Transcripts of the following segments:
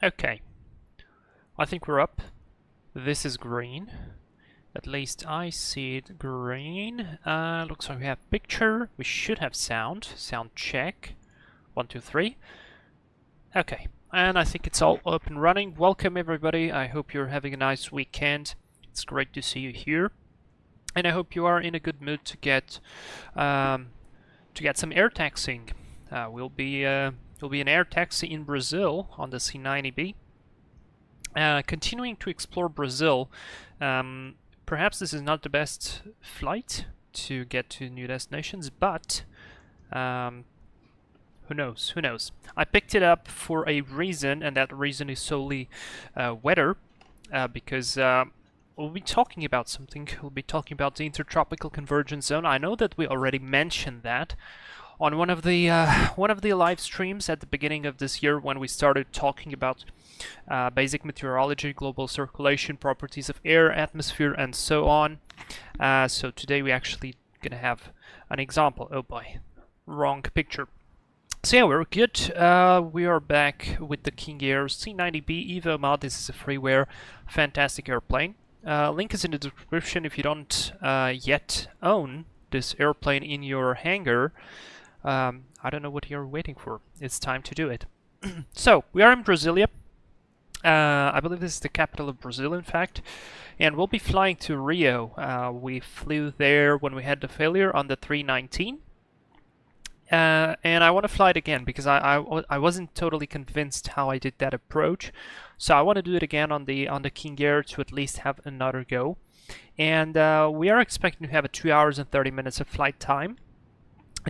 Okay, I think we're up. This is green. At least I see it green. Looks like we have picture. We should have sound. Sound check. 1, 2, 3. Okay, and I think it's all up and running. Welcome everybody. I hope you're having a nice weekend. It's great to see you here, and I hope you are in a good mood to get some air taxiing. Will be an air taxi in Brazil on the C90B. Continuing to explore Brazil. Perhaps this is not the best flight to get to new destinations, but who knows? Who knows? I picked it up for a reason, and that reason is solely weather, because we'll be talking about something. We'll be talking about the Intertropical Convergence Zone. I know that we already mentioned that on one of the live streams at the beginning of this year when we started talking about basic meteorology, global circulation, properties of air, atmosphere, and so on. So today we actually gonna have an example. Oh boy, wrong picture. So yeah, we're good. We are back with the King Air C90B EVO mod. This is a freeware, fantastic airplane. Link is in the description if you don't yet own this airplane in your hangar. I don't know what you're waiting for. It's time to do it. So, we are in Brasilia. I believe this is the capital of Brazil, in fact. And we'll be flying to Rio. We flew there when we had the failure on the 319. And I want to fly it again because I wasn't totally convinced how I did that approach. So I want to do it again on the King Air to at least have another go. And we are expecting to have a 2 hours and 30 minutes of flight time.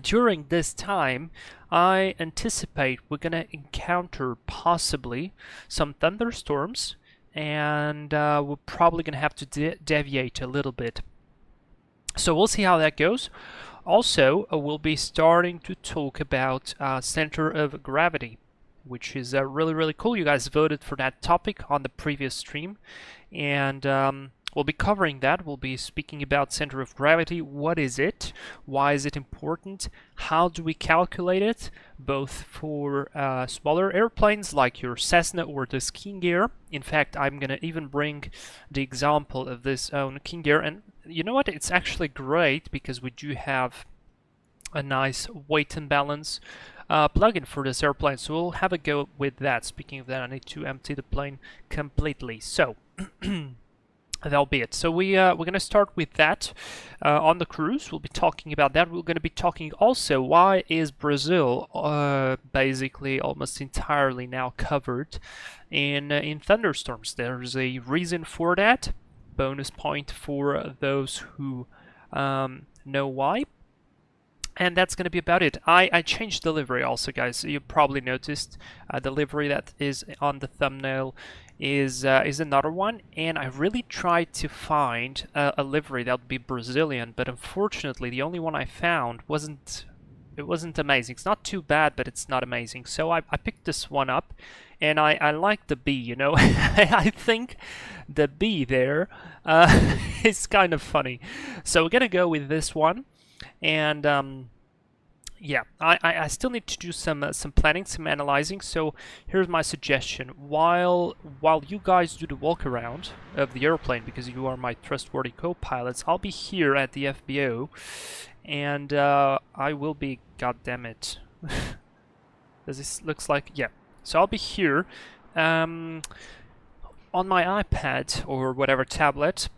During this time, I anticipate we're going to encounter possibly some thunderstorms, and we're probably going to have to deviate a little bit. So we'll see how that goes. Also, we'll be starting to talk about center of gravity, which is really cool. You guys voted for that topic on the previous stream, and we'll be covering that. We'll be speaking about center of gravity. What is it? Why is it important? How do we calculate it? Both for smaller airplanes like your Cessna or this King Air. In fact, I'm going to even bring the example of this own King Air. And you know what? It's actually great because we do have a nice weight and balance plugin for this airplane. So we'll have a go with that. Speaking of that, I need to empty the plane completely. So that'll be it. So we're going to start with that on the cruise. We'll be talking about that. We're going to be talking also why is Brazil basically almost entirely now covered in thunderstorms. There's a reason for that. Bonus point for those who know why. And that's going to be about it. I changed the livery also, guys. You probably noticed the livery that is on the thumbnail is another one, and I really tried to find a livery that would be Brazilian, but unfortunately the only one I found wasn't amazing. It's not too bad, but it's not amazing. So I picked this one up, and I like the B, you know. I think the B there is kind of funny. So we're gonna go with this one. And yeah, I still need to do some planning, some analyzing. So here's my suggestion: while you guys do the walk around of the airplane, because you are my trustworthy co-pilots, I'll be here at the FBO, and I will be. God damn it! Does this looks like yeah? So I'll be here on my iPad or whatever tablet.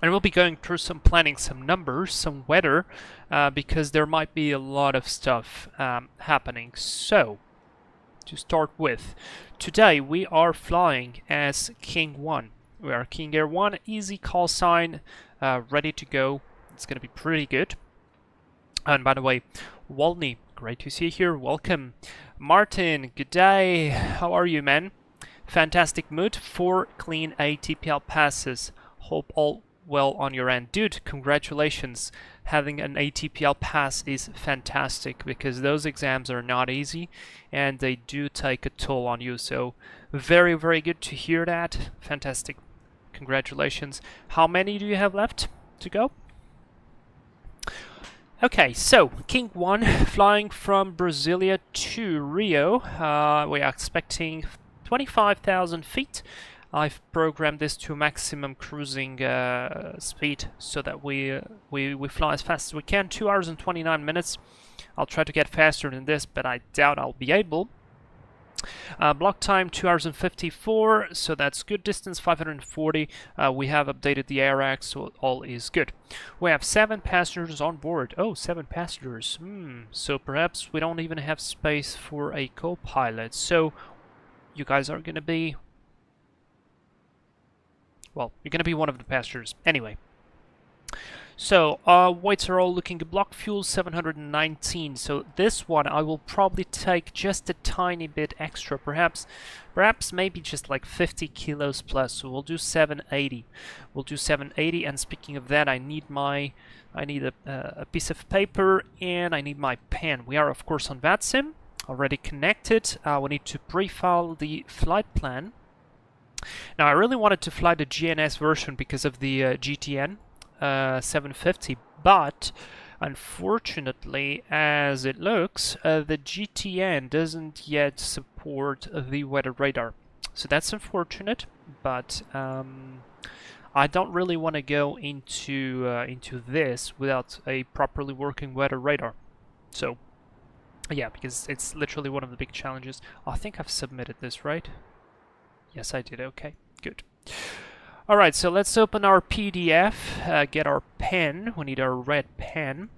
And we'll be going through some planning, some numbers, some weather, because there might be a lot of stuff happening. So, to start with, today we are flying as King 1. We are King Air 1, easy call sign, ready to go. It's going to be pretty good. And by the way, Walney, great to see you here. Welcome. Martin, good day. How are you, man? Fantastic mood. 4 clean ATPL passes. Hope all well on your end. Dude, congratulations. Having an ATPL pass is fantastic because those exams are not easy and they do take a toll on you. So very good to hear that. Fantastic. Congratulations. How many do you have left to go? Okay, so King 1 flying from Brasilia to Rio. We are expecting 25,000 feet. I've programmed this to maximum cruising speed so that we fly as fast as we can. 2 hours and 29 minutes. I'll try to get faster than this, but I doubt I'll be able. Block time 2 hours and 54, so that's good. Distance 540. We have updated the ARX, so all is good. We have 7 passengers on board. Oh, 7 passengers. So perhaps we don't even have space for a co-pilot. So you guys are gonna be, well, you're gonna be one of the passengers anyway. So, weights are all looking good. Block fuel 719. So this one I will probably take just a tiny bit extra, perhaps maybe just like 50 kilos plus. So we'll do 780. We'll do 780. And speaking of that, I need a piece of paper and I need my pen. We are of course on VATSIM, already connected. We need to pre-file the flight plan. Now I really wanted to fly the GNS version because of the GTN 750, but unfortunately, as it looks, the GTN doesn't yet support the weather radar. So that's unfortunate, but I don't really want to go into this without a properly working weather radar. So yeah, because it's literally one of the big challenges. I think I've submitted this, right? Yes, I did. Okay, good. Alright, so let's open our PDF, get our pen. We need our red pen.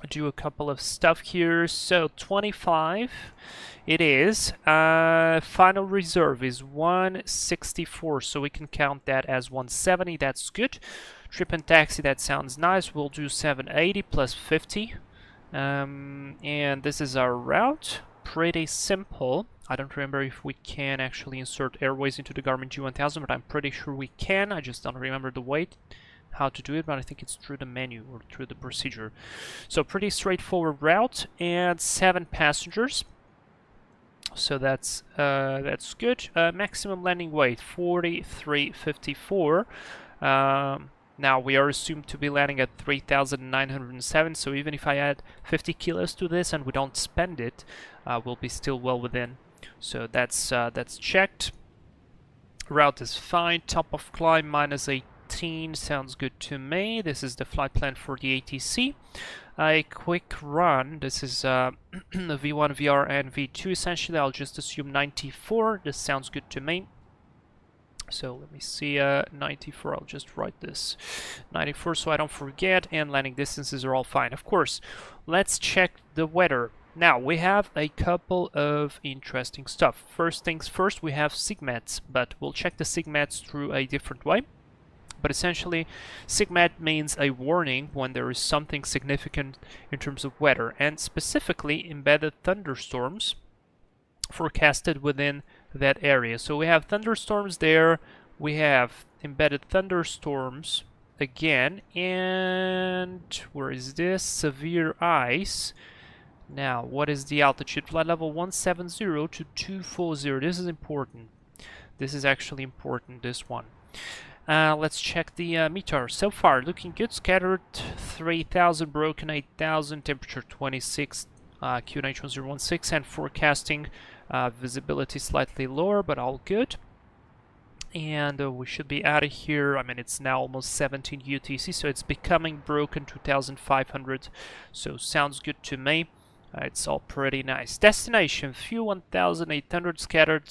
Do a couple of stuff here. So 25 it is. Final reserve is 164, so we can count that as 170. That's good. Trip and taxi, that sounds nice. We'll do 780 plus 50. And this is our route. Pretty simple. I don't remember if we can actually insert airways into the Garmin G1000, but I'm pretty sure we can. I just don't remember the way how to do it, but I think it's through the menu or through the procedure. So pretty straightforward route, and 7 passengers. So that's good. Maximum landing weight 4354. Now we are assumed to be landing at 3,907. So even if I add 50 kilos to this and we don't spend it, we'll be still well within. So that's checked. Route is fine. Top of climb -18 sounds good to me. This is the flight plan for the ATC. A quick run. This is the V1, VR, and V2 essentially. I'll just assume 94. This sounds good to me. So let me see, 94, I'll just write this 94 so I don't forget, and landing distances are all fine. Of course, let's check the weather. Now, we have a couple of interesting stuff. First things first, we have SIGMETs, but we'll check the SIGMETs through a different way. But essentially, SIGMET means a warning when there is something significant in terms of weather, and specifically embedded thunderstorms forecasted within that area. So we have thunderstorms there, we have embedded thunderstorms again, and where is this? Severe ice. Now, what is the altitude? Flight level 170 to 240. This is important. This is actually important, this one. Let's check the METAR. So far, looking good. Scattered 3,000, broken 8,000, temperature 26, QNH 1016, and forecasting visibility slightly lower, but all good. And we should be out of here. I mean, it's now almost 17 UTC, so it's becoming broken 2,500. So sounds good to me. It's all pretty nice. Destination, few 1,800, scattered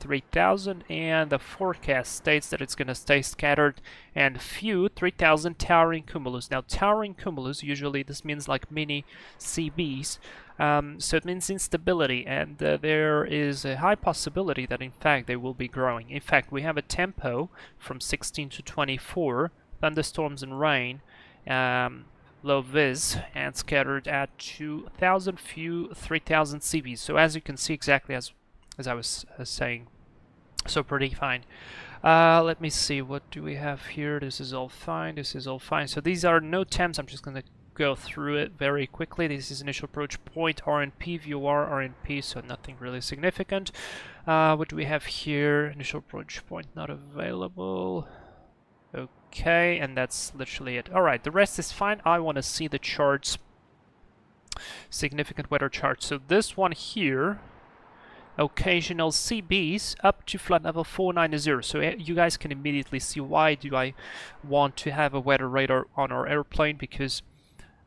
3,000, and the forecast states that it's going to stay scattered and few 3,000 towering cumulus. Now, towering cumulus, usually this means like mini CBs, so it means instability, and there is a high possibility that in fact they will be growing. In fact, we have a tempo from 16 to 24, thunderstorms and rain, low vis, and scattered at 2,000, few 3,000 CVs. So as you can see, exactly as I was saying, so pretty fine. Let me see, what do we have here? This is all fine, this is all fine. So these are no temps, I'm just going to go through it very quickly. This is initial approach point, RNP, VOR, RNP, so nothing really significant. What do we have here? Initial approach point not available. Okay, and that's literally it. Alright, the rest is fine. I want to see the charts. Significant weather charts. So this one here occasional CBs up to flight level 490. So you guys can immediately see why do I want to have a weather radar on our airplane, because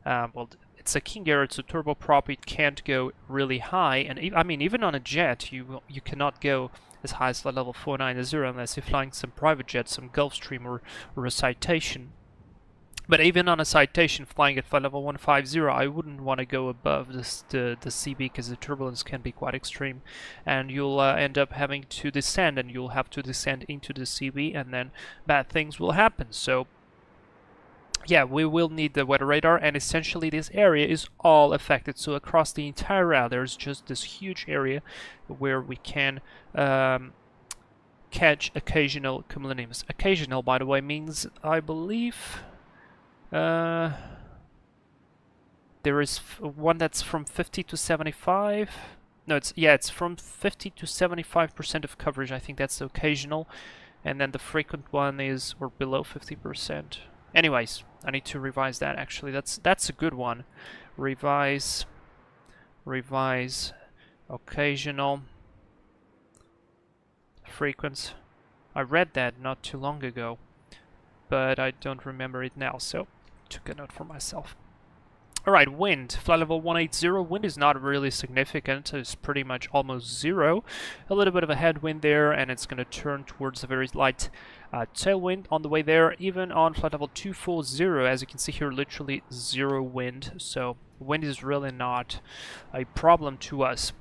well, it's a king air, it's a turboprop, it can't go really high, and I mean even on a jet you cannot go as high as flight level 490 unless you're flying some private jet, some Gulfstream or a Citation. But even on a Citation flying at flight level 150, I wouldn't want to go above this, the CB, because the turbulence can be quite extreme, and you'll end up having to descend, and you'll have to descend into the CB, and then bad things will happen. So yeah, we will need the weather radar, and essentially this area is all affected. So across the entire route there's just this huge area where we can catch occasional cumulonimbus. Occasional, by the way, means, I believe, there is one that's from 50 to 75. No, it's from 50 to 75% of coverage. I think that's occasional, and then the frequent one is or below 50%. Anyways, I need to revise that. Actually, that's a good one. Revise, occasional, frequent. I read that not too long ago, but I don't remember it now, so took a note for myself. Alright, wind. Flight level 180. Wind is not really significant. It's pretty much almost zero. A little bit of a headwind there, and it's going to turn towards a very light tailwind on the way there. Even on flight level 240, as you can see here, literally zero wind. So wind is really not a problem to us.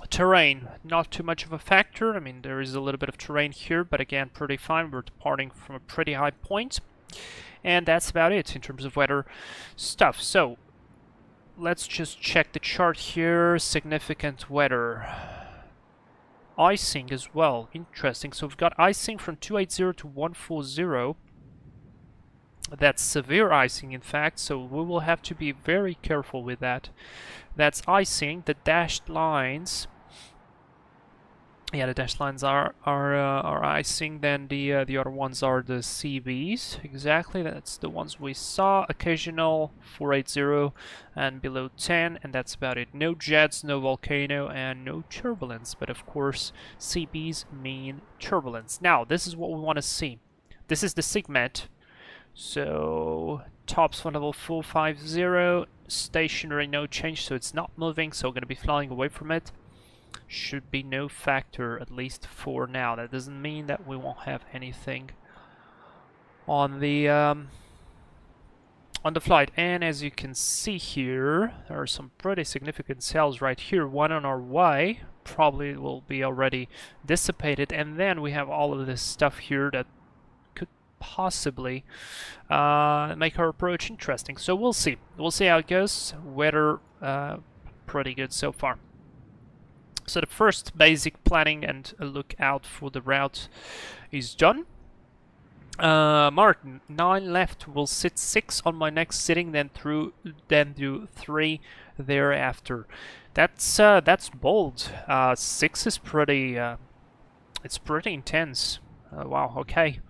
Terrain, not too much of a factor. I mean, there is a little bit of terrain here, but again, pretty fine. We're departing from a pretty high point. And that's about it in terms of weather stuff. So let's just check the chart here. Significant weather. Icing as well. Interesting. So we've got icing from 280 to 140. That's severe icing, in fact. So we will have to be very careful with that. That's icing. The dashed lines. Yeah, the dashed lines are icing. Then the other ones are the CBs. Exactly, that's the ones we saw. Occasional 480 and below 10, and that's about it. No jets, no volcano, and no turbulence. But of course, CBs mean turbulence. Now, this is what we want to see. This is the segment. So tops flight level 450, stationary, no change, so it's not moving. So we're going to be flying away from it. Should be no factor, at least for now. That doesn't mean that we won't have anything on the flight. And as you can see here, there are some pretty significant sails right here. One on our way, probably will be already dissipated, and then we have all of this stuff here that could possibly make our approach interesting. So we'll see. We'll see how it goes. Weather pretty good so far. So the first basic planning and a look out for the route is done. Martin, 9 left, will sit 6 on my next sitting, then do 3 thereafter. That's bold. 6 is pretty it's pretty intense. Wow, okay.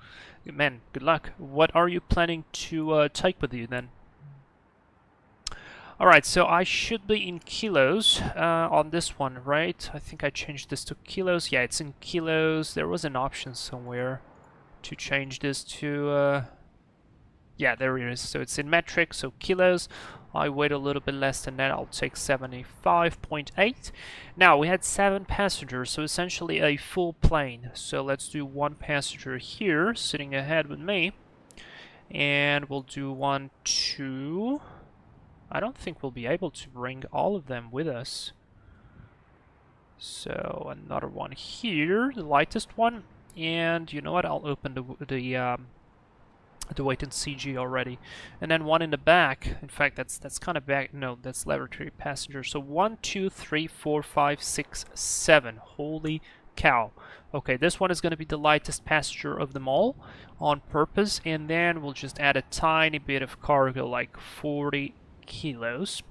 Man, good luck. What are you planning to take with you then? Alright, so I should be in kilos on this one, right? I think I changed this to kilos. Yeah, it's in kilos. There was an option somewhere to change this to... yeah, there it is. So it's in metric, so kilos. I weighed a little bit less than that. I'll take 75.8. Now, we had 7 passengers, so essentially a full plane. So let's do 1 passenger here, sitting ahead with me. And we'll do 1, 2... I don't think we'll be able to bring all of them with us. So another one here, the lightest one, and you know what? I'll open the weight and CG already, and then 1 in the back. In fact, that's kind of back. No, that's lavatory passenger. So 1, 2, 3, 4, 5, 6, 7. Holy cow! Okay, this one is going to be the lightest passenger of them all on purpose, and then we'll just add a tiny bit of cargo, like 40 kilos.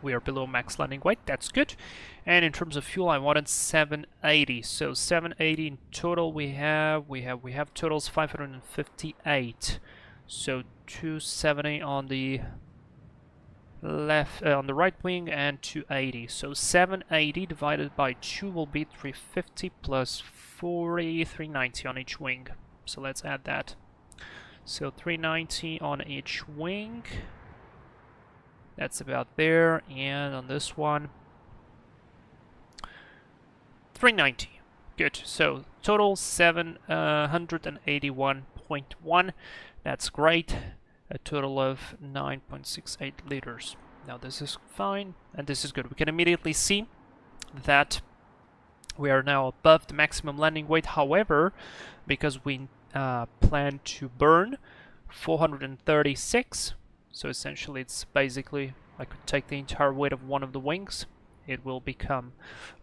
We are below max landing weight, that's good. And in terms of fuel, I wanted 780. So 780 in total. We have totals 558. So 270 on the left on the right wing, and 280. So 780 divided by 2 will be 350 plus 40, 390 on each wing. So let's add that. So 390 on each wing. That's about there. And on this one, 390. Good. So total 781.1. That's great. A total of 9.68 liters. Now this is fine, and this is good. We can immediately see that we are now above the maximum landing weight. However, because we plan to burn 436, so essentially it's basically, I could take the entire weight of one of the wings, it will become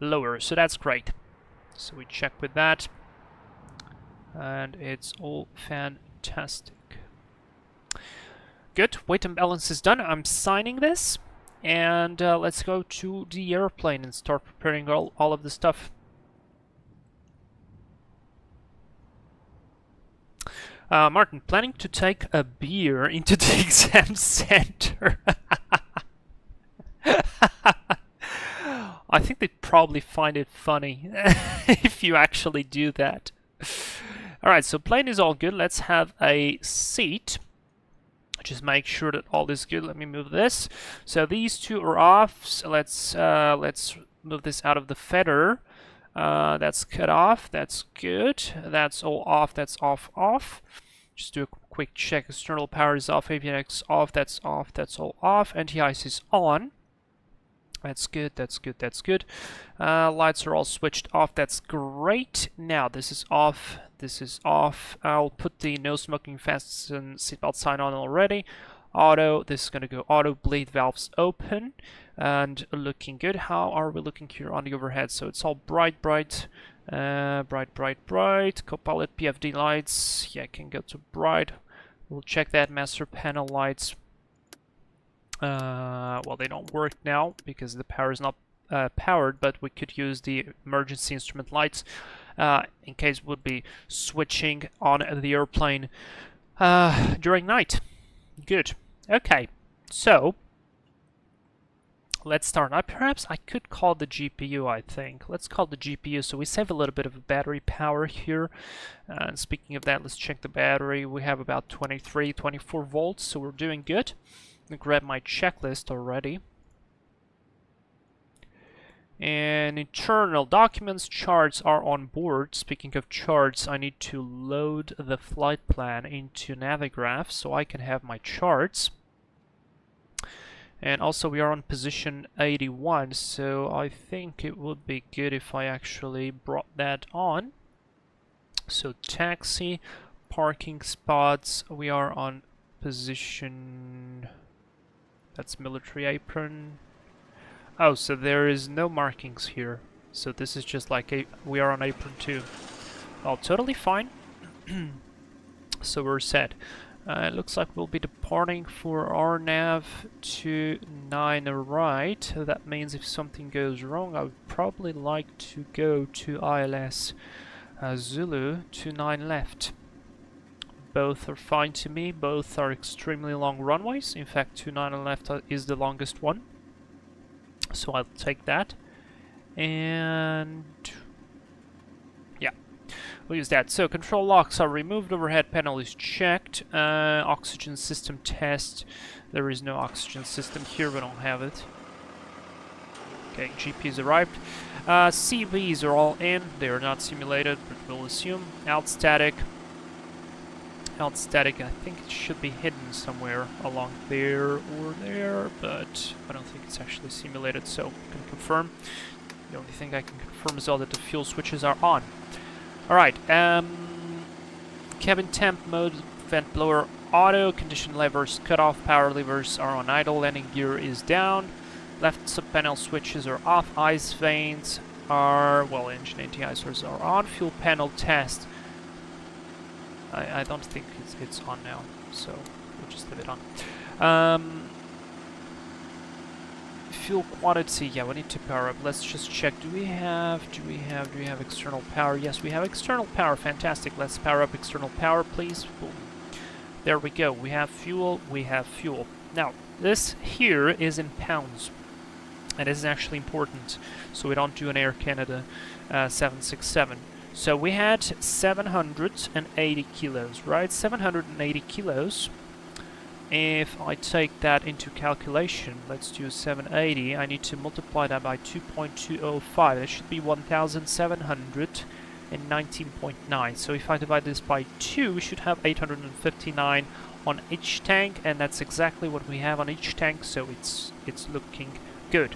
lower. So that's great. So we check with that, and it's all fantastic. Good, weight and balance is done. I'm signing this, and let's go to the airplane and start preparing all of the stuff. Martin, planning to take a beer into the exam center. I think they'd probably find it funny if you actually do that. Alright, so plane is all good. Let's have a seat. Just make sure that all is good. Let me move this. So these two are off. So let's move this out of the feather. That's cut off. That's good. That's all off. That's off. Just do a quick check. External power is off. Avionics off. That's off. That's all off. Anti-ice is on. That's good. That's good. That's good. Lights are all switched off. That's great. Now this is off. This is off. I'll put the no smoking fasten seatbelt sign on already. Auto. This is going to go auto. Bleed valves open. And looking good. How are we looking here on the overhead? So it's all bright. Copilot PFD lights. Yeah, can go to bright. We'll check that. Master panel lights. Well, they don't work now because the power is not powered, but we could use the emergency instrument lights in case we'll be switching on the airplane during night. Good. Okay, so let's start. Perhaps I could call the GPU, I think. Let's call the GPU so we save a little bit of battery power here. And speaking of that, let's check the battery. We have about 23, 24 volts, so we're doing good. I'm gonna grab my checklist already. And internal documents, charts are on board. Speaking of charts, I need to load the flight plan into Navigraph so I can have my charts. And also we are on position 81, so I think it would be good if I actually brought that on. So taxi, parking spots, we are on position... That's military apron. Oh, so there is no markings here. So this is just like we are on apron 2. Oh, totally fine. So we're set. It looks like we'll be departing for our nav 29 right. That means if something goes wrong, I would probably like to go to ILS Zulu 29 left. Both are fine to me. Both are extremely long runways. In fact, 29 left is the longest one. So I'll take that. And yeah, we'll use that. So control locks are removed. Overhead panel is checked. Oxygen system test. There is no oxygen system here. We don't have it. Okay, GP's arrived. CVs are all in. They are not simulated, but we'll assume. Out static. Out static, I think it should be hidden somewhere along there or there, but I don't think it's actually simulated, so I can confirm. The only thing I can confirm is all that the fuel switches are on. Alright, cabin temp mode, vent blower auto, condition levers cut off, power levers are on idle, landing gear is down, left sub-panel switches are off, ice vanes are, well, engine anti-icers are on, fuel panel test. I don't think it's on now, so we'll just leave it on. Fuel quantity, yeah, we need to power up. Let's just check. Do we have external power? Yes, we have external power. Fantastic. Let's power up external power, please. Boom. There we go. We have fuel. We have fuel. Now, this here is in pounds. And this is actually important, so we don't do an Air Canada 767. So we had 780 kilos, right? 780 kilos. If I take that into calculation, let's do 780. I need to multiply that by 2.205. That should be 1,719.9. So if I divide this by 2, we should have 859 on each tank, and that's exactly what we have on each tank. So it's looking good.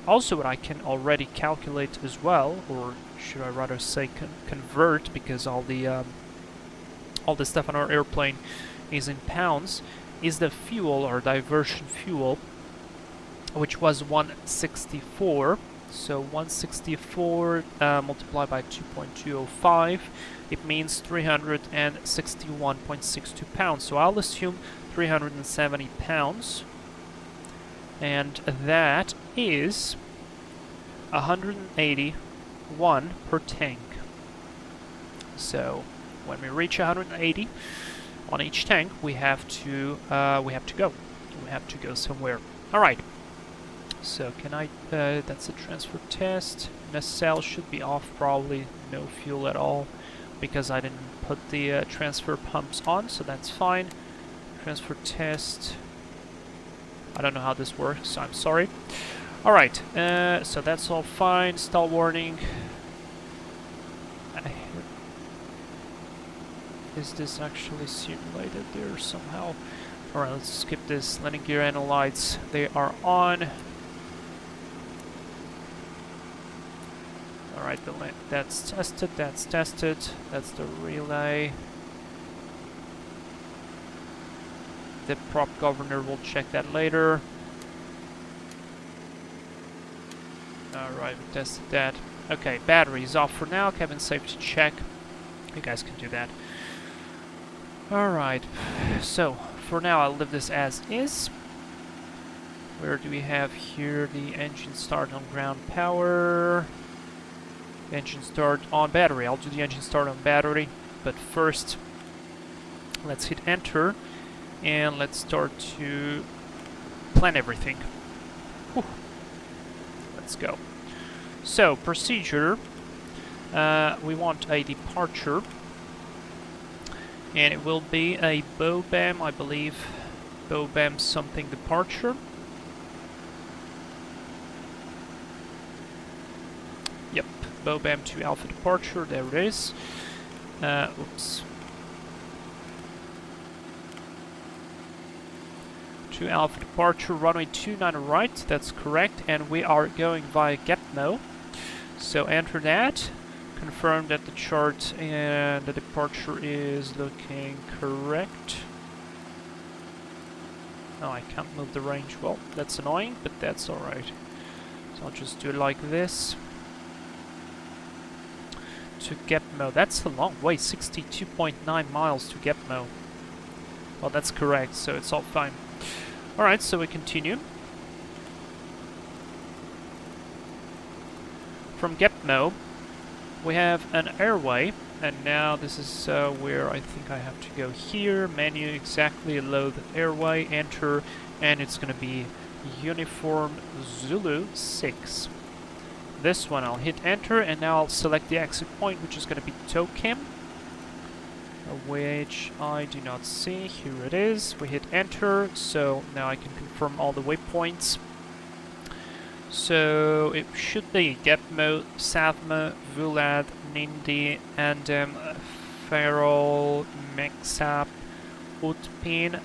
Also, what I can already calculate as well, or should I rather say convert, because all the stuff on our airplane is in pounds, is the fuel or diversion fuel, which was 164. So 164 multiplied by 2.205, it means 361.62 pounds. So I'll assume 370 pounds. And that is 181 per tank. So when we reach 180 on each tank, we have to go. We have to go somewhere. All right. So can I? That's a transfer test. Nacelle should be off, probably no fuel at all, because I didn't put the transfer pumps on. So that's fine. Transfer test. I don't know how this works, so I'm sorry. Alright, so that's all fine. Stall warning. Is this actually simulated there somehow? Alright, let's skip this. Landing gear and lights, they are on. Alright, that's tested, that's tested. That's the relay. The prop governor will check that later. Alright, we tested that. Okay, battery is off for now. Cabin safety check. You guys can do that. Alright, so for now I'll leave this as is. Where do we have here the engine start on ground power? Engine start on battery. I'll do the engine start on battery, but first let's hit enter. And let's start to plan everything. Whew. Let's go. So, procedure. We want a departure. And it will be a BOBAM, I believe. BOBAM something departure. Yep, BOBAM 2 Alpha departure. There it is. Oops. 2 Alpha departure, runway 29 right, that's correct, and we are going via Gitmo. So enter that, confirm that the chart and the departure is looking correct. Oh, I can't move the range. Well, that's annoying, but that's alright. So I'll just do it like this. To Gitmo, that's a long way, 62.9 miles to Gitmo. Well, that's correct, so it's all fine. Alright, so we continue. From Gitmo, we have an airway, and now this is where I think I have to go here. Menu, exactly, load the airway, enter, and it's going to be Uniform Zulu 6. This one I'll hit enter, and now I'll select the exit point, which is going to be Tokim, which I do not see. Here it is. We hit enter, so now I can confirm all the waypoints. So it should be Gitmo, Savma, Vulad, Nindi, Andem, Farol, Mexap, Utpin,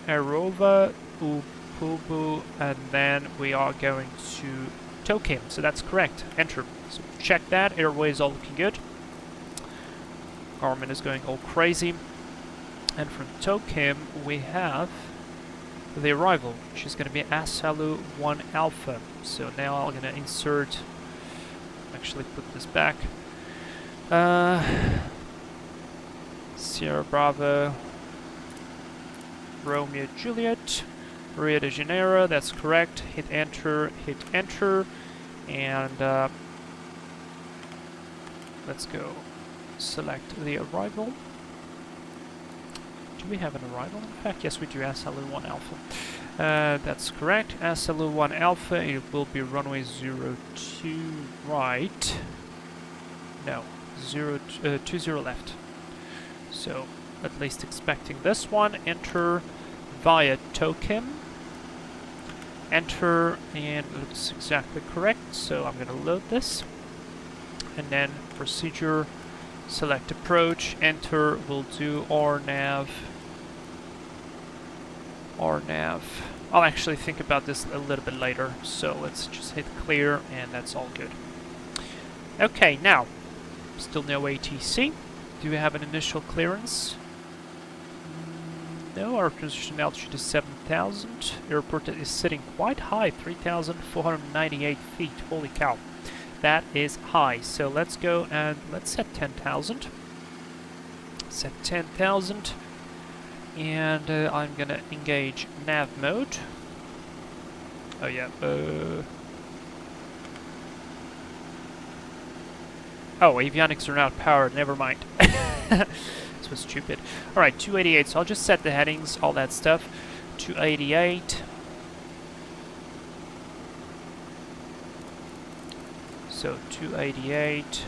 Arova, Upubu, and then we are going to Tokim. So that's correct. Enter. So check that. Airway is all looking good. Garmin is going all crazy. And from Tokim we have the arrival, which is going to be Asalu 1 Alpha. So now I'm going to insert, actually put this back, Sierra Bravo, Romeo Juliet, Rio de Janeiro, that's correct. Hit enter, and let's go select the arrival. Do we have an arrival? In fact, yes, we do. SLU1 Alpha. That's correct. SLU1 Alpha. It will be runway 02 right. No, 20 left. So at least expecting this one. Enter via token. Enter, and it looks exactly correct. So I'm gonna load this, and then procedure. Select approach, enter, we'll do RNAV. I'll actually think about this a little bit later, so let's just hit clear, and that's all good. Okay, now, still no ATC. Do we have an initial clearance? No, our transition altitude is 7,000. Airport is sitting quite high, 3,498 feet, holy cow. That is high, so let's go and let's set 10,000. Set 10,000, and I'm gonna engage nav mode. Oh yeah. Oh, avionics are not powered. Never mind. This was stupid. All right, 288. So I'll just set the headings, all that stuff. 288. So 288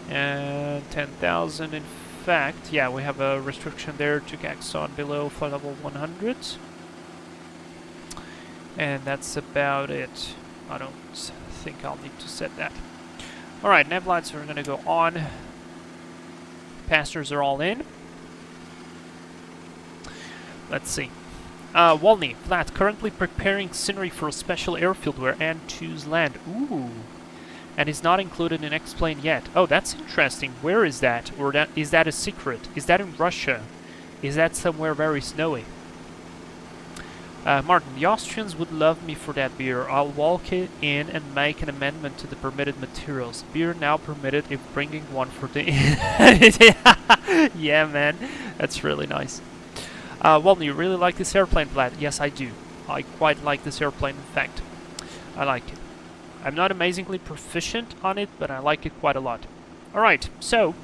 and 10,000. In fact, yeah, we have a restriction there to Gaxon below flight level 100, and that's about it. I don't think I'll need to set that. All right, nav lights are going to go on. Passengers are all in. Let's see. Walney, flat, currently preparing scenery for a special airfield where N2's land. Ooh. And is not included in X-Plane yet. Oh, that's interesting. Where is that? Or is that a secret? Is that in Russia? Is that somewhere very snowy? Martin, the Austrians would love me for that beer. I'll walk it in and make an amendment to the permitted materials. Beer now permitted if bringing one for the... Yeah, man. That's really nice. Well, you really like this airplane, Vlad? Yes, I do. I quite like this airplane, in fact. I like it. I'm not amazingly proficient on it, but I like it quite a lot. Alright, so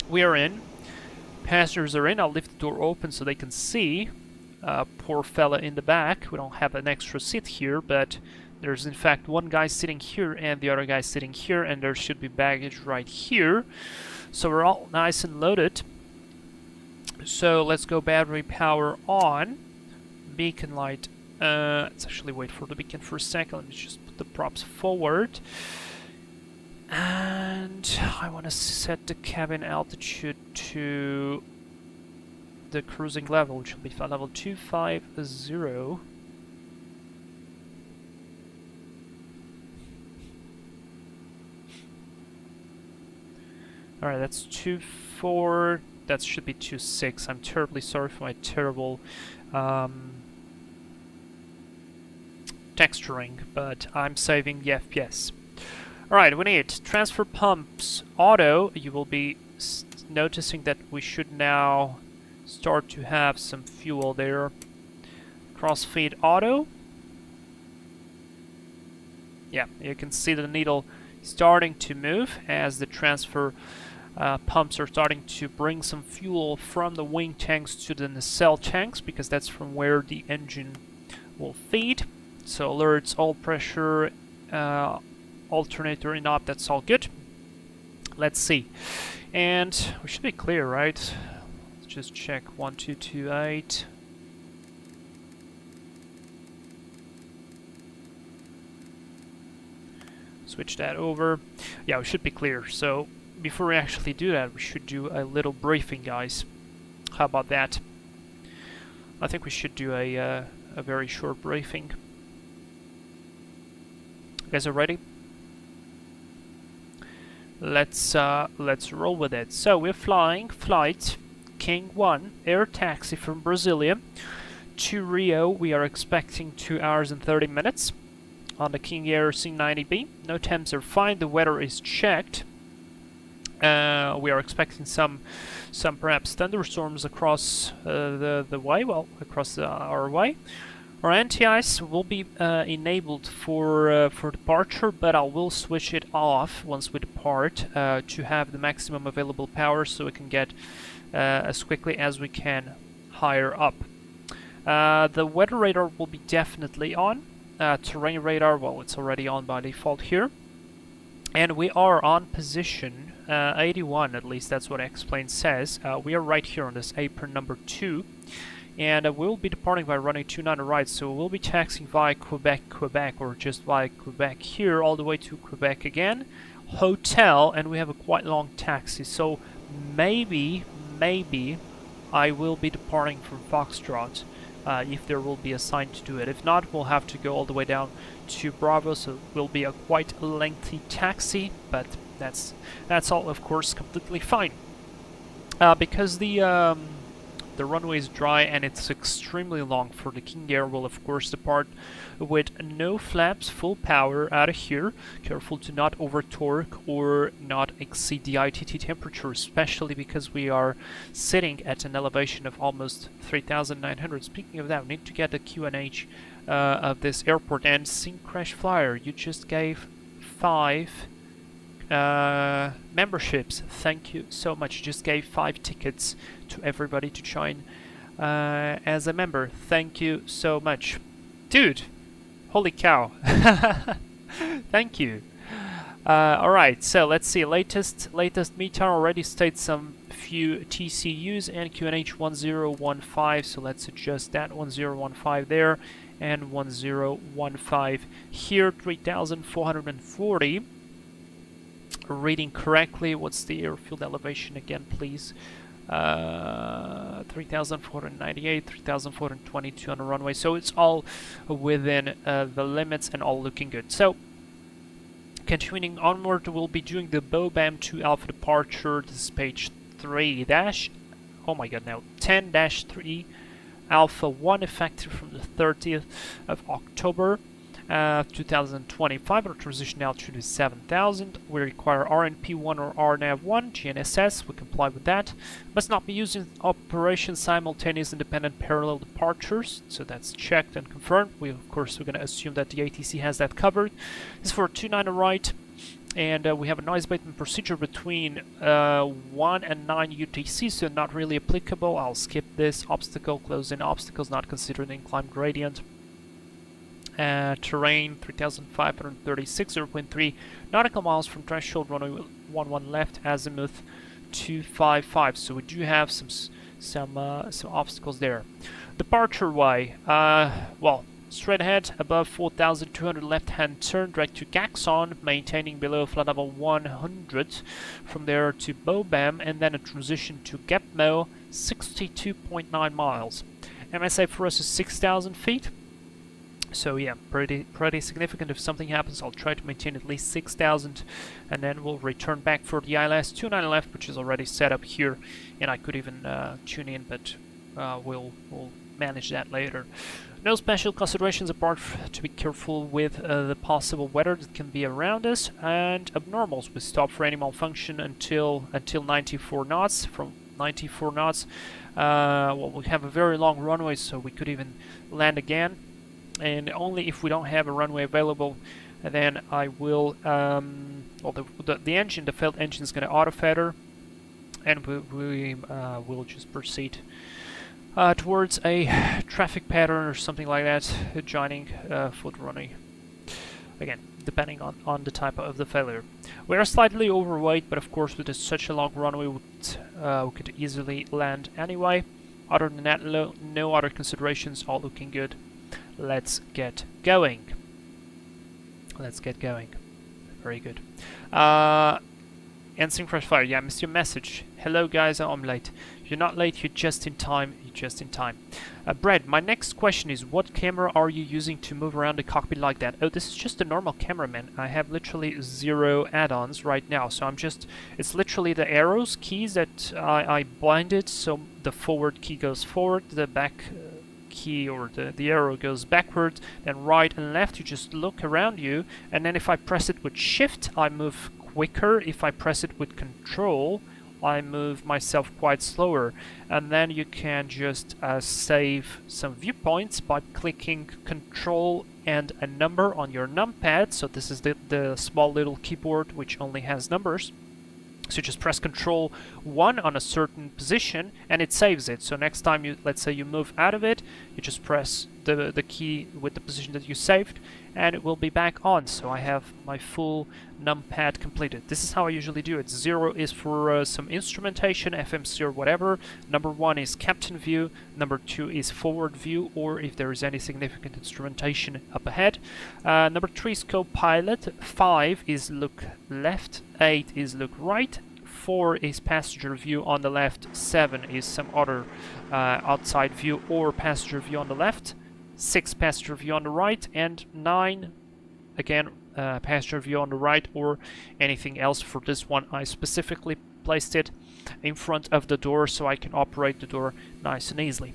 we are in. Passengers are in. I'll leave the door open so they can see. Poor fella in the back. We don't have an extra seat here, but there's in fact one guy sitting here and the other guy sitting here, and there should be baggage right here. So we're all nice and loaded. So let's go battery power on. Beacon light. Let's actually wait for the beacon for a second. Let me just put the props forward. And I want to set the cabin altitude to the cruising level, which will be level 250. Alright, that's 24. That should be 26. I'm terribly sorry for my terrible texturing, but I'm saving the FPS. Alright, we need transfer pumps auto. You will be noticing that we should now start to have some fuel there. Crossfeed auto. Yeah, you can see the needle starting to move as the transfer pumps are starting to bring some fuel from the wing tanks to the nacelle tanks, because that's from where the engine will feed. So alerts, all pressure, alternator in op, that's all good. Let's see. And we should be clear, right? Let's just check 1228. Switch that over. Yeah, we should be clear. So before we actually do that, we should do a little briefing, guys. How about that? I think we should do a very short briefing. You guys are ready? Let's roll with it. So we're flying flight King 1 air taxi from Brasilia to Rio. We are expecting 2 hours and 30 minutes on the King Air C90B. No temps are fine. The weather is checked. We are expecting some perhaps thunderstorms across the way. Well, across our way. Our anti-ice will be enabled for departure, but I will switch it off once we depart to have the maximum available power so we can get as quickly as we can higher up. The weather radar will be definitely on. Terrain radar, well, it's already on by default here. And we are on position 81, at least that's what X-Plane says. We are right here on this apron number 2. And we'll be departing by running 29 right, so we'll be taxiing via Quebec, or just via Quebec here, all the way to Quebec again. Hotel, and we have a quite long taxi, so maybe I will be departing from Foxtrot if there will be a sign to do it. If not, we'll have to go all the way down to Bravo, so it will be a quite lengthy taxi, but that's all, of course, completely fine. Because the runway is dry and it's extremely long for the King Air, will of course depart with no flaps, full power out of here. Careful to not over torque or not exceed the ITT temperature, especially because we are sitting at an elevation of almost 3,900. Speaking of that, we need to get the QNH of this airport. And Sync Crash Flyer, you just gave 5 memberships. Thank you so much. You just gave 5 tickets to everybody to join as a member. Thank you so much, dude. Holy cow. Thank you. Alright, so let's see. Latest meter already states some few TCUs and QNH 1015, so let's adjust that 1015 there and 1015 here. 3440. Reading correctly. What's the airfield elevation again, please? 3,498, 3,422 on the runway, so it's all within the limits and all looking good. So continuing onward, we'll be doing the BOBAM 2 Alpha departure. This is page 3 dash, oh my god, now 10-3 Alpha 1, effective from the 30th of October 2025. Our transition altitude is 7,000. We require RNP1 or RNAV1, GNSS. We comply with that. Must not be used in operation simultaneous independent parallel departures. So that's checked and confirmed. We're going to assume that the ATC has that covered. This is for 29 right. And we have a noise abatement procedure between 1 and 9 UTC, so not really applicable. I'll skip this. Obstacle, close-in obstacles not considered incline gradient. Terrain 3,536, 0.3 nautical miles from threshold, runway 11 left, azimuth 255. So we do have some obstacles there. Departure way, well, straight ahead above 4,200, left-hand turn direct to Gaxon, maintaining below flight level 100. From there to BOBAM, and then a transition to Gapmo, 62.9 miles. MSA for us is 6,000 feet. So yeah, pretty significant. If something happens, I'll try to maintain at least 6,000, and then we'll return back for the ILS 29 left, which is already set up here, and I could even tune in, but we'll manage that later. No special considerations apart to be careful with the possible weather that can be around us, and abnormals. We stop for any malfunction until 94 knots. From 94 knots, well, we have a very long runway, so we could even land again. And only if we don't have a runway available, then I will, well, the engine, the failed engine is going to auto-feather, and we will just proceed towards a traffic pattern or something like that, joining for the runway. Again, depending on the type of the failure. We are slightly overweight, but of course with such a long runway, we could easily land anyway. Other than that, no other considerations, all looking good. Let's get going. Let's get going. Very good. And Sync Crash Flyer, yeah, I missed your message. Hello guys, I'm late. You're not late, you're just in time. You're just in time. Brad, my next question is, what camera are you using to move around the cockpit like that? Oh, this is just a normal camera, man. I have literally 0 add-ons right now, so I'm just... It's literally the arrows keys that I blinded, so the forward key goes forward, the back... key or the arrow goes backward, then right and left. You just look around you, and then if I press it with shift, I move quicker. If I press it with control, I move myself quite slower. And then you can just save some viewpoints by clicking Control and a number on your numpad. So this is the small little keyboard which only has numbers. So you just press Control 1 on a certain position and it saves it. So next time you, let's say you move out of it, you just press the key with the position that you saved and it will be back on. So I have my full numpad completed. This is how I usually do it. 0 is for some instrumentation, FMC or whatever. Number 1 is captain view. Number 2 is forward view, or if there is any significant instrumentation up ahead. Number 3 is co-pilot. 5 is look left. 8 is look right. 4 is passenger view on the left. 7 is some other outside view or passenger view on the left. 6 passenger view on the right, and 9 again passenger view on the right or anything else. For this one I specifically placed it in front of the door so I can operate the door nice and easily.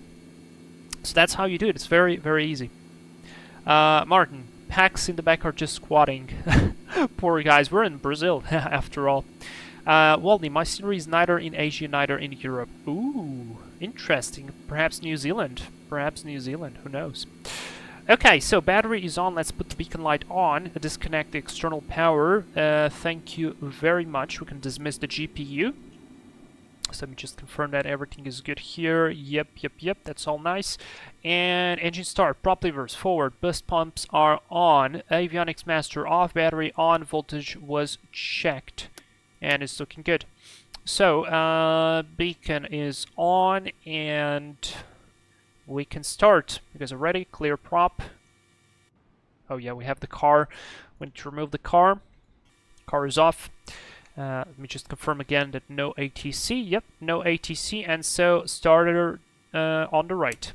So that's how you do it. It's very, very easy. Martin, packs in the back are just squatting. Poor guys, we're in Brazil after all. Waldney, my scenery is neither in Asia, neither in Europe. Ooh, interesting. Perhaps New Zealand. Perhaps New Zealand, who knows. Okay, so battery is on. Let's put the beacon light on. Disconnect the external power. Thank you very much. We can dismiss the GPU. So let me just confirm that everything is good here. Yep, that's all nice. And engine start, prop levers forward, boost pumps are on, avionics master off, battery on, voltage was checked. And it's looking good. So, beacon is on, and we can start. You guys are ready? Clear prop. Oh yeah, we have the car. We need to remove the car. Car is off. Let me just confirm again that no ATC. Yep, no ATC, and so starter on the right.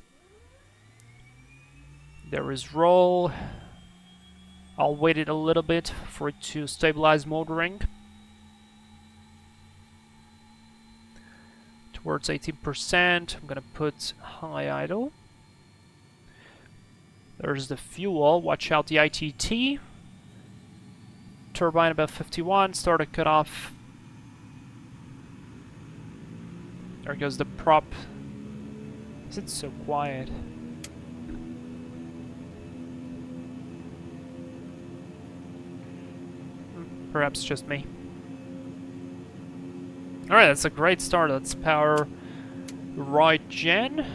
There is roll. I'll wait it a little bit for it to stabilize motoring. Towards 18%. I'm gonna put high idle. There's the fuel. Watch out the ITT. Turbine about 51. Starter cut off. There goes the prop. Is it so quiet? Perhaps just me. Alright, that's a great start. Let's power right gen.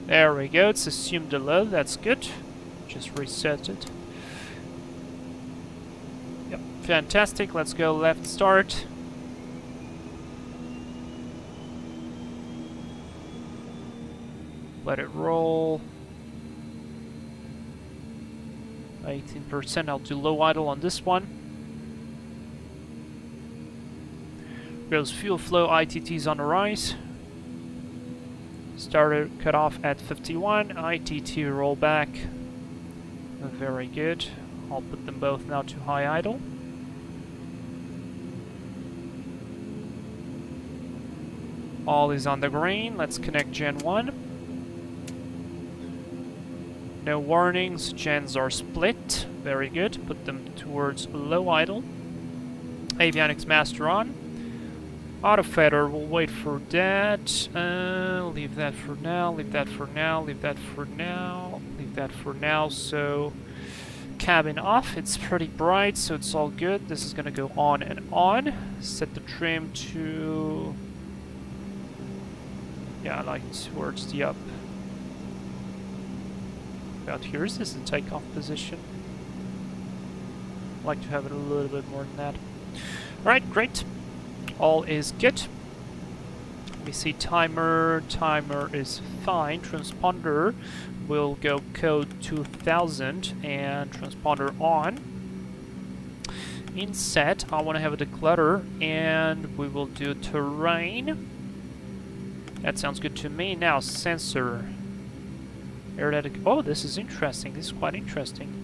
There we go. It's assumed the load. That's good. Just reset it. Yep, fantastic. Let's go left start. Let it roll. 18%. I'll do low idle on this one. Goes fuel flow, ITT's on the rise. Starter cut off at 51. ITT roll back. Very good. I'll put them both now to high idle. All is on the green. Let's connect Gen 1. No warnings. Gens are split. Very good. Put them towards low idle. Avionics master on. Auto feather, we'll wait for that. Leave that for now, leave that for now, leave that for now, leave that for now. So, cabin off. It's pretty bright, so it's all good. This is gonna go on and on. Set the trim to... yeah, like towards the up. About here, is this the takeoff position? I'd like to have it a little bit more than that. Alright, great. All is good. We see timer. Timer is fine. Transponder will go code 2000 and transponder on. In set, I want to have a declutter and we will do terrain. That sounds good to me. Now, sensor. Aerodatic. Oh, this is interesting. This is quite interesting.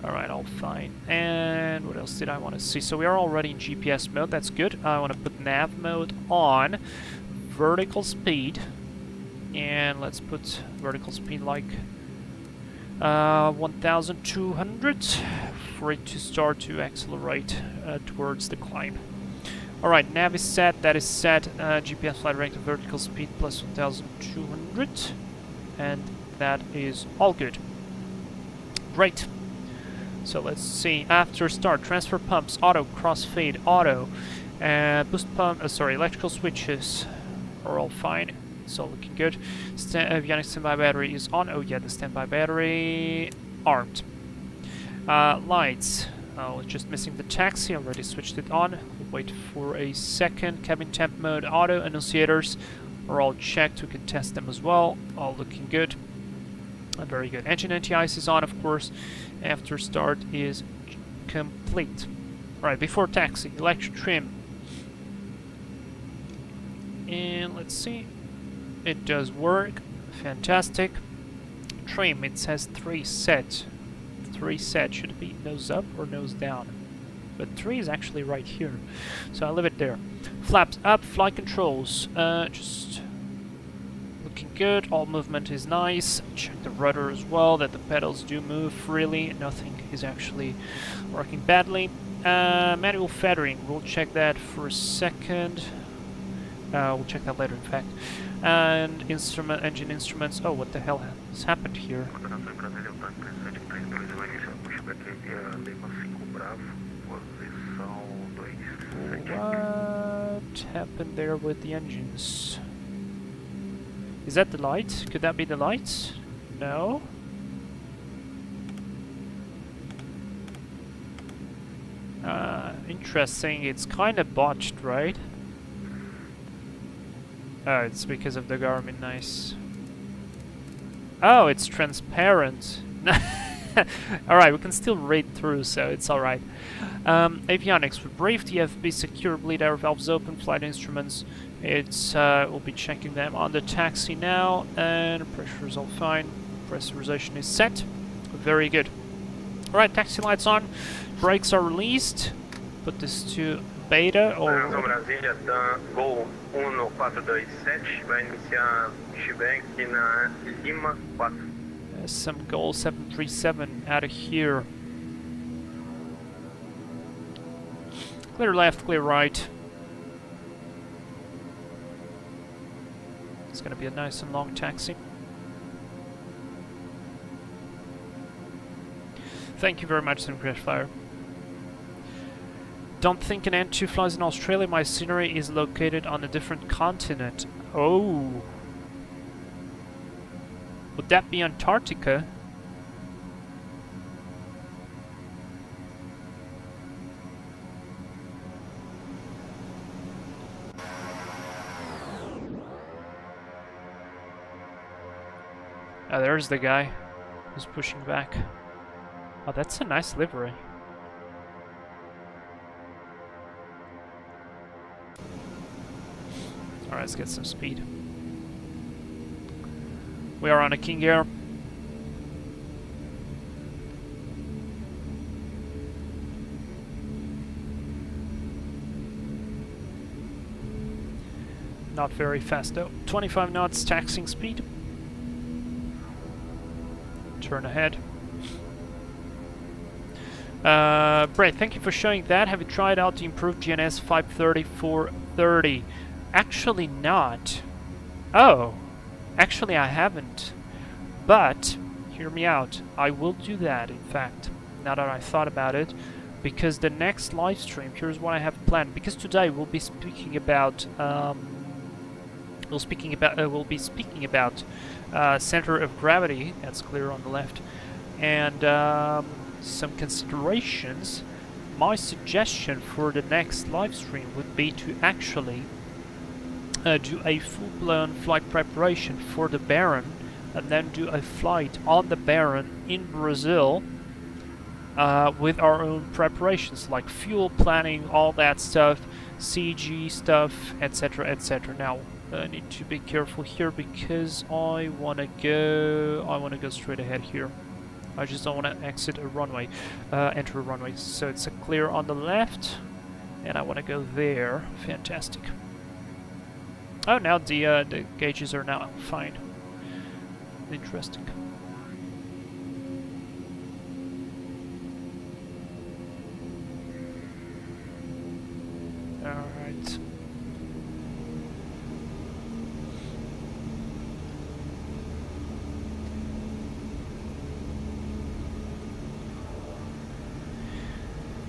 Alright, all fine. And what else did I want to see? So we are already in GPS mode, that's good. I want to put nav mode on. Vertical speed. And let's put vertical speed like 1200 for it to start to accelerate towards the climb. Alright, nav is set, that is set, GPS flight rank to vertical speed plus 1200, and that is all good. Great. So let's see, after start, transfer pumps, auto, crossfade, auto, boost pump, electrical switches are all fine. It's all looking good. Avionics standby battery is on. Oh yeah, the standby battery armed. Lights. Oh, just missing the taxi. Already switched it on. We'll wait for a second. Cabin temp mode, auto, annunciators are all checked. We can test them as well. All looking good. Very good. Engine anti-ice is on, of course. After start is complete. Alright, before taxi, electric trim. And let's see. It does work. Fantastic. Trim, it says 3 set. 3 set. Should it be nose up or nose down? But 3 is actually right here. So I'll leave it there. Flaps up, flight controls. Just looking good. All movement is nice. Check the rudder as well, that the pedals do move freely. Nothing is actually working badly. Manual feathering. We'll check that for a second. We'll check that later, in fact. And engine instruments. Oh, what the hell has happened here? What happened there with the engines? Is that the light? Could that be the lights? No. Interesting. It's kind of botched, right? Oh, it's because of the Garmin, nice. Oh, it's transparent. Alright, we can still read through, so it's alright. Avionics, we briefed DFB secure, bleed air valves open, flight instruments. We'll be checking them on the taxi now, and pressure is all fine. Pressurization is set. Very good. Alright, taxi lights on. Brakes are released. Put this to beta or... Brasília, Gol 1427, vai iniciar Chibek na Lima 4. Some Gol 737 out of here. Clear left, clear right. It's gonna be a nice and long taxi. Thank you very much, Sim Crashfire. Don't think an N2 flies in Australia. My scenery is located on a different continent. Oh. Would that be Antarctica? Oh, there's the guy who's pushing back. Oh, that's a nice livery. Alright, let's get some speed. We are on a King Air. Not very fast though. 25 knots taxiing speed. Turn ahead. Brett, thank you for showing that. Have you tried out the improved GNS 530-430? Actually not. Oh. Actually I haven't. But, hear me out. I will do that, in fact. Now that I thought about it. Because the next live stream, here's what I have planned. Because today we'll be speaking about... we'll be speaking about center of gravity. That's clear on the left. And some considerations. My suggestion for the next live stream would be to actually do a full-blown flight preparation for the Baron, and then do a flight on the Baron in Brazil with our own preparations, like fuel planning, all that stuff, CG stuff, etc, etc. Now, I need to be careful here because I wanna go straight ahead here. I just don't want to exit a runway, enter a runway. So it's a clear on the left, and I want to go there. Fantastic. Oh, now the gauges are now fine. Interesting.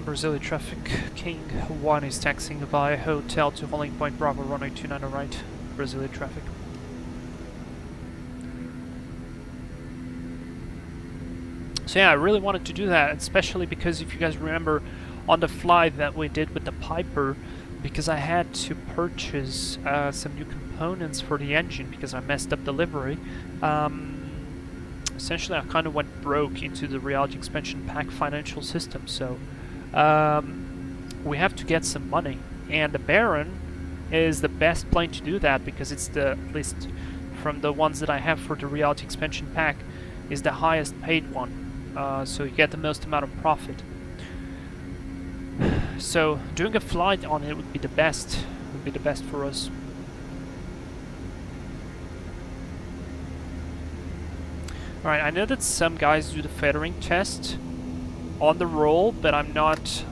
Brazilian traffic King 1 is taxiing via hotel to holding point Bravo runway 29 right. Brazilian traffic. So yeah, I really wanted to do that, especially because if you guys remember on the flight that we did with the Piper, because I had to purchase some new components for the engine because I messed up the livery. Essentially I kind of went broke into the reality expansion pack financial system, so we have to get some money, and the Baron is the best plane to do that because it's the, at least from the ones that I have for the reality expansion pack, is the highest paid one. So you get the most amount of profit. So doing a flight on it would be the best. Would be the best for us. All right, I know that some guys do the feathering test on the roll, but I'm not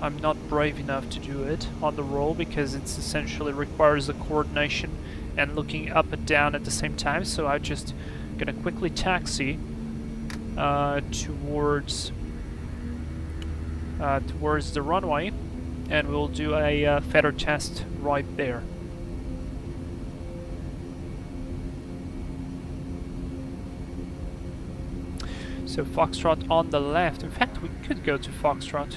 brave enough to do it on the roll because it's essentially requires the coordination and looking up and down at the same time. So I'm just gonna quickly taxi towards the runway, and we'll do a feather test right there. So Foxtrot on the left. In fact, we could go to Foxtrot.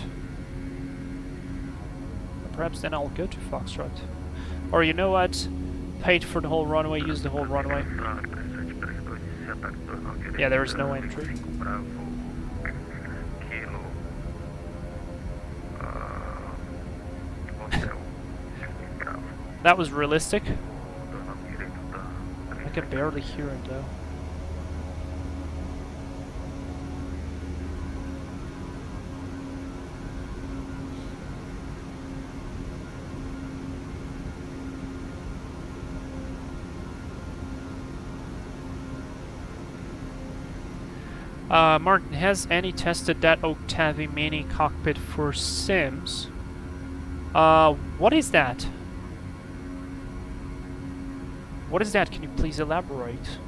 Perhaps then I'll go to Foxtrot. Or you know what? Paid for the whole runway, use the whole runway. Yeah, there is no entry. That was realistic. I can barely hear him though. Martin, has any tested that Octavi Mini cockpit for Sims? What is that? What is that? Can you please elaborate?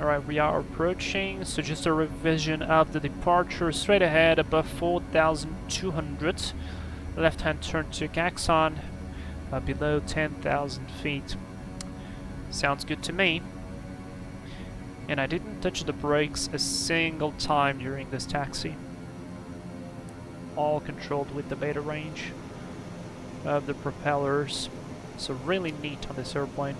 Alright, we are approaching, so just a revision of the departure. Straight ahead above 4,200. Left hand turn to Axon, below 10,000 feet. Sounds good to me. And I didn't touch the brakes a single time during this taxi. All controlled with the beta range of the propellers. So really neat on this airplane.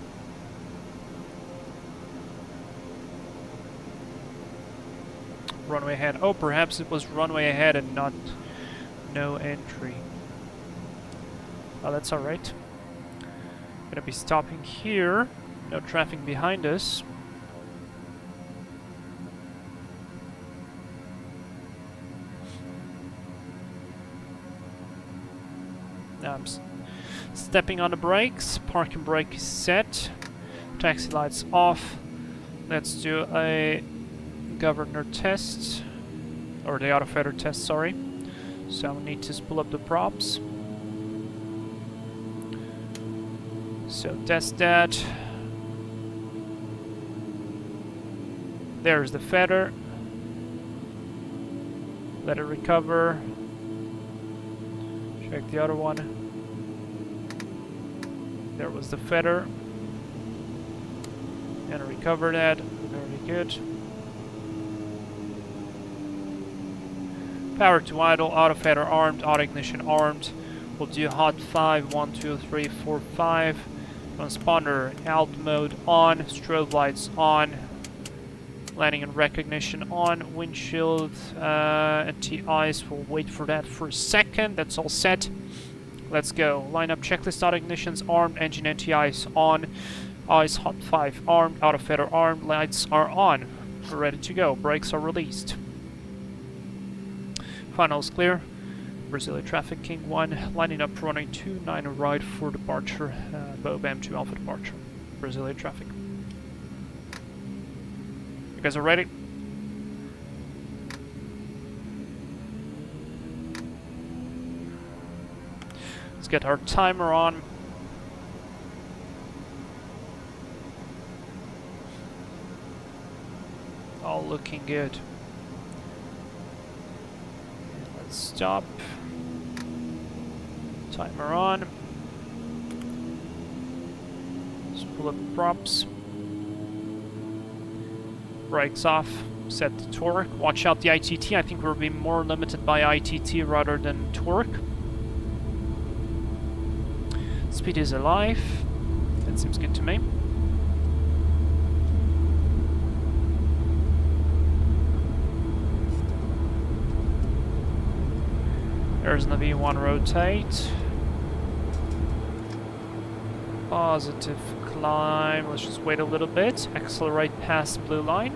Runway ahead. Oh, perhaps it was runway ahead and not no entry. Oh, that's alright. Gonna be stopping here. No traffic behind us. Now I'm stepping on the brakes. Parking brake is set. Taxi lights off. Let's do a governor test. Or the auto feather test, sorry. So I'll need to pull up the props. So test that. There's the feather. Let it recover. Check the other one. There was the feather. And recover that. Very good. Power to idle, auto feather armed, auto ignition armed. We'll do hot 5, 1, 2, 3, 4, 5. Transponder, alt mode on, strobe lights on. Landing and recognition on, windshield anti-ice, we'll wait for that for a second. That's all set. Let's go. Line up checklist, auto ignitions armed, engine anti-ice on, ice hot 5 armed, auto feather armed, lights are on. We're ready to go. Brakes are released. Funnels clear. Brazilian traffic King 1, lining up running 29 right for departure, Bobam 2 Alpha departure. Brazilian traffic. You guys are ready? Let's get our timer on. All looking good. Let's stop. Timer on. Let's pull up the props. Brakes off. Set the torque. Watch out the ITT. I think we'll be more limited by ITT rather than torque. Speed is alive. That seems good to me. There's the V1 rotate. Positive climb. Let's just wait a little bit. Accelerate past blue line.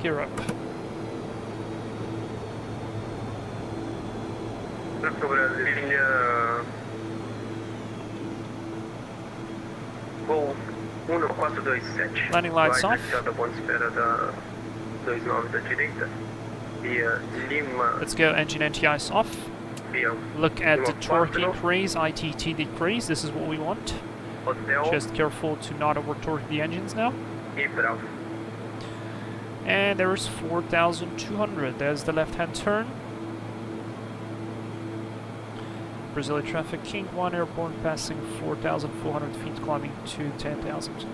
Gear up. Sobre a linha Gol 1427. Landing lights off. Da ponte espera da 29 da direita. Via Lima. Let's go engine anti-ice off. Via Look at the Lima torque 4. increase, ITT decrease. This is what we want. Hotel Just careful to not over torque the engines now. e Bravo. And there's 4,200. There's the left-hand turn. Brazilian traffic, King 1 airborne passing 4,400 feet, climbing to 10,000.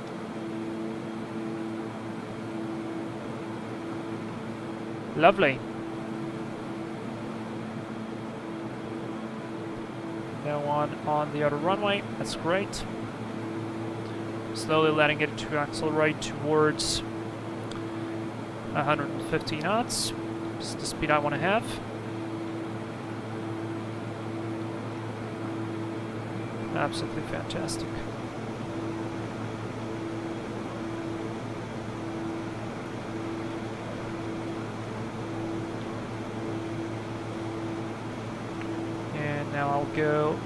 Lovely. Now on the other runway. That's great. Slowly letting it to accelerate towards 150 knots. This is the speed I want to have. Absolutely fantastic. And now I'll go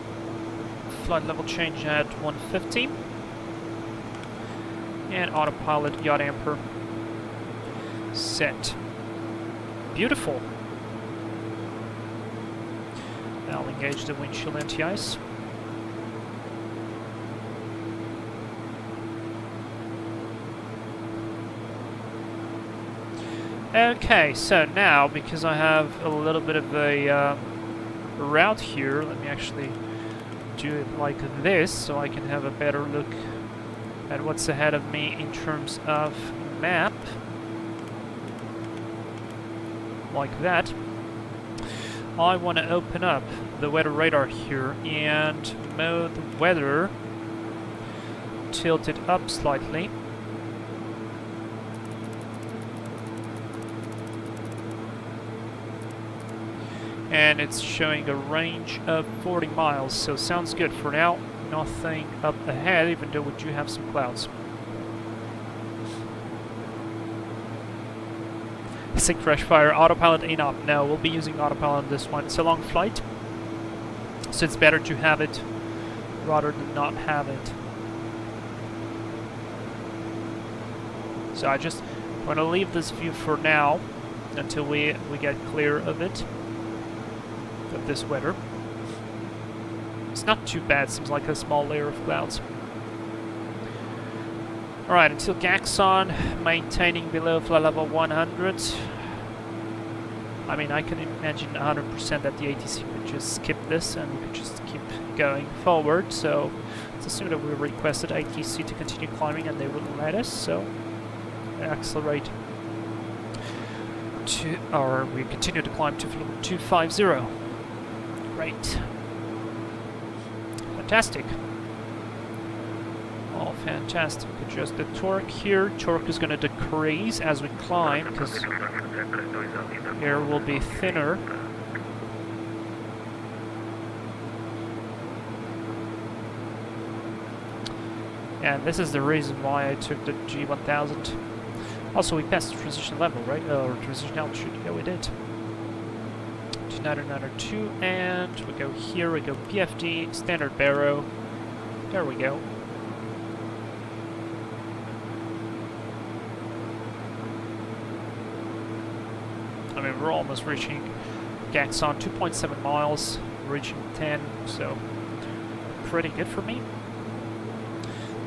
flight level change at 150. And autopilot yacht amper set. Beautiful. Now I'll engage the windshield anti-ice. Okay, so now, because I have a little bit of a route here, let me actually do it like this, so I can have a better look at what's ahead of me in terms of map. Like that. I want to open up the weather radar here and mode the weather, tilt it up slightly. And it's showing a range of 40 miles, so sounds good for now. Nothing up ahead, even though we do have some clouds. Sync crash fire, autopilot in up. No, we'll be using autopilot on this one. It's a long flight, so it's better to have it rather than not have it. So I just want to leave this view for now until we get clear of it. Of this weather. It's not too bad, seems like a small layer of clouds. Alright, until Gaxon, maintaining below flight level 100. I mean, I can imagine 100% that the ATC could just skip this and we could just keep going forward, so let's assume that we requested ATC to continue climbing and they wouldn't let us, so accelerate to, or we continue to climb to flight 250. Great. Fantastic. Oh, fantastic. Adjust the torque here. Torque is going to decrease as we climb because air will be thinner. And this is the reason why I took the G1000. Also, we passed the transition level, right? Or transition altitude. Yeah, we did. 2992, and we go here, we go PFD, standard barrow. There we go. I mean, we're almost reaching Gaxon, 2.7 miles, reaching 10, so pretty good for me.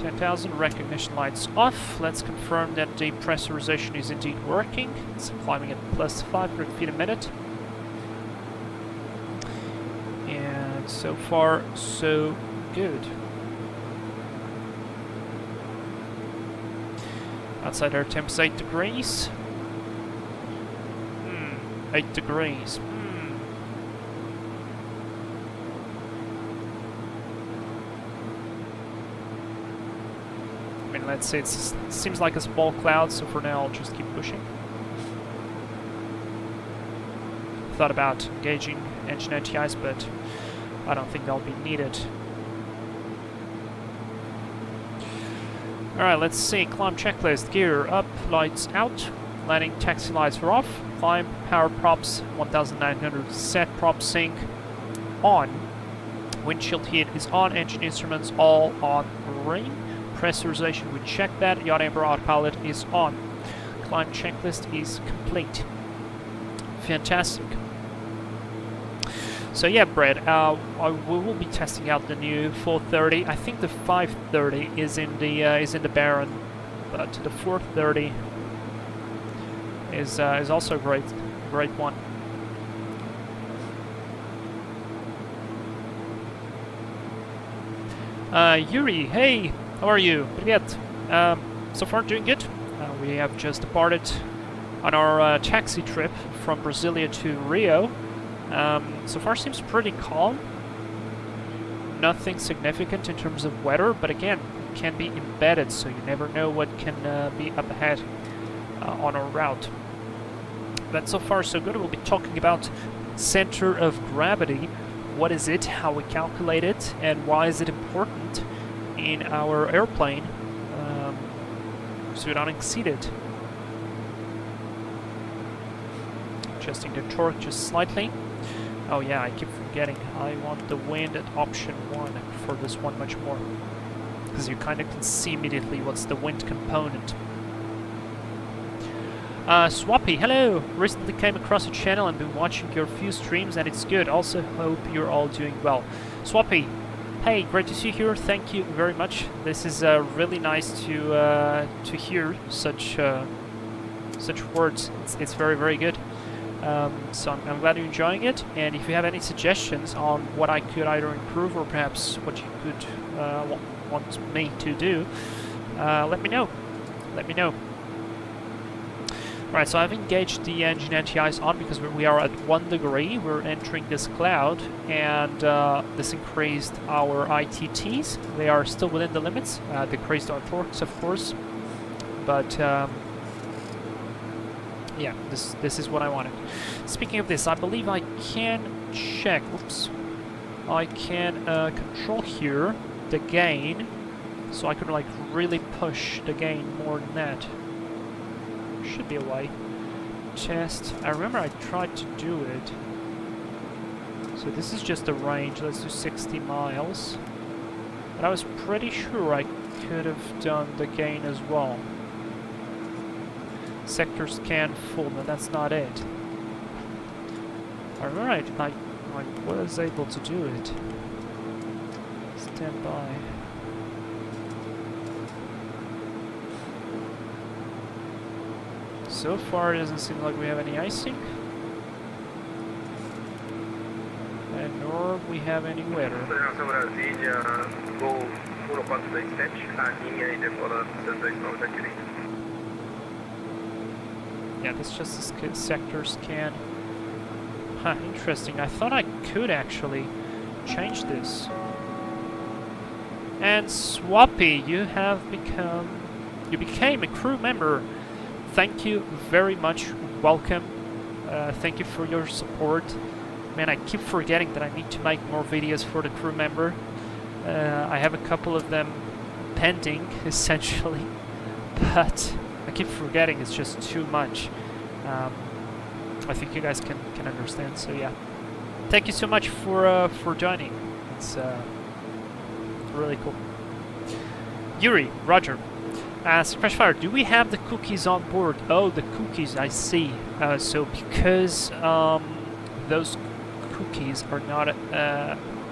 10,000, recognition lights off. Let's confirm that the pressurization is indeed working. It's climbing at plus 500 feet a minute. And so far, so good. Outside our temps 8 degrees. 8 degrees. I mean, let's say it seems like a small cloud, so for now I'll just keep pushing. Thought about engaging engine anti-ice, but I don't think that'll be needed. Alright, let's see. Climb checklist. Gear up, lights out. Landing taxi lights are off. Climb, power props, 1900 set. Prop sync on. Windshield heat is on. Engine instruments all on green. Pressurization, we check that. Yacht Amber autopilot is on. Climb checklist is complete. Fantastic. So yeah, Brad, we will be testing out the new 430. I think the 530 is in the Baron, but the 430 is also a great one. Yuri, hey, how are you? Привет. So far doing good. We have just departed on our taxi trip from Brasilia to Rio. So far seems pretty calm. Nothing significant in terms of weather, but again, it can be embedded, so you never know what can be up ahead on our route. But so far so good. We'll be talking about center of gravity. What is it, how we calculate it, and why is it important in our airplane so we don't exceed it. Adjusting the torque just slightly. Oh yeah, I keep forgetting. I want the wind at option 1. I prefer this one much more, because you kind of can see immediately what's the wind component. Swappy, hello! Recently came across a channel and been watching your few streams, and it's good. Also hope you're all doing well. Swappy, hey, great to see you here. Thank you very much. This is really nice to hear such words. It's very, very good. So I'm glad you're enjoying it, and if you have any suggestions on what I could either improve or perhaps what you could want me to do, let me know. Let me know. Right, so I've engaged the engine anti-ice on because we are at 1 degree. We're entering this cloud, and this increased our ITTs. They are still within the limits. Decreased our torques, of course, but yeah, this is what I wanted. Speaking of this, I believe I can check. Oops, I can control here the gain, so I could like really push the gain more than that. Should be a way. Test. I remember I tried to do it. So this is just the range. Let's do 60 miles. But I was pretty sure I could have done the gain as well. Sector scan full, but that's not it. I remember I was able to do it. Stand by. So far, it doesn't seem like we have any icing, and nor we have any weather. Yeah, that's just a sector scan. Huh, interesting. I thought I could actually change this. And Swappy, you became a crew member. Thank you very much. Welcome. Thank you for your support. Man, I keep forgetting that I need to make more videos for the crew member. I have a couple of them pending, essentially, but I keep forgetting. It's just too much. I think you guys can understand. So yeah, thank you so much for joining. It's really cool. Yuri, Roger. Crashfire, do we have the cookies on board? Oh, the cookies, I see. So because those cookies are not,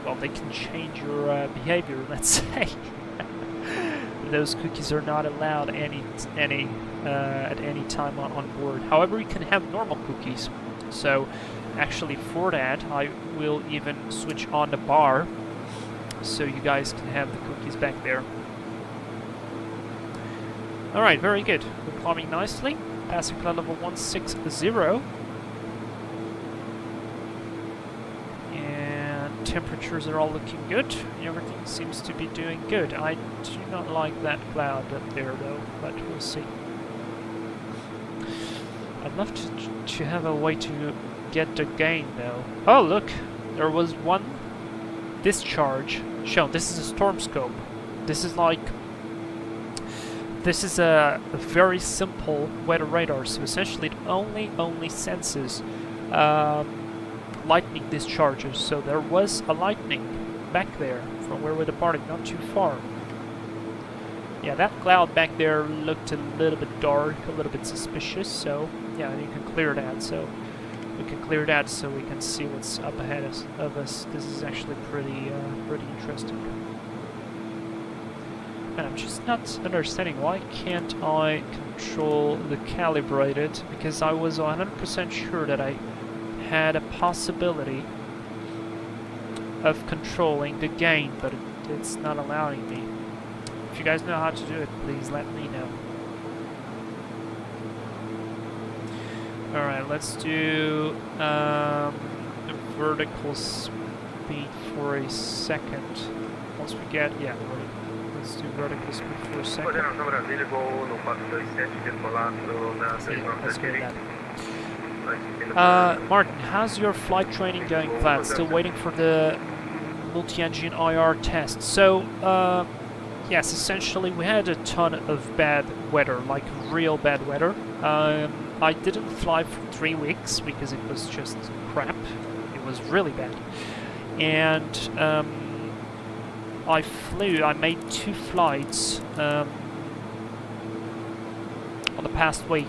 well, they can change your behavior, let's say. those cookies are not allowed at any time on board. However, you can have normal cookies. So actually for that I will even switch on the bar so you guys can have the cookies back there. Alright, very good. We're climbing nicely. Passing cloud level 160. And temperatures are all looking good. Everything seems to be doing good. I do not like that cloud up there though, but we'll see. I'd love to have a way to get the gain though. Oh look! There was one discharge shown. This is a storm scope. This is like... This is a very simple weather radar, so essentially it only senses lightning discharges. So there was a lightning back there from where we departed, not too far. Yeah, that cloud back there looked a little bit dark, a little bit suspicious, so yeah, you can clear that. So we can clear that so we can see what's up ahead of us. This is actually pretty interesting. And I'm just not understanding why can't I control the calibrated, because I was 100% sure that I had a possibility of controlling the gain, but it's not allowing me. If you guys know how to do it, please let me know. Alright, let's do the vertical speed for a second. Once we get, yeah, let's do vertical speed for a second. Let's do that. Martin, how's your flight training going, Vlad? Still waiting for the multi-engine IR test. So, yes, essentially we had a ton of bad weather, like real bad weather. I didn't fly for 3 weeks because it was just crap. It was really bad. And I made 2 flights on the past week.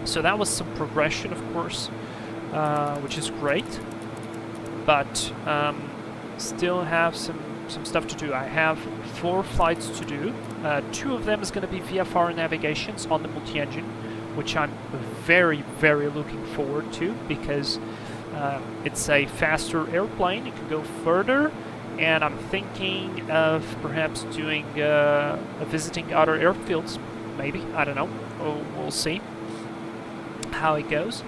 So that was some progression, of course, which is great. But still have some stuff to do. I have 4 flights to do. 2 of them is going to be VFR navigations on the multi-engine, which I'm very looking forward to, because it's a faster airplane. It can go further, and I'm thinking of perhaps doing visiting other airfields. Maybe, I don't know. We'll see how it goes.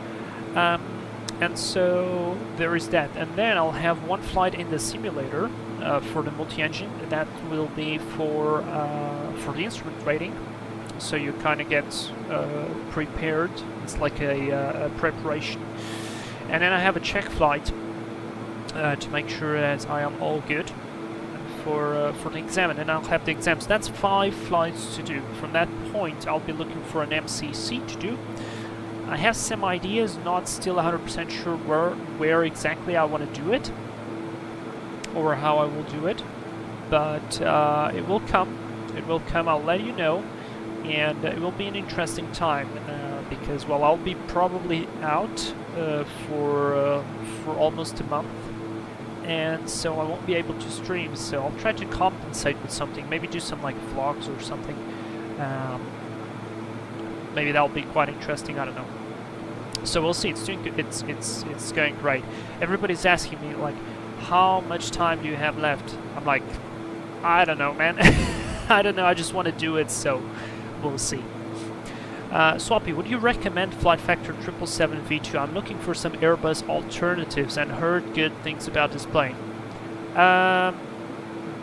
And so there is that, and then I'll have 1 flight in the simulator for the multi-engine. That will be for the instrument rating, so you kind of get prepared. It's like a preparation. And then I have a check flight to make sure that I am all good for the exam, and then I'll have the exam. So that's 5 flights to do. From that point, I'll be looking for an MCC to do. I have some ideas, not still 100% sure where exactly I want to do it, or how I will do it, but it will come. It will come, I'll let you know, and it will be an interesting time, because, well, I'll be probably out for almost a month, and so I won't be able to stream, so I'll try to compensate with something, maybe do some like vlogs or something. Maybe that'll be quite interesting, I don't know. So we'll see. It's doing good. It's going great. Everybody's asking me like, how much time do you have left? I'm like, I don't know, man. I don't know. I just want to do it, so we'll see. Swappy, would you recommend Flight Factor 777 V2? I'm looking for some Airbus alternatives and heard good things about this plane.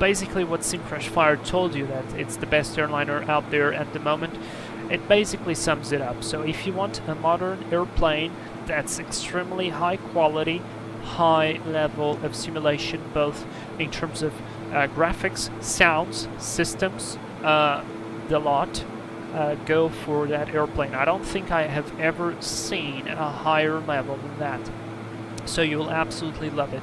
Basically, what Simcrash Fire told you, that it's the best airliner out there at the moment. It basically sums it up. So if you want a modern airplane that's extremely high quality, high level of simulation, both in terms of graphics, sounds, systems, the lot, go for that airplane. I don't think I have ever seen a higher level than that. So you will absolutely love it.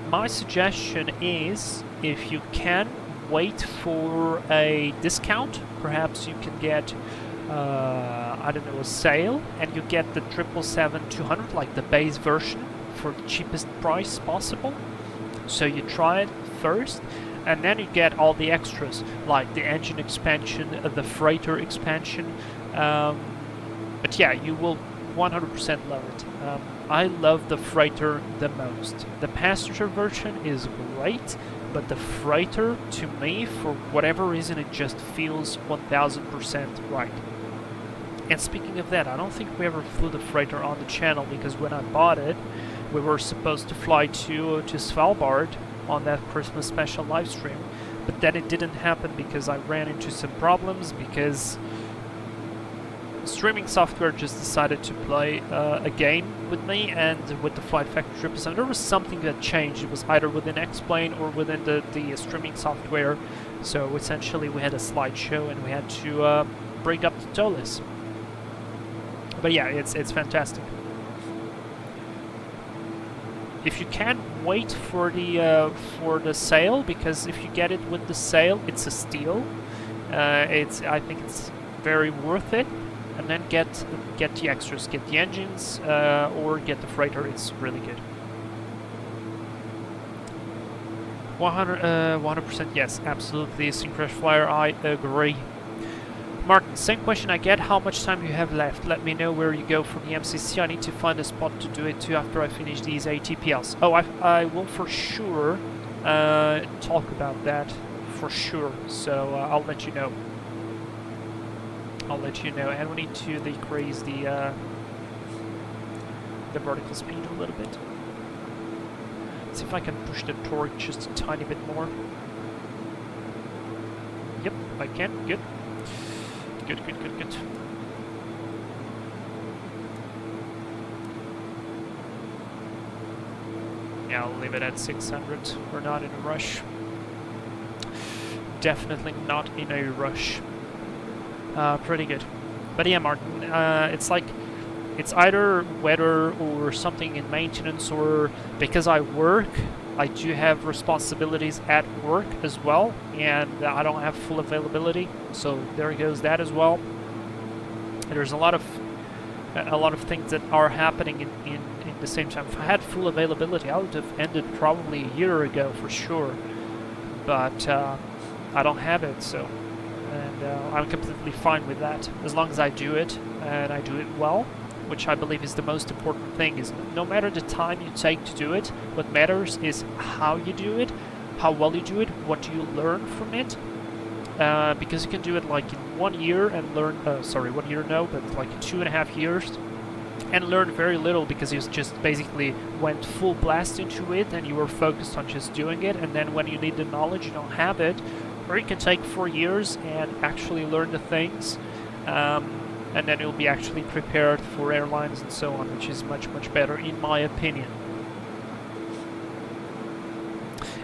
My suggestion is, if you can, wait for a discount. Perhaps you can get, I don't know, a sale, and you get the 777-200, like the base version, for the cheapest price possible. So you try it first. And then you get all the extras, like the engine expansion, the freighter expansion. But yeah, you will 100% love it. I love the freighter the most. The passenger version is great, but the freighter, to me, for whatever reason, it just feels 1000% right. And speaking of that, I don't think we ever flew the freighter on the channel, because when I bought it, we were supposed to fly to Svalbard on that Christmas special live stream, but then it didn't happen because I ran into some problems, because streaming software just decided to play a game with me and with the Flight Factory representative. There was something that changed. It was either within X-Plane or within the streaming software. So essentially we had a slideshow and we had to bring up the TOLIS. But yeah, it's fantastic. If you can, wait for the sale, because if you get it with the sale, it's a steal. I think it's very worth it. And then get the extras, get the engines, or get the freighter. It's really good. 100% yes, absolutely. Synchronous Flyer, I agree. Martin, same question I get. How much time do you have left? Let me know where you go from the MCC. I need to find a spot to do it too after I finish these ATPLs. Oh, I will for sure talk about that for sure. So I'll let you know. And we need to decrease the vertical speed a little bit. See if I can push the torque just a tiny bit more. Yep, I can. Good. Good. Yeah, I'll leave it at 600. We're not in a rush. Definitely not in a rush. Pretty good. But yeah, Martin, it's like, it's either weather or something in maintenance, or because I work, I do have responsibilities at work as well, and I don't have full availability, so there goes that as well. And there's a lot of things that are happening in the same time. If I had full availability, I would have ended probably a year ago for sure, but I don't have it, so. And I'm completely fine with that, as long as I do it, and I do it well, which I believe is the most important thing. Is no matter the time you take to do it, what matters is how you do it, how well you do it, what do you learn from it, because you can do it like in 1 year and learn, 1 year no, but like 2.5 years, and learn very little because you just basically went full blast into it and you were focused on just doing it, and then when you need the knowledge, you don't have it. Or you can take 4 years and actually learn the things, and then you'll be actually prepared for airlines and so on, which is much better in my opinion.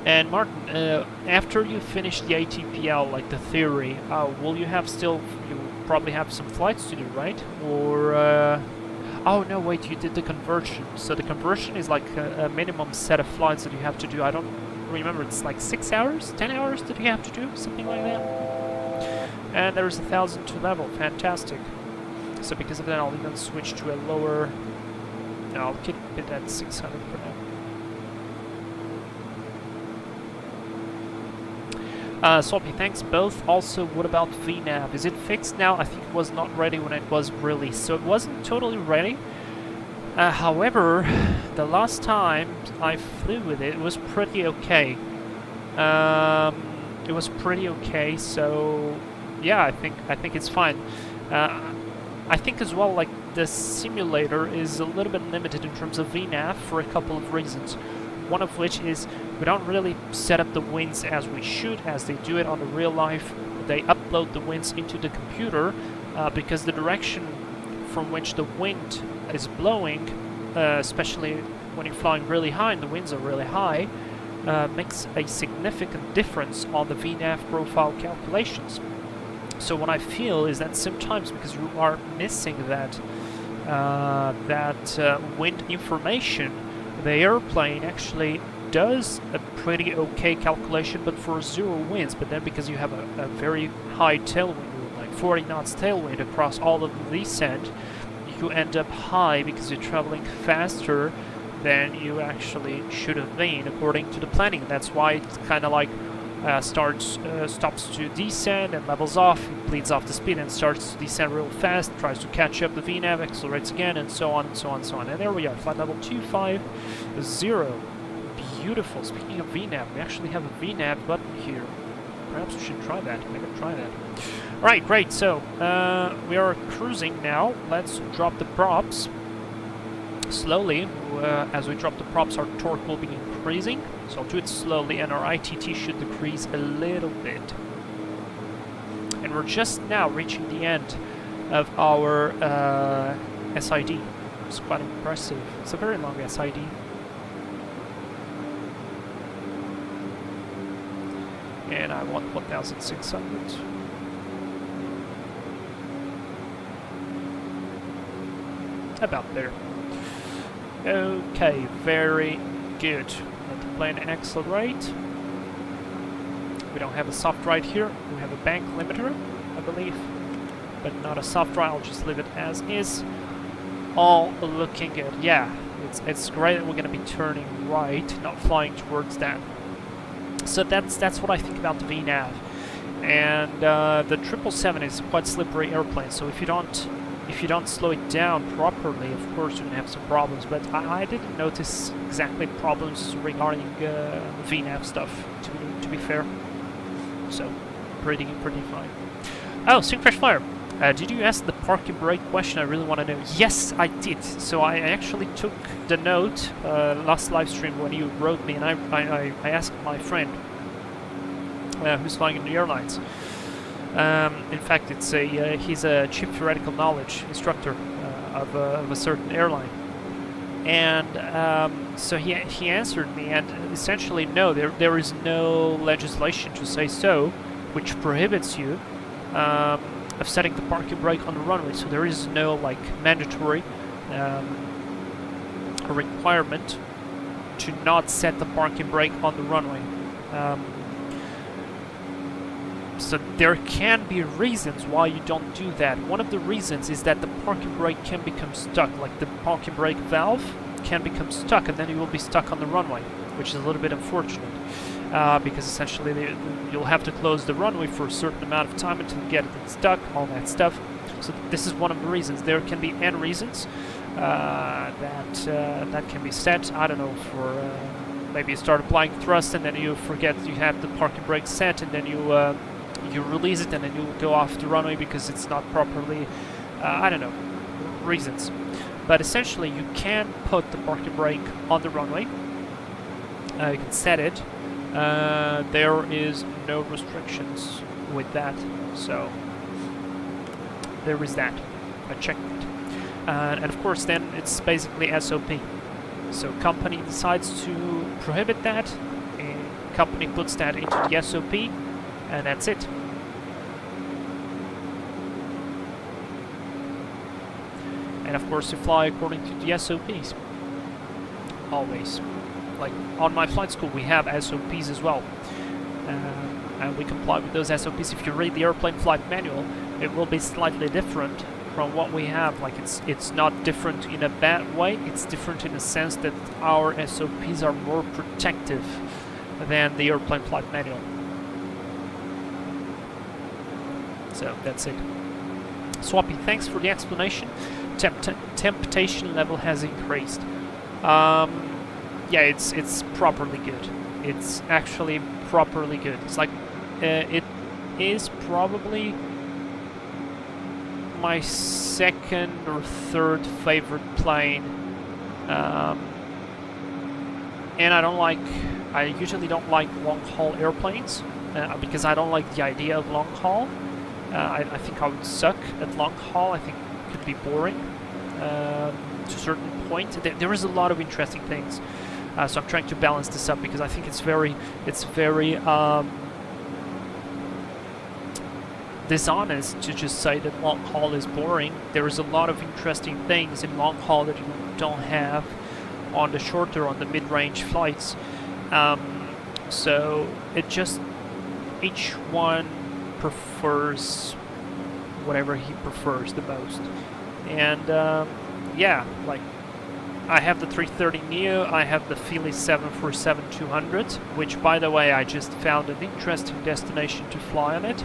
And Martin, after you finish the ATPL, like the theory, will you probably have some flights to do, right? Or oh no, wait, you did the conversion. So the conversion is like a minimum set of flights that you have to do. I don't remember, it's like 6 hours, 10 hours that you have to do, something like that. And there's 1,000 to level, fantastic. So because of that, I'll even switch to a lower. No, I'll keep it at 600 for now. Soppy, thanks both. Also, what about VNAV? Is it fixed now? I think it was not ready when it was released, so it wasn't totally ready. However, the last time I flew with it, it was pretty okay. So yeah, I think it's fine. I think as well, like, the simulator is a little bit limited in terms of VNAV for a couple of reasons. One of which is we don't really set up the winds as we should, as they do it on the real life. They upload the winds into the computer because the direction from which the wind is blowing, especially when you're flying really high and the winds are really high, makes a significant difference on the VNAV profile calculations. So what I feel is that sometimes, because you are missing that wind information, the airplane actually does a pretty okay calculation, but for 0 winds. But then because you have a very high tailwind, like 40 knots tailwind across all of the descent, you end up high because you're traveling faster than you actually should have been according to the planning. That's why it's kind of like stops to descend and levels off, it bleeds off the speed and starts to descend real fast, tries to catch up the VNAV, accelerates again, and so on and so on and so on. And there we are, flight level 250. Beautiful. Speaking of VNAV, we actually have a VNAV button here. Perhaps we should try that. Maybe try that. Alright, great. So, we are cruising now. Let's drop the props. Slowly, as we drop the props, our torque will be increasing. So I'll do it slowly, and our ITT should decrease a little bit. And we're just now reaching the end of our SID. It's quite impressive. It's a very long SID. And I want 1,600. About there. Okay, very good. Let the plane accelerate. We don't have a soft ride here. We have a bank limiter, I believe, but not a soft ride. I'll just leave it as is. All looking good. Yeah, it's great that we're going to be turning right, not flying towards that. So that's what I think about the VNAV. And the 777 is quite slippery airplane. So if you don't slow it down properly, of course you're gonna have some problems. But I didn't notice exactly problems regarding VNAV stuff. To be fair, so pretty fine. Oh, Syncrash Flyer. Did you ask the parking brake question? I really want to know. Yes, I did. So I actually took the note last live stream when you wrote me, and I asked my friend who's flying in the airlines. In fact, it's he's a chief theoretical knowledge instructor of a certain airline, and so he answered me, and essentially no, there is no legislation to say so, which prohibits you of setting the parking brake on the runway. So there is no like mandatory requirement to not set the parking brake on the runway. So there can be reasons why you don't do that. One of the reasons is that the parking brake can become stuck, like the parking brake valve can become stuck, and then you will be stuck on the runway, which is a little bit unfortunate, because essentially you'll have to close the runway for a certain amount of time until you get it stuck, all that stuff. So this is one of the reasons. There can be n reasons that can be set. I don't know, for maybe you start applying thrust and then you forget you have the parking brake set, and then you release it and then you go off the runway because it's not properly, I don't know, reasons. But essentially you can put the parking brake on the runway, you can set it, there is no restrictions with that, so there is that. I checked it. And of course then it's basically SOP. So company decides to prohibit that, and company puts that into the SOP, and that's it. And of course you fly according to the SOPs. Always. Like on my flight school we have SOPs as well. And we comply with those SOPs. If you read the airplane flight manual, it will be slightly different from what we have. Like it's not different in a bad way, it's different in the sense that our SOPs are more protective than the airplane flight manual. So that's it. Swappy, thanks for the explanation. Temptation level has increased. Yeah, it's properly good. It's actually properly good. It's like it is probably my second or third favorite plane, and I usually don't like long haul airplanes because I don't like the idea of long haul. I think I would suck at long haul. I think it could be boring to a certain point. There is a lot of interesting things, so I'm trying to balance this up because I think it's very dishonest to just say that long haul is boring. There is a lot of interesting things in long haul that you don't have on the shorter, on the mid-range flights. So it just, each one prefers whatever he prefers the most. And yeah, like I have the 330neo, I have the Philly 747-200, which, by the way, I just found an interesting destination to fly on it.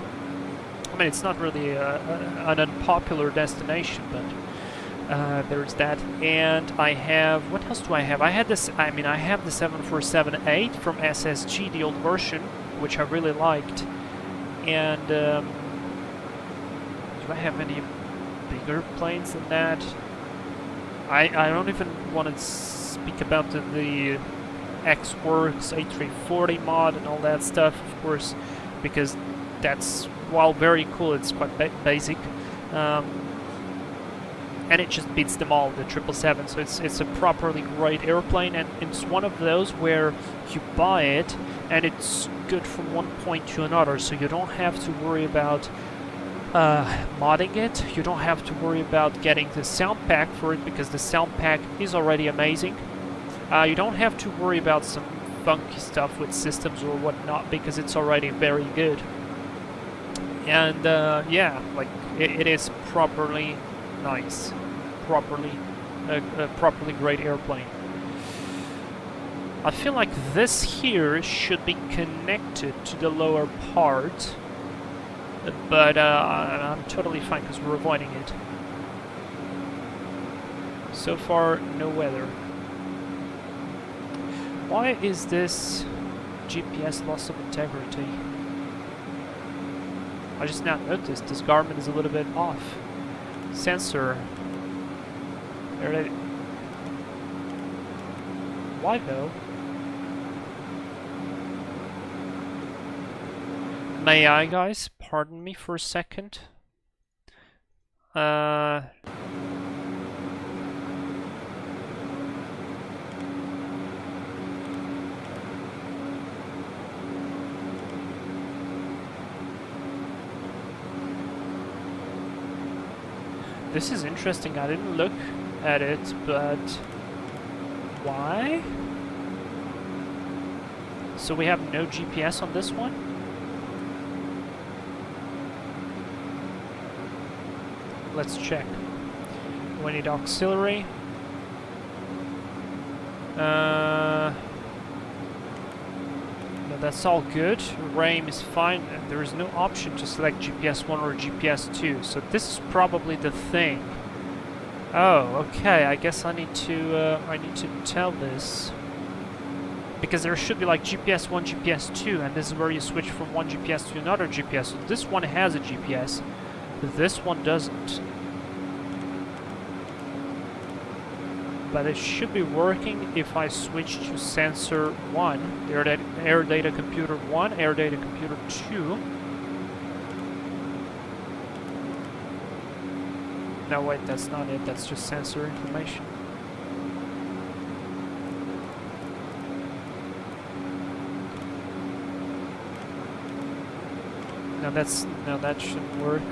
I mean, it's not really an unpopular destination, but there's that. And I have, what else do I have? I have the 747-8 from SSG, the old version, which I really liked. And do I have any bigger planes than that? I don't even want to speak about the X-Works A340 mod and all that stuff, of course, because that's, while very cool, it's quite basic. And it just beats them all, the 777. So it's a properly great airplane, and it's one of those where you buy it and it's good from one point to another, so you don't have to worry about modding it. You don't have to worry about getting the sound pack for it, because the sound pack is already amazing. You don't have to worry about some funky stuff with systems or whatnot, because it's already very good. And yeah, like it is properly nice, properly great airplane. I feel like this here should be connected to the lower part, but I'm totally fine because we're avoiding it. So far, no weather. Why is this GPS loss of integrity? I just now noticed this Garmin is a little bit off. Sensor. Why though? May I, guys? Pardon me for a second. This is interesting. I didn't look at it, but why? So we have no GPS on this one? Let's check. We need auxiliary. No, that's all good. RAM is fine. There is no option to select GPS 1 or GPS 2. So this is probably the thing. Oh, okay. I guess I need to tell this, because there should be like GPS 1, GPS 2, and this is where you switch from one GPS to another GPS. So this one has a GPS. This one doesn't. But it should be working if I switch to sensor 1, air data computer 1, air data computer 2. No, wait, that's not it. That's just sensor information. No, that shouldn't work.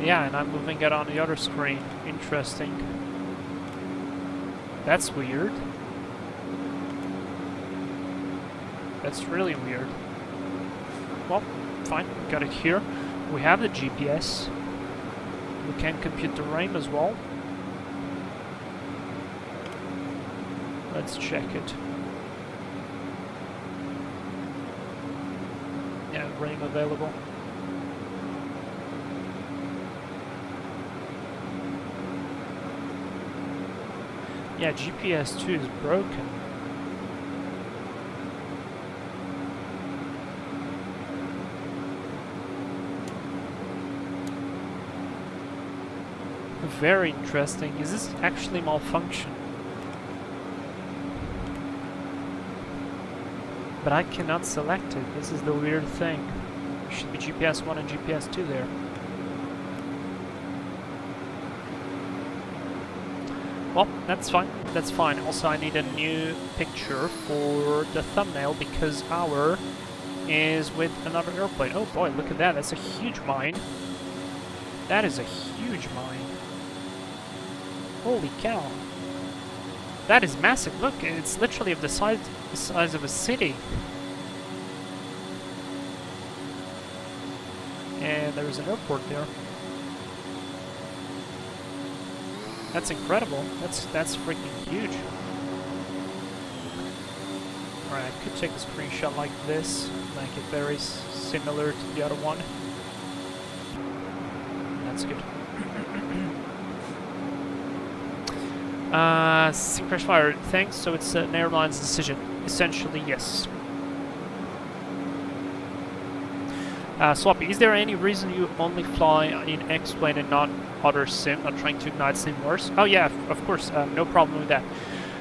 Yeah, and I'm moving it on the other screen. Interesting. That's weird. That's really weird. Well, fine, we got it here. We have the GPS. We can compute the RAM as well. Let's check it. Yeah, RAM available. Yeah, GPS 2 is broken. Very interesting. Is this actually malfunction? But I cannot select it. This is the weird thing. There should be GPS 1 and GPS 2 there. Well, that's fine. That's fine. Also, I need a new picture for the thumbnail because our is with another airplane. Oh boy, look at that. That's a huge mine. That is a huge mine. Holy cow. That is massive. Look, it's literally of the size of a city. And and there is an airport there. That's incredible. That's freaking huge. Alright, I could take a screenshot like this, make it very similar to the other one. That's good. Crash fire, thanks, so it's an airline's decision. Essentially, yes. Sloppy, is there any reason you only fly in X-Plane and not other sim, not trying to ignite sim wars? Oh yeah, of course, no problem with that.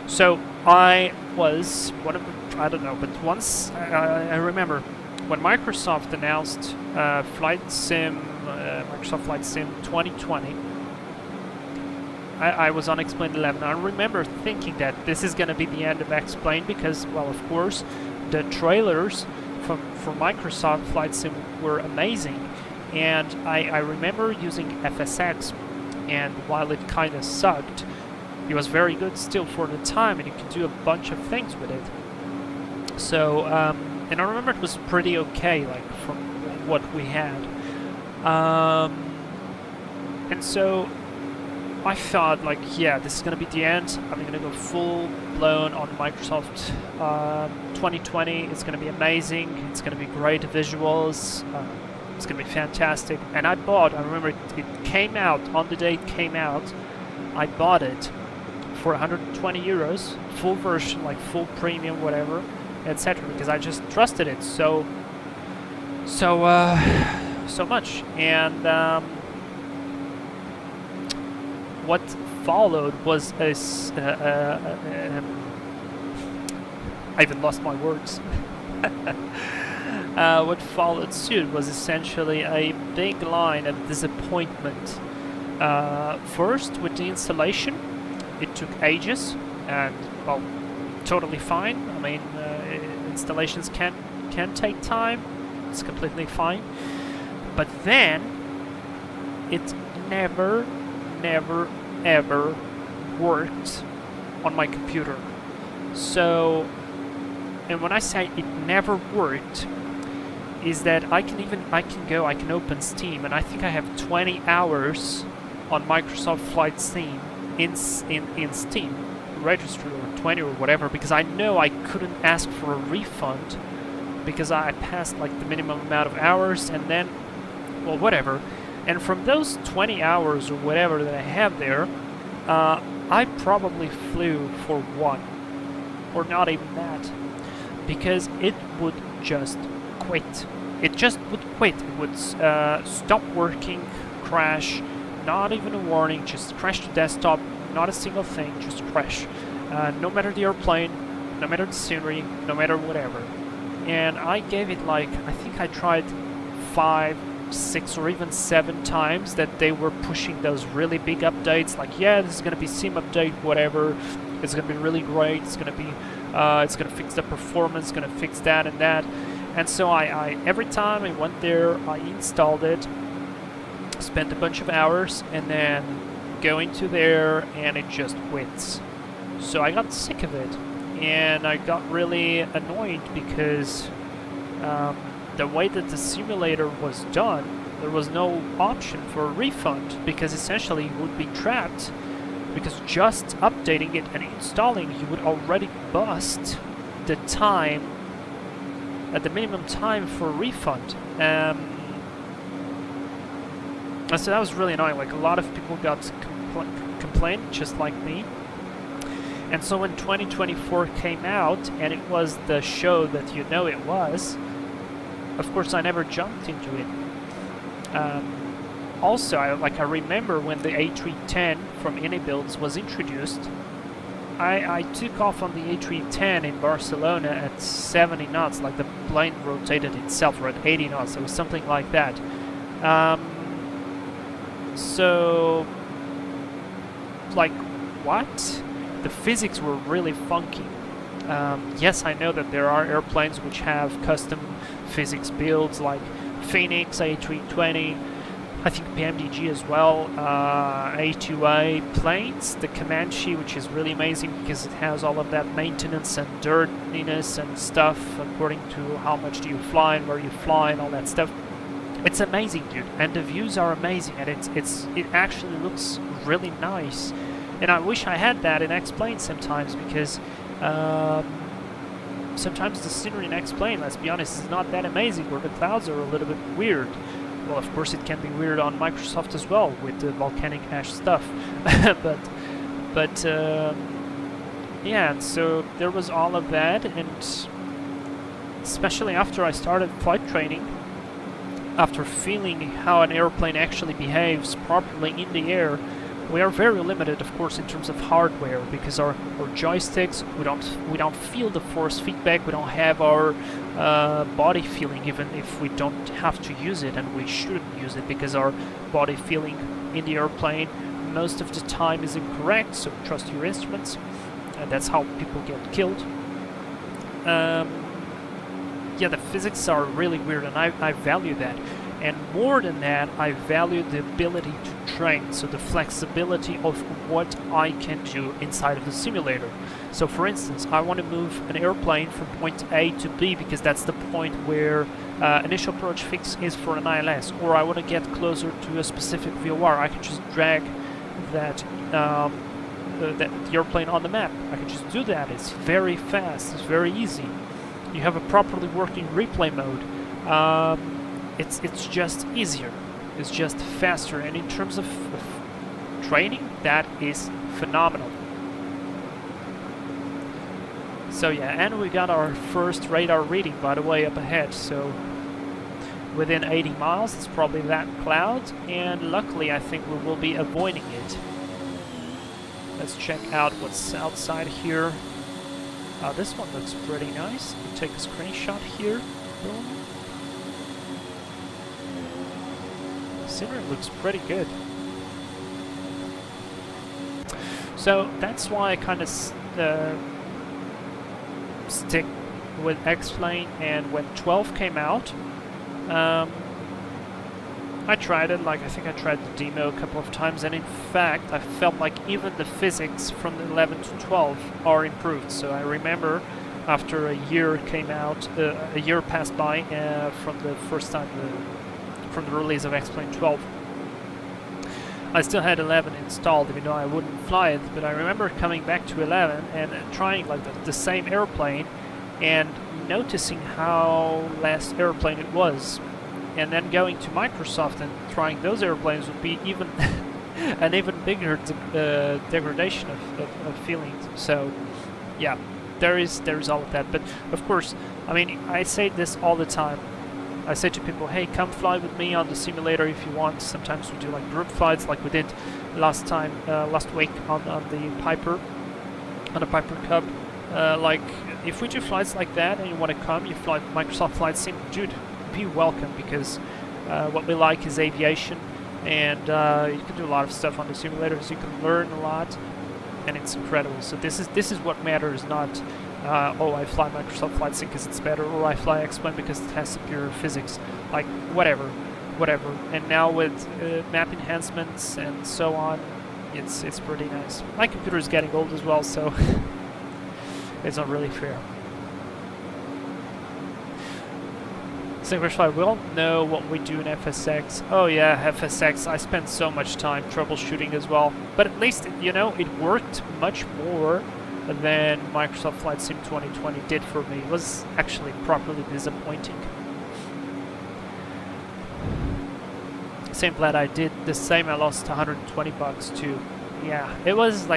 So, I was one of the, I don't know, but once, I remember, when Microsoft announced Microsoft Flight Sim 2020, I was on X-Plane 11. I remember thinking that this is going to be the end of X-Plane because, well, of course, the trailers for Microsoft Flight Sim were amazing. And I remember using FSX, and while it kind of sucked, it was very good still for the time, and you could do a bunch of things with it. So, and I remember it was pretty okay, like, from what we had. And so I thought, like, yeah, this is gonna be the end. I'm gonna go full blown on Microsoft 2020. It's gonna be amazing. It's gonna be great visuals. It's gonna be fantastic. And I bought, I remember it came out, on the day it came out, I bought it for 120 euros, full version, like full premium, whatever, etc. Because I just trusted it so much. And what followed was I even lost my words. What followed suit was essentially a big line of disappointment. First, with the installation, it took ages, and well, totally fine. I mean, installations can take time. It's completely fine. But then, it never ever worked on my computer. So, and when I say it never worked, is that I can open Steam, and I think I have 20 hours on Microsoft Flight Sim in Steam registry, or 20 or whatever, because I know I couldn't ask for a refund because I passed like the minimum amount of hours, and then, well, whatever. And from those 20 hours or whatever that I have there, I probably flew for one, or not even that, because it would just quit. It just would quit. It would stop working, crash, not even a warning, just crash the desktop, not a single thing, just crash. No matter the airplane, no matter the scenery, no matter whatever. And I gave it like, I think I tried 5, 6 or even 7 times that they were pushing those really big updates, like, yeah, this is gonna be sim update, whatever, it's gonna be really great, it's gonna be it's gonna fix the performance, gonna fix that and that. And so I every time I went there, I installed it, spent a bunch of hours, and then go into there and it just quits. So I got sick of it, and I got really annoyed because the way that the simulator was done, there was no option for a refund, because essentially you would be trapped, because just updating it and installing, you would already bust the time, at the minimum time for a refund. And so that was really annoying. Like, a lot of people got complained just like me. And so when 2024 came out, and it was the show that you know it was, of course I never jumped into it. Also, I remember when the A310 from Anybuilds was introduced, I took off on the A310 in Barcelona at 70 knots, like the plane rotated itself, or at 80 knots, it was something like that. So, like, what? The physics were really funky. Yes, I know that there are airplanes which have custom physics builds, like Phoenix, A320, I think PMDG as well, A2A planes, the Comanche, which is really amazing because it has all of that maintenance and dirtiness and stuff according to how much do you fly and where you fly and all that stuff. It's amazing, dude, and the views are amazing, and it actually looks really nice. And I wish I had that in X-Plane sometimes, because sometimes the scenery in X-Plane, let's be honest, is not that amazing, where the clouds are a little bit weird. Well, of course it can be weird on Microsoft as well, with the volcanic ash stuff. but yeah, so there was all of that, and especially after I started flight training, after feeling how an airplane actually behaves properly in the air, we are very limited, of course, in terms of hardware, because our joysticks, we don't feel the force feedback, we don't have our body feeling, even if we don't have to use it, and we shouldn't use it, because our body feeling in the airplane most of the time is incorrect, so trust your instruments, and that's how people get killed. Yeah, the physics are really weird, and I value that. And more than that, I value the ability to train, so the flexibility of what I can do inside of the simulator. So for instance, I want to move an airplane from point A to B, because that's the point where initial approach fix is for an ILS, or I want to get closer to a specific VOR. I can just drag that the airplane on the map. I can just do that. It's very fast, it's very easy. You have a properly working replay mode. It's just easier, it's just faster, and in terms of training, that is phenomenal. So yeah, and we got our first radar reading, by the way, up ahead, so within 80 miles, it's probably that cloud, and luckily I think we will be avoiding it. Let's check out what's outside here. This one looks pretty nice. We'll take a screenshot here. Boom. Scenery looks pretty good. So that's why I kind of stick with X-Plane, and when 12 came out, I tried it, like I think I tried the demo a couple of times, and in fact I felt like even the physics from the 11 to 12 are improved. So I remember after a year came out, a year passed by from the first time, from the release of X-Plane 12. I still had 11 installed, even though I wouldn't fly it, but I remember coming back to 11 and trying like the same airplane and noticing how less airplane it was. And then going to Microsoft and trying those airplanes would be even an even bigger degradation of feelings. So yeah, there is all of that. But of course, I mean, I say this all the time. I say to people, hey, come fly with me on the simulator if you want. Sometimes we do like group flights, like we did last week on the Piper, on the Piper Cub. Like if we do flights like that and you want to come, you fly Microsoft Flight Sim, dude, be welcome, because what we like is aviation, and you can do a lot of stuff on the simulators. You can learn a lot, and it's incredible. So this is what matters, not oh, I fly Microsoft Flight Sim because it's better, or I fly X-Plane because it has superior physics. Like whatever. And now with map enhancements and so on, it's pretty nice. My computer is getting old as well, so it's not really fair. Synchronous will know what we do in FSX. Oh yeah, FSX, I spent so much time troubleshooting as well. But at least, you know, it worked much more than Microsoft Flight Sim 2020 did for me. It was actually properly disappointing. Same flight I did the same, I lost 120 bucks too. Yeah, it was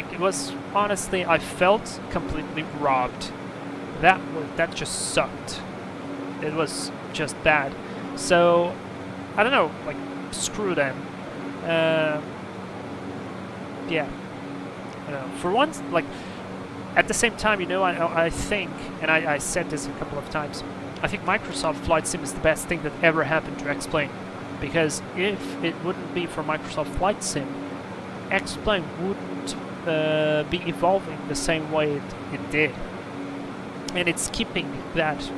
honestly, I felt completely robbed. That just sucked. It was just bad. So I don't know, like, screw them. Yeah, for once, like, at the same time, you know, I think, and I said this a couple of times, I think Microsoft Flight Sim is the best thing that ever happened to X-Plane, because if it wouldn't be for Microsoft Flight Sim, X-Plane wouldn't be evolving the same way it did, and it's keeping that.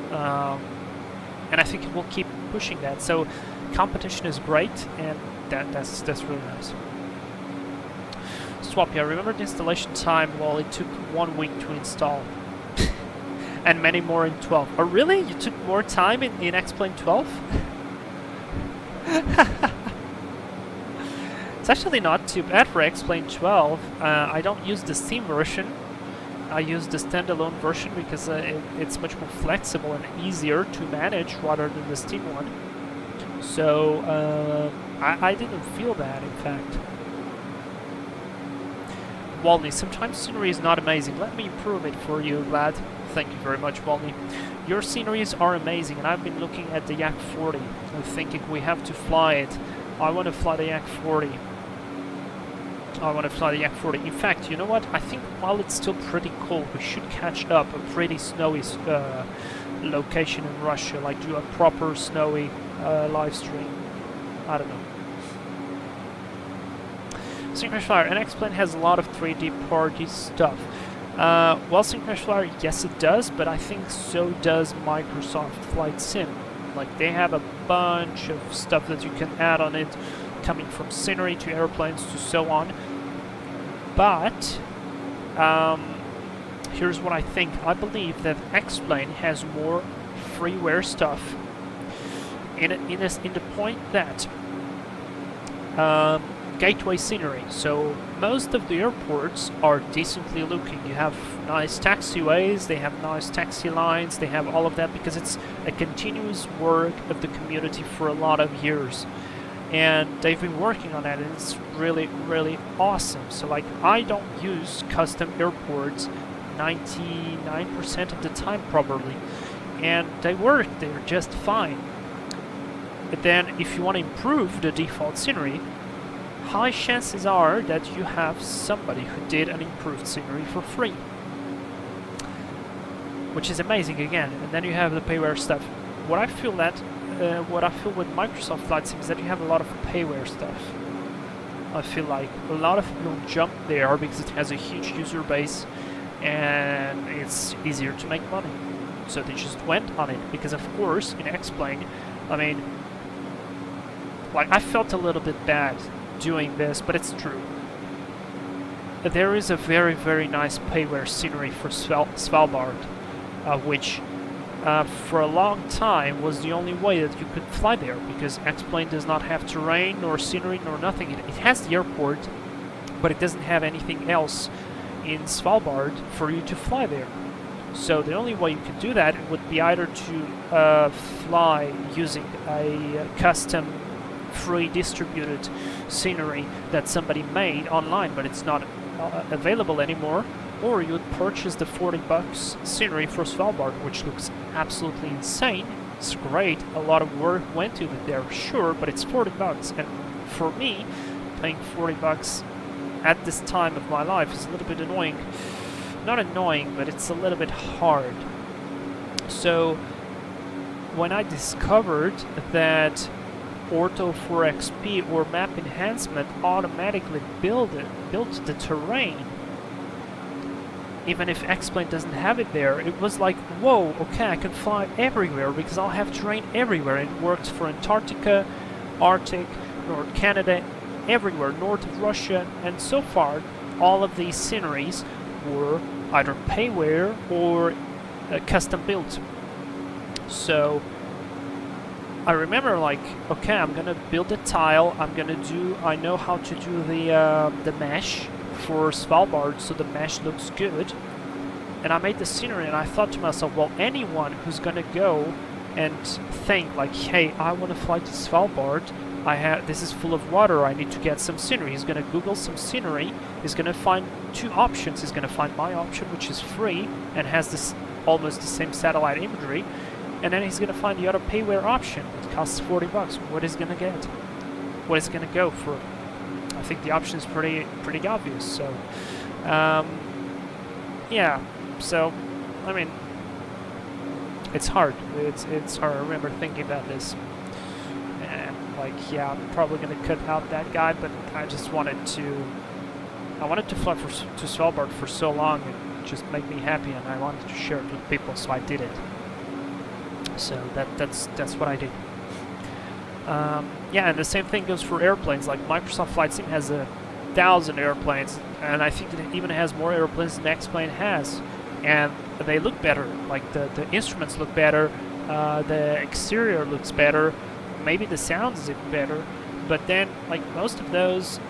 And I think it will keep pushing that. So competition is great, and that's really nice. Swap, yeah, I remember the installation time. Well, it took 1 week to install, and many more in 12. Oh, really? You took more time in X-Plane 12? It's actually not too bad for X-Plane 12. I don't use the Steam version. I use the standalone version because it's much more flexible and easier to manage rather than the Steam one. So I didn't feel that, in fact. Walney, sometimes scenery is not amazing. Let me improve it for you, lad. Thank you very much, Walney. Your sceneries are amazing, and I've been looking at the Yak 40 and thinking we have to fly it. I want to fly the Yak 40. I want to fly the Yak 40. In fact, you know what? I think while it's still pretty cold, we should catch up a pretty snowy location in Russia, like do a proper snowy live stream. I don't know. Synchronous Flyer, an X-Plane has a lot of 3D party stuff. Well, Synchronous Flyer, yes it does, but I think so does Microsoft Flight Sim. Like, they have a bunch of stuff that you can add on it, coming from scenery to airplanes to so on. But here's what I think. I believe that X-Plane has more freeware stuff in the point that gateway scenery. So most of the airports are decently looking. You have nice taxiways, they have nice taxi lines, they have all of that because it's a continuous work of the community for a lot of years. And they've been working on that, and it's really, really awesome. So like, I don't use custom airports 99% of the time probably, and they work, they're just fine. But then if you want to improve the default scenery, high chances are that you have somebody who did an improved scenery for free, which is amazing again. And then you have the payware stuff. What I feel with Microsoft Flight Sim is that you have a lot of payware stuff. I feel like a lot of people jump there because it has a huge user base and it's easier to make money. So they just went on it because, of course, in X-Plane, I mean, like, I felt a little bit bad doing this, but it's true. There is a very, very nice payware scenery for Svalbard, which for a long time was the only way that you could fly there, because X-Plane does not have terrain nor scenery nor nothing. It has the airport, but it doesn't have anything else in Svalbard for you to fly there. So the only way you could do that would be either to fly using a custom free distributed scenery that somebody made online, but it's not available anymore, or you'd purchase the $40 scenery for Svalbard, which looks absolutely insane. It's great, a lot of work went into it there, sure, but it's $40, and for me, paying $40 at this time of my life is a little bit annoying. Not annoying, but it's a little bit hard. So when I discovered that Ortho 4XP or Map Enhancement automatically built the terrain, even if X-Plane doesn't have it there, it was like, whoa, okay, I can fly everywhere because I'll have terrain everywhere. It works for Antarctica, Arctic, North Canada, everywhere, north of Russia, and so far all of these sceneries were either payware or custom built. So I remember, like, okay, I'm gonna build a tile, I know how to do the mesh for Svalbard, so the mesh looks good, and I made the scenery, and I thought to myself, well, anyone who's gonna go and think like, hey, I want to fly to Svalbard, this is full of water, I need to get some scenery. He's gonna Google some scenery, he's gonna find two options. He's gonna find my option, which is free and has this almost the same satellite imagery, and then he's gonna find the other payware option. It costs $40. What is he gonna get? What is he gonna go for? I think the option is pretty obvious. So, yeah. So, I mean, it's hard. It's hard. I remember thinking about this, and like, yeah, I'm probably gonna cut out that guy, but I just wanted to fly to Svalbard for so long. It just made me happy, and I wanted to share it with people, so I did it. So that's what I did. Yeah, and the same thing goes for airplanes. Like, Microsoft Flight Sim has 1,000 airplanes, and I think it even has more airplanes than X-Plane has, and they look better. Like, the instruments look better, the exterior looks better, maybe the sound is even better, but then like most of those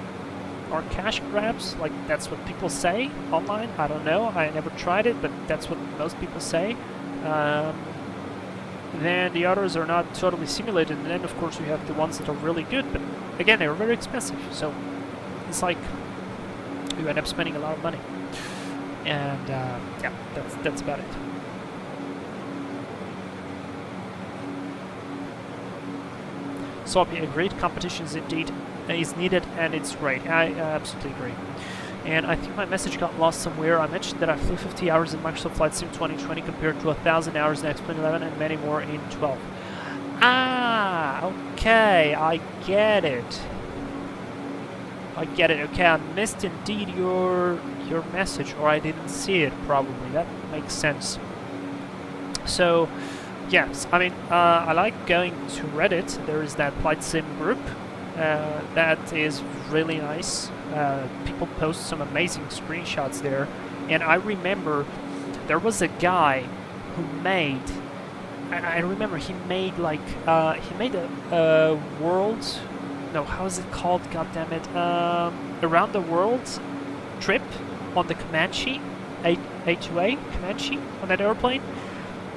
are cash grabs. Like that's what people say online. I don't know. I never tried it, but that's what most people say. Then the others are not totally simulated, and then of course we have the ones that are really good, but again they're very expensive, so it's like you end up spending a lot of money. And yeah, that's about it. Soapy agreed, competition is needed and it's great. I absolutely agree. And I think my message got lost somewhere. I mentioned that I flew 50 hours in Microsoft Flight Sim 2020 compared to 1,000 hours in X-2011 and many more in 12. Ah, okay, I get it. Okay, I missed indeed your message, or I didn't see it, probably. That makes sense. So, yes, I mean, I like going to Reddit. There is that Flight Sim group. That is really nice. People post some amazing screenshots there, and I remember there was a guy who made. I remember he made like he made a world. No, how is it called? God damn it! Around the world trip on the Comanche, A2A Comanche on that airplane.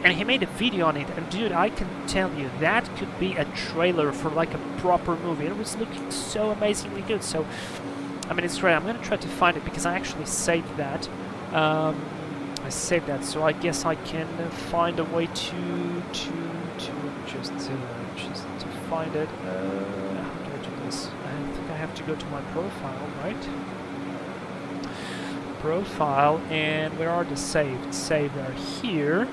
And he made a video on it, and dude, I can tell you, that could be a trailer for like a proper movie. It was looking so amazingly good, so, I mean, it's great. I'm gonna try to find it, because I actually saved that. I saved that, so I guess I can find a way to just to find it. How do I do this? I think I have to go to my profile, right? Profile, and where are the saved? Saved are here.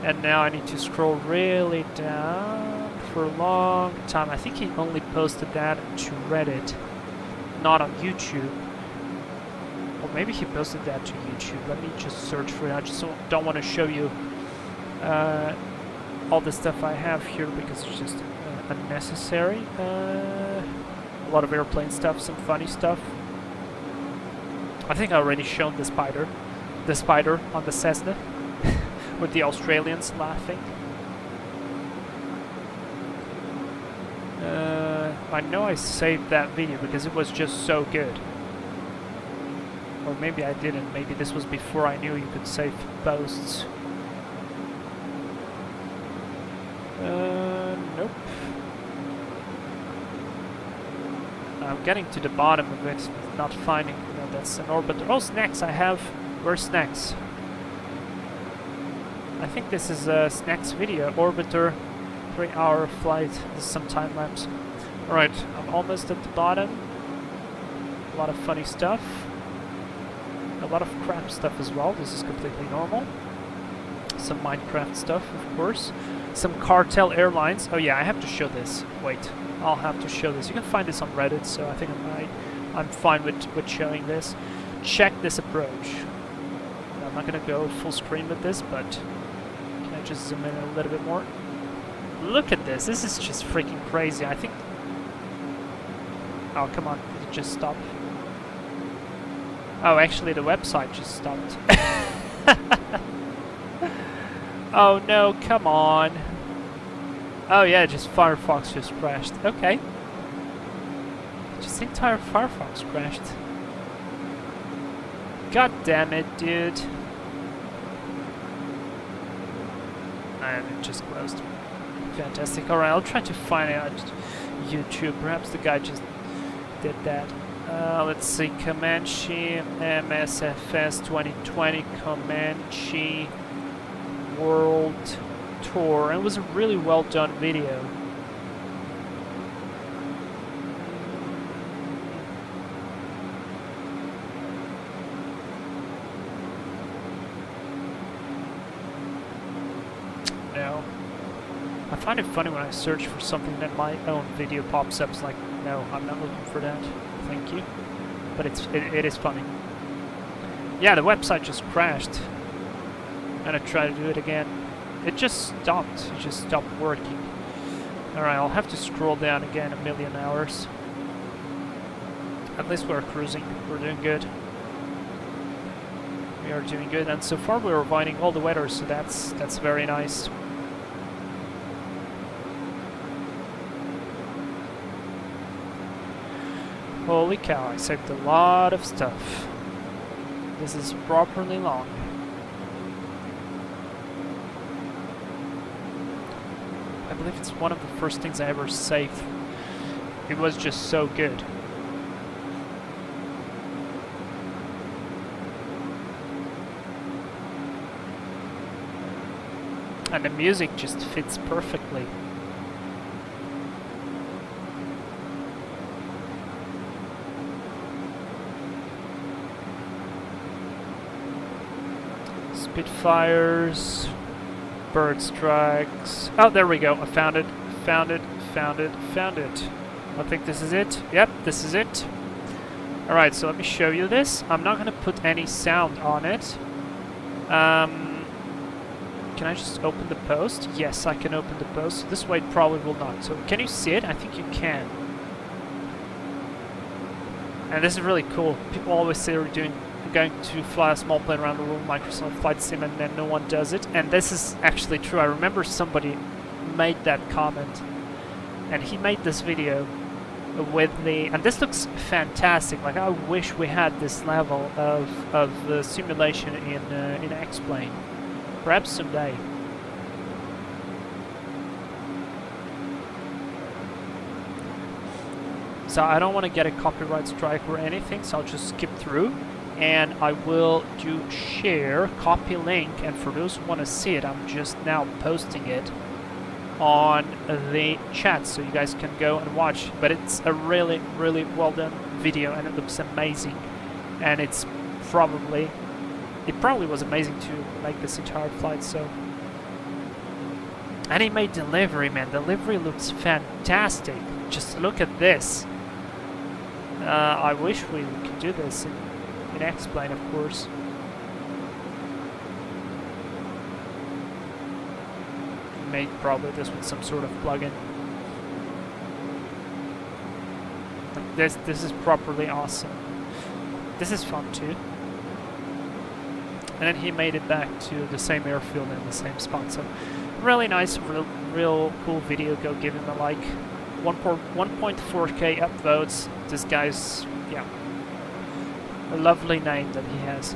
And now I need to scroll really down for a long time. I think he only posted that to Reddit, not on YouTube. Or maybe he posted that to YouTube. Let me just search for it. I just don't want to show you all the stuff I have here, because it's just unnecessary. A lot of airplane stuff, some funny stuff. I think I already shown the spider on the Cessna. With the Australians laughing. I know I saved that video because it was just so good. Or maybe I didn't. Maybe this was before I knew you could save posts. Nope. I'm getting to the bottom of it, not finding. No, that's an orbiter. Oh, snacks! I have. Where's snacks? I think this is a snacks video. Orbiter, 3-hour flight. This is some time lapse. Alright, I'm almost at the bottom. A lot of funny stuff. A lot of crap stuff as well. This is completely normal. Some Minecraft stuff, of course. Some Cartel Airlines. Oh yeah, I have to show this. Wait, I'll have to show this. You can find this on Reddit, so I think I'm fine with showing this. Check this approach. I'm not gonna go full screen with this, but just zoom in a little bit more. Look at this. This is just freaking crazy. I think... Oh, come on. Did it just stop? Oh, actually the website just stopped. Oh no, come on. Oh yeah, just Firefox just crashed. Okay. Just the entire Firefox crashed. God damn it, dude. And it just closed. Fantastic. Alright, I'll try to find out YouTube. Perhaps the guy just did that. Let's see. Comanche MSFS 2020 Comanche World Tour. It was a really well done video. I find it funny when I search for something that my own video pops up. It's like, no, I'm not looking for that. Thank you. But it is funny. Yeah, the website just crashed. I'm gonna try to do it again. It just stopped. It just stopped working. Alright, I'll have to scroll down again a million hours. At least we're cruising. We're doing good. We are doing good, and so far we're avoiding all the weather, so that's very nice. Holy cow, I saved a lot of stuff. This is properly long. I believe it's one of the first things I ever saved. It was just so good. And the music just fits perfectly. Spitfires, bird strikes. Oh, there we go. I found it. Found it. Found it. Found it. I think this is it. Yep, this is it. Alright, so let me show you this. I'm not going to put any sound on it. Can I just open the post? Yes, I can open the post. This way it probably will not. So can you see it? I think you can. And this is really cool. People always say they're going to fly a small plane around the world, Microsoft Flight Sim, and then no one does it. And this is actually true. I remember somebody made that comment. And he made this video with the... And this looks fantastic. Like, I wish we had this level of the simulation in X-Plane. Perhaps someday. So I don't want to get a copyright strike or anything, so I'll just skip through. And I will do share, copy link, and for those who want to see it, I'm just now posting it on the chat, so you guys can go and watch. But it's a really, really well done video, and it looks amazing. And it probably was amazing to make this entire flight, so... And he made Delivery, man. Delivery looks fantastic. Just look at this. I wish we could do this in X-Plane, of course. Made probably this with some sort of plugin. This is properly awesome. This is fun too. And then he made it back to the same airfield in the same spot. So really nice, real cool video. Go give him a like. 1.4K upvotes. This guy's, yeah, a lovely name that he has.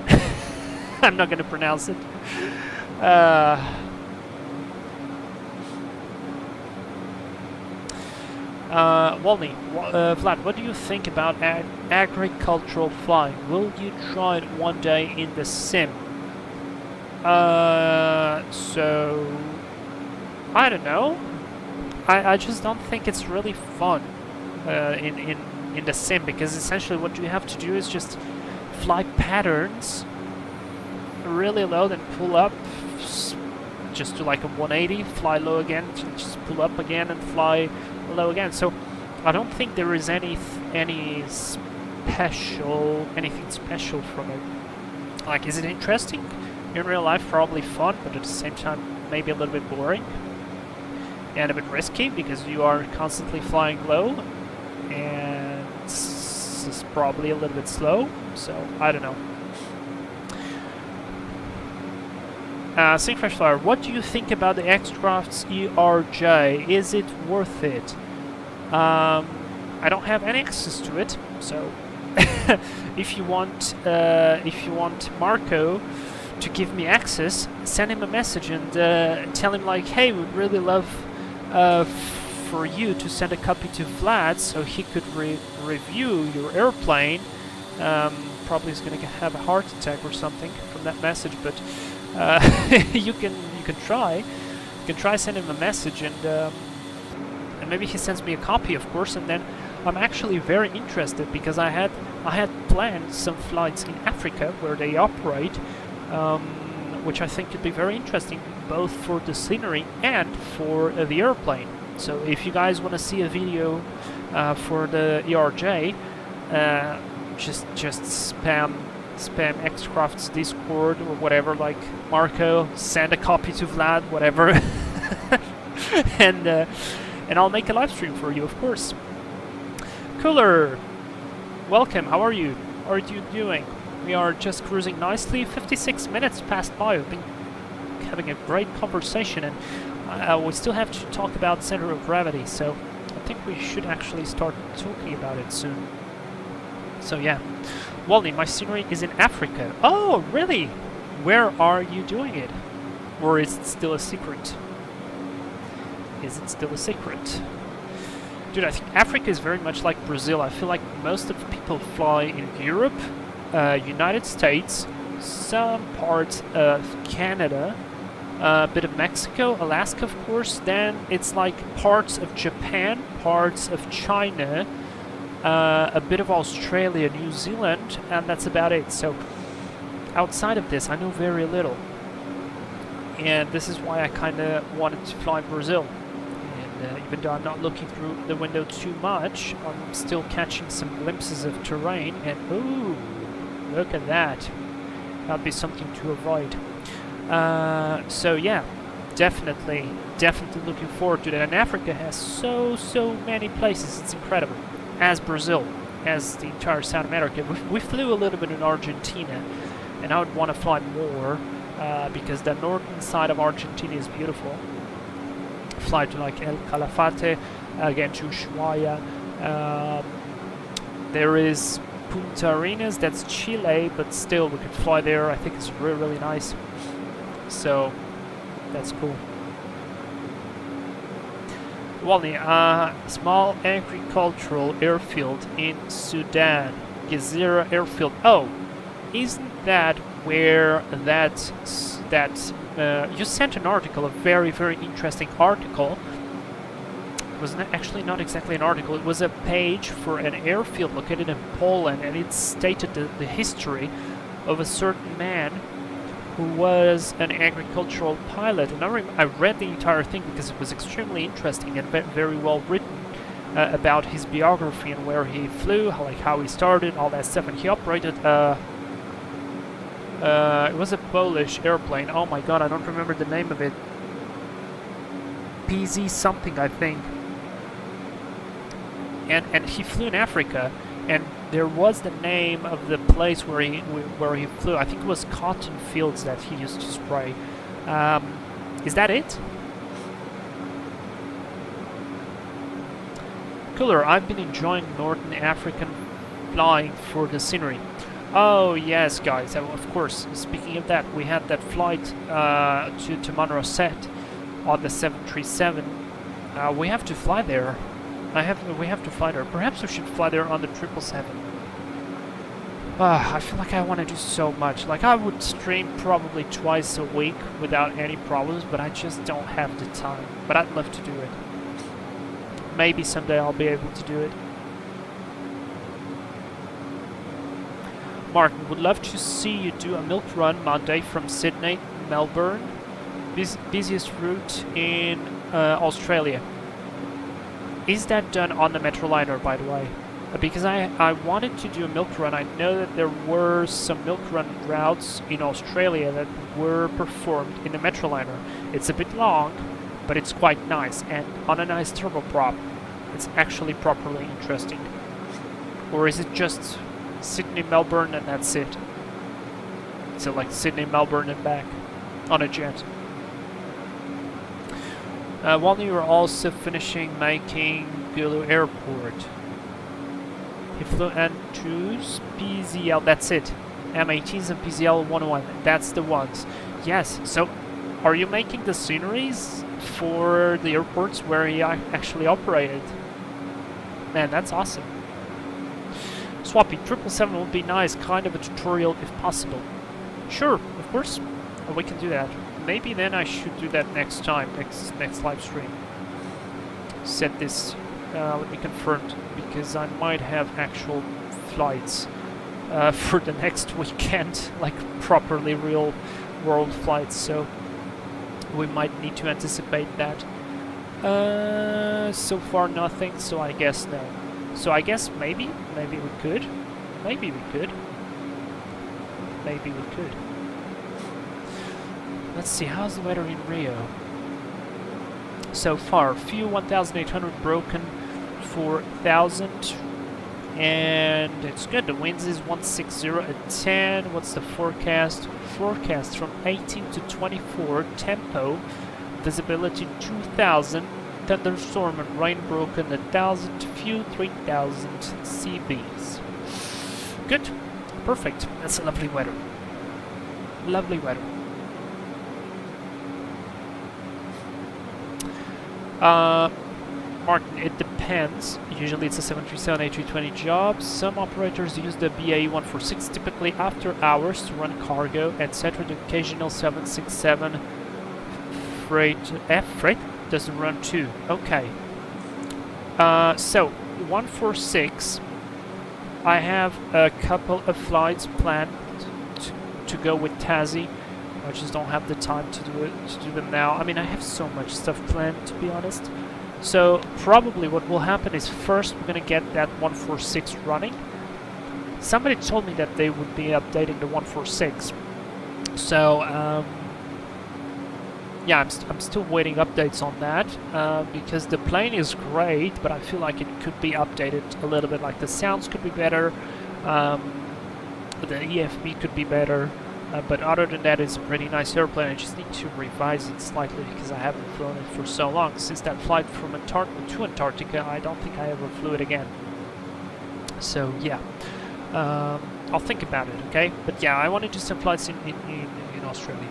I'm not going to pronounce it. Walney, Vlad, what do you think about agricultural flying? Will you try it one day in the sim? So I don't know. I just don't think it's really fun in the sim, because essentially what you have to do is just fly patterns really low, then pull up, just do like a 180, fly low again, just pull up again and fly low again. So I don't think there is anything special from it. Like, is it interesting? In real life, probably fun, but at the same time, maybe a little bit boring. And a bit risky, because you are constantly flying low, and it's probably a little bit slow, so I don't know. Syncrash Flyer, what do you think about the X-Craft's ERJ? Is it worth it? I don't have any access to it, so if you want Marco to give me access, send him a message and tell him like, hey, we'd really love for you to send a copy to Vlad so he could review your airplane. Probably is going to have a heart attack or something from that message, but you can try. You can try send him a message, and maybe he sends me a copy, of course. And then I'm actually very interested, because I had planned some flights in Africa where they operate, which I think could be very interesting, both for the scenery and for the airplane. So if you guys want to see a video for the ERJ, just spam Xcraft's Discord or whatever, like Marco, send a copy to Vlad, whatever, and I'll make a live stream for you, of course. Cooler, welcome. How are you? How are you doing? We are just cruising nicely. 56 minutes passed by. We've been having a great conversation, and we still have to talk about center of gravity. So I think we should actually start talking about it soon. So yeah. Wally, my scenery is in Africa. Oh, really? Where are you doing it? Or is it still a secret? Is it still a secret? Dude, I think Africa is very much like Brazil. I feel like most of the people fly in Europe, United States, some parts of Canada, a bit of Mexico, Alaska of course, then it's like parts of Japan, parts of China, a bit of Australia, New Zealand, and that's about it. So outside of this I know very little, and this is why I kind of wanted to fly in Brazil. And even though I'm not looking through the window too much, I'm still catching some glimpses of terrain, and ooh, look at that. That'd be something to avoid. So yeah, definitely looking forward to that. And Africa has so many places, it's incredible. As Brazil, as the entire South America. We flew a little bit in Argentina, and I would want to fly more, because the northern side of Argentina is beautiful. Fly to like El Calafate, again to Ushuaia. There is Punta Arenas, that's Chile, but still we could fly there. I think it's really nice. So that's cool. Wally, small agricultural airfield in Sudan, Gezira Airfield. Oh, isn't that where you sent an article, a very interesting article. It was actually not exactly an article, it was a page for an airfield located in Poland, and it stated the history of a certain man who was an agricultural pilot. And I read the entire thing because it was extremely interesting and very well written, about his biography and where he flew, how he started, all that stuff. And he operated it was a Polish airplane. Oh my god, I don't remember the name of it. PZ something, I think. And he flew in Africa, and there was the name of the place where he flew. I think it was cotton fields that he used to spray. Is that it? Cooler, I've been enjoying Northern African flying for the scenery. Oh yes, guys, of course. Speaking of that, we had that flight to Manrosset on the 737. We have to fly there. We have to fly there. Perhaps we should fly there on the 777. I feel like I want to do so much. Like, I would stream probably twice a week without any problems, but I just don't have the time. But I'd love to do it. Maybe someday I'll be able to do it. Martin, would love to see you do a milk run Monday from Sydney, Melbourne. Busiest route in Australia. Is that done on the Metroliner, by the way? Because I wanted to do a milk run. I know that there were some milk run routes in Australia that were performed in the Metroliner. It's a bit long, but it's quite nice. And on a nice turboprop, it's actually properly interesting. Or is it just Sydney, Melbourne, and that's it? So like Sydney, Melbourne, and back on a jet. While you were also finishing making Gulu Airport, he flew N2s, PZL, that's it. M18s and PZL 101, that's the ones. Yes, so are you making the sceneries for the airports where he actually operated? Man, that's awesome. Swappy, 777 would be nice, kind of a tutorial if possible. Sure, of course, we can do that. Maybe then I should do that next time, next live stream. Set this, let me confirm, because I might have actual flights for the next weekend, like properly real world flights, so we might need to anticipate that. So far nothing, so I guess no. So I guess maybe we could. Maybe we could. Let's see, how's the weather in Rio? So far, few 1,800 broken, 4,000, and it's good. The winds is 160 at 10. What's the forecast? Forecast from 18 to 24, tempo, visibility 2,000, thunderstorm and rain broken 1,000, few 3,000 CBs. good. Perfect. That's a lovely weather. Lovely weather. Martin, it depends. Usually it's a 737 A320 job. Some operators use the BAE 146 typically after hours to run cargo, etc. The occasional 767 freight doesn't run too. Okay. So 146. I have a couple of flights planned to go with Tazi. I just don't have the time to do them now. I mean, I have so much stuff planned, to be honest. So probably what will happen is first we're gonna get that 146 running. Somebody told me that they would be updating the 146. So yeah, I'm still waiting updates on that because the plane is great, but I feel like it could be updated a little bit. Like the sounds could be better, the EFB could be better. But other than that, it's a pretty nice airplane. I just need to revise it slightly because I haven't flown it for so long. Since that flight from Antarctica to Antarctica, I don't think I ever flew it again. So yeah, I'll think about it, okay? But yeah, I want to do some flights in Australia.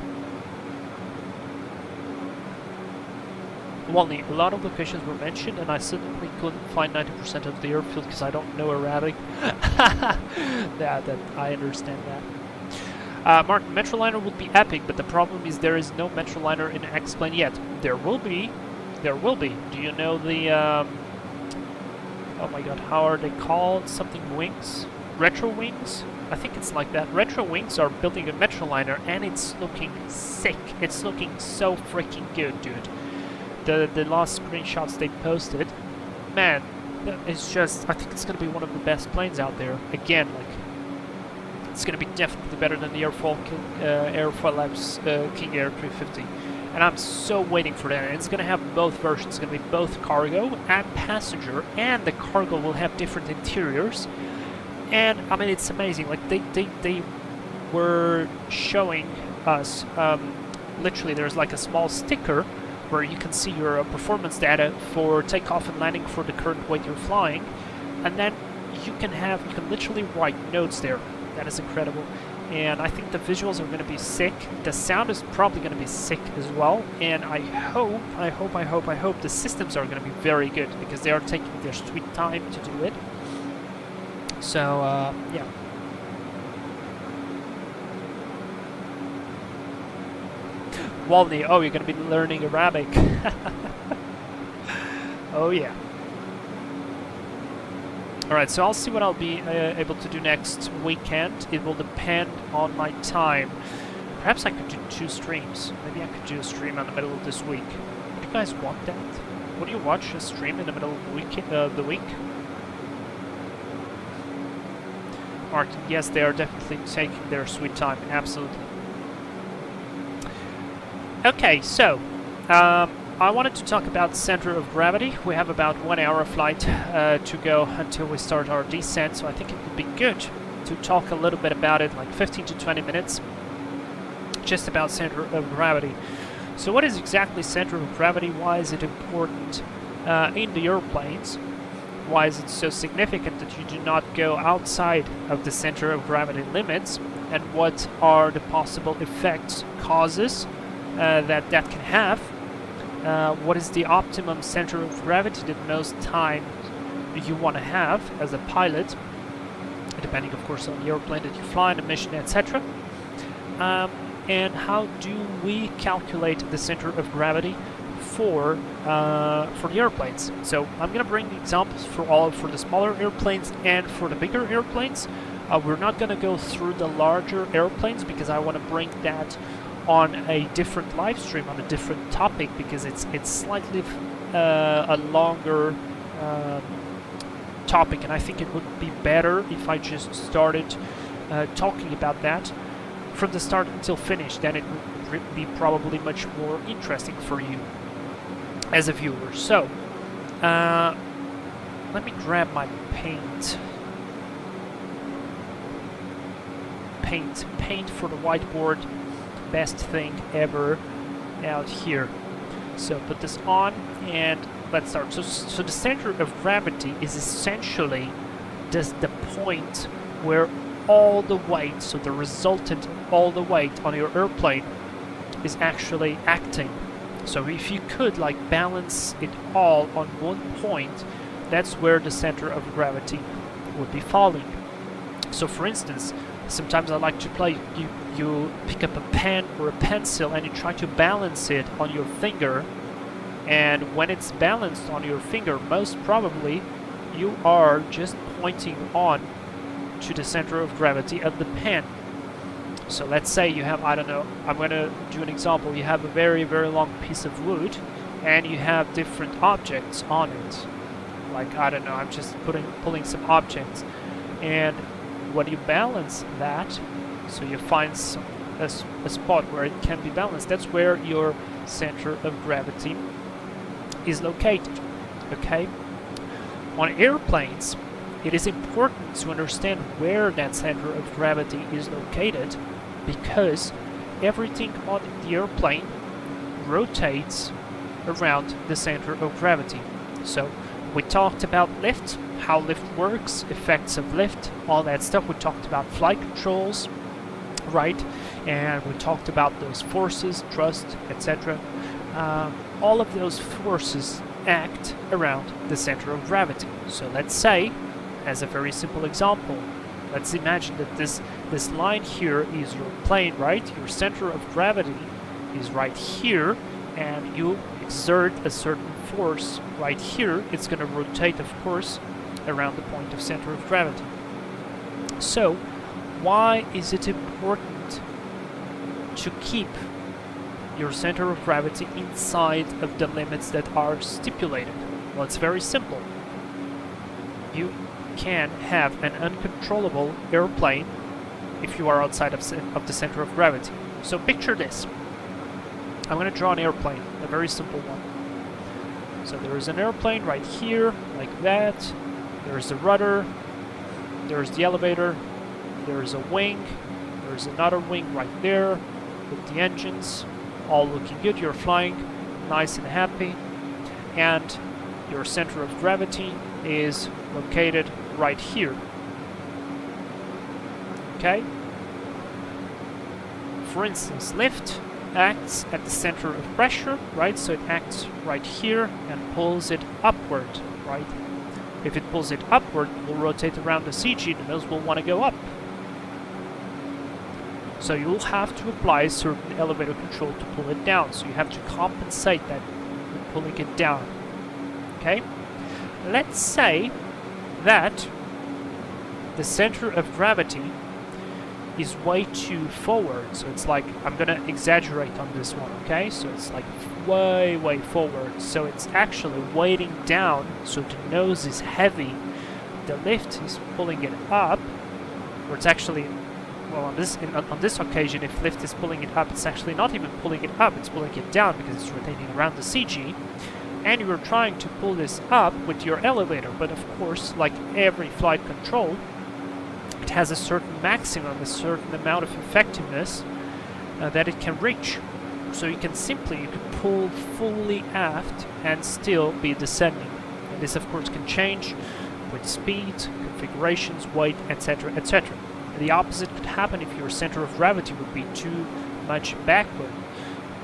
Walney, a lot of locations were mentioned, and I certainly couldn't find 90% of the airfield because I don't know Arabic. Yeah, that I understand that. Martin, Metroliner would be epic, but the problem is there is no Metroliner in X-Plane yet. There will be. There will be. Do you know the, oh my god, how are they called? Something wings? Retro wings? I think it's like that. Retro wings are building a Metroliner, and it's looking sick. It's looking so freaking good, dude. The last screenshots they posted, man, it's just, I think it's going to be one of the best planes out there. Again, like, it's going to be definitely better than the Airfoil Labs King Air 350. And I'm so waiting for that. And it's going to have both versions. It's going to be both cargo and passenger. And the cargo will have different interiors. And, I mean, it's amazing. Like, they were showing us, literally, there's like a small sticker where you can see your performance data for takeoff and landing for the current weight you're flying. And then you can literally write notes there. That is incredible, and I think the visuals are going to be sick. The sound is probably going to be sick as well, and I hope the systems are going to be very good because they are taking their sweet time to do it. So yeah. Walney, oh, you're going to be learning Arabic. Oh yeah. Alright, so I'll see what I'll be able to do next weekend. It will depend on my time. Perhaps I could do 2 streams. Maybe I could do a stream in the middle of this week. Would you guys want that? Would you watch a stream in the middle of the week? Martin, yes, they are definitely taking their sweet time. Absolutely. Okay, so I wanted to talk about center of gravity. We have about 1 hour flight to go until we start our descent, so I think it would be good to talk a little bit about it, like 15 to 20 minutes, just about center of gravity. So what is exactly center of gravity? Why is it important in the airplanes? Why is it so significant that you do not go outside of the center of gravity limits? And what are the possible effects, causes that can have? What is the optimum center of gravity that most time you want to have as a pilot, depending of course on the airplane that you fly, the mission, etc. And how do we calculate the center of gravity for the airplanes? So I'm going to bring examples for the smaller airplanes and for the bigger airplanes. We're not going to go through the larger airplanes because I want to bring that on a different live stream, on a different topic, because it's slightly a longer topic, and I think it would be better if I just started talking about that from the start until finish. Then it would be probably much more interesting for you as a viewer. So let me grab my paint for the whiteboard. Best thing ever out here. So put this on and let's start. So the center of gravity is essentially just the point where all the weight, so the resultant all the weight on your airplane is actually acting. So if you could like balance it all on one point, that's where the center of gravity would be falling. So for instance, sometimes I like to play, you pick up a pen or a pencil and you try to balance it on your finger, and when it's balanced on your finger, most probably you are just pointing on to the center of gravity of the pen. So let's say you have, I don't know, I'm going to do an example. You have a very, very long piece of wood and you have different objects on it. Like, I don't know, I'm just pulling some objects. And when you balance that, so you find a spot where it can be balanced, that's where your center of gravity is located, okay? On airplanes, it is important to understand where that center of gravity is located, because everything on the airplane rotates around the center of gravity. So we talked about lift, how lift works, effects of lift, all that stuff. We talked about flight controls, right? And we talked about those forces, thrust, etc. All of those forces act around the center of gravity. So let's say, as a very simple example, let's imagine that this line here is your plane, right? Your center of gravity is right here, and you exert a certain force right here. It's going to rotate, of course, around the point of center of gravity. So, why is it important to keep your center of gravity inside of the limits that are stipulated? Well, it's very simple. You can have an uncontrollable airplane if you are outside of the center of gravity. So picture this. I'm going to draw an airplane, a very simple one. So there is an airplane right here, like that. There's the rudder, there's the elevator, there's a wing, there's another wing right there with the engines, all looking good. You're flying nice and happy, and your center of gravity is located right here. Okay? For instance, lift acts at the center of pressure, right? So it acts right here and pulls it upward, right? If it pulls it upward, it will rotate around the CG. The nose will want to go up. So you'll have to apply a certain elevator control to pull it down. So you have to compensate that with pulling it down. Okay? Let's say that the center of gravity is way too forward. So it's like, I'm gonna exaggerate on this one, okay? So it's like way forward. So it's actually weighting down, so the nose is heavy. The lift is pulling it up, or it's actually, well, on this occasion, if lift is pulling it up, it's actually not even pulling it up, it's pulling it down because it's rotating around the CG. And you're trying to pull this up with your elevator, but of course, like every flight control, it has a certain maximum, a certain amount of effectiveness that it can reach. So you can pull fully aft and still be descending. And this of course can change with speed, configurations, weight, etc, etc. The opposite could happen if your center of gravity would be too much backward,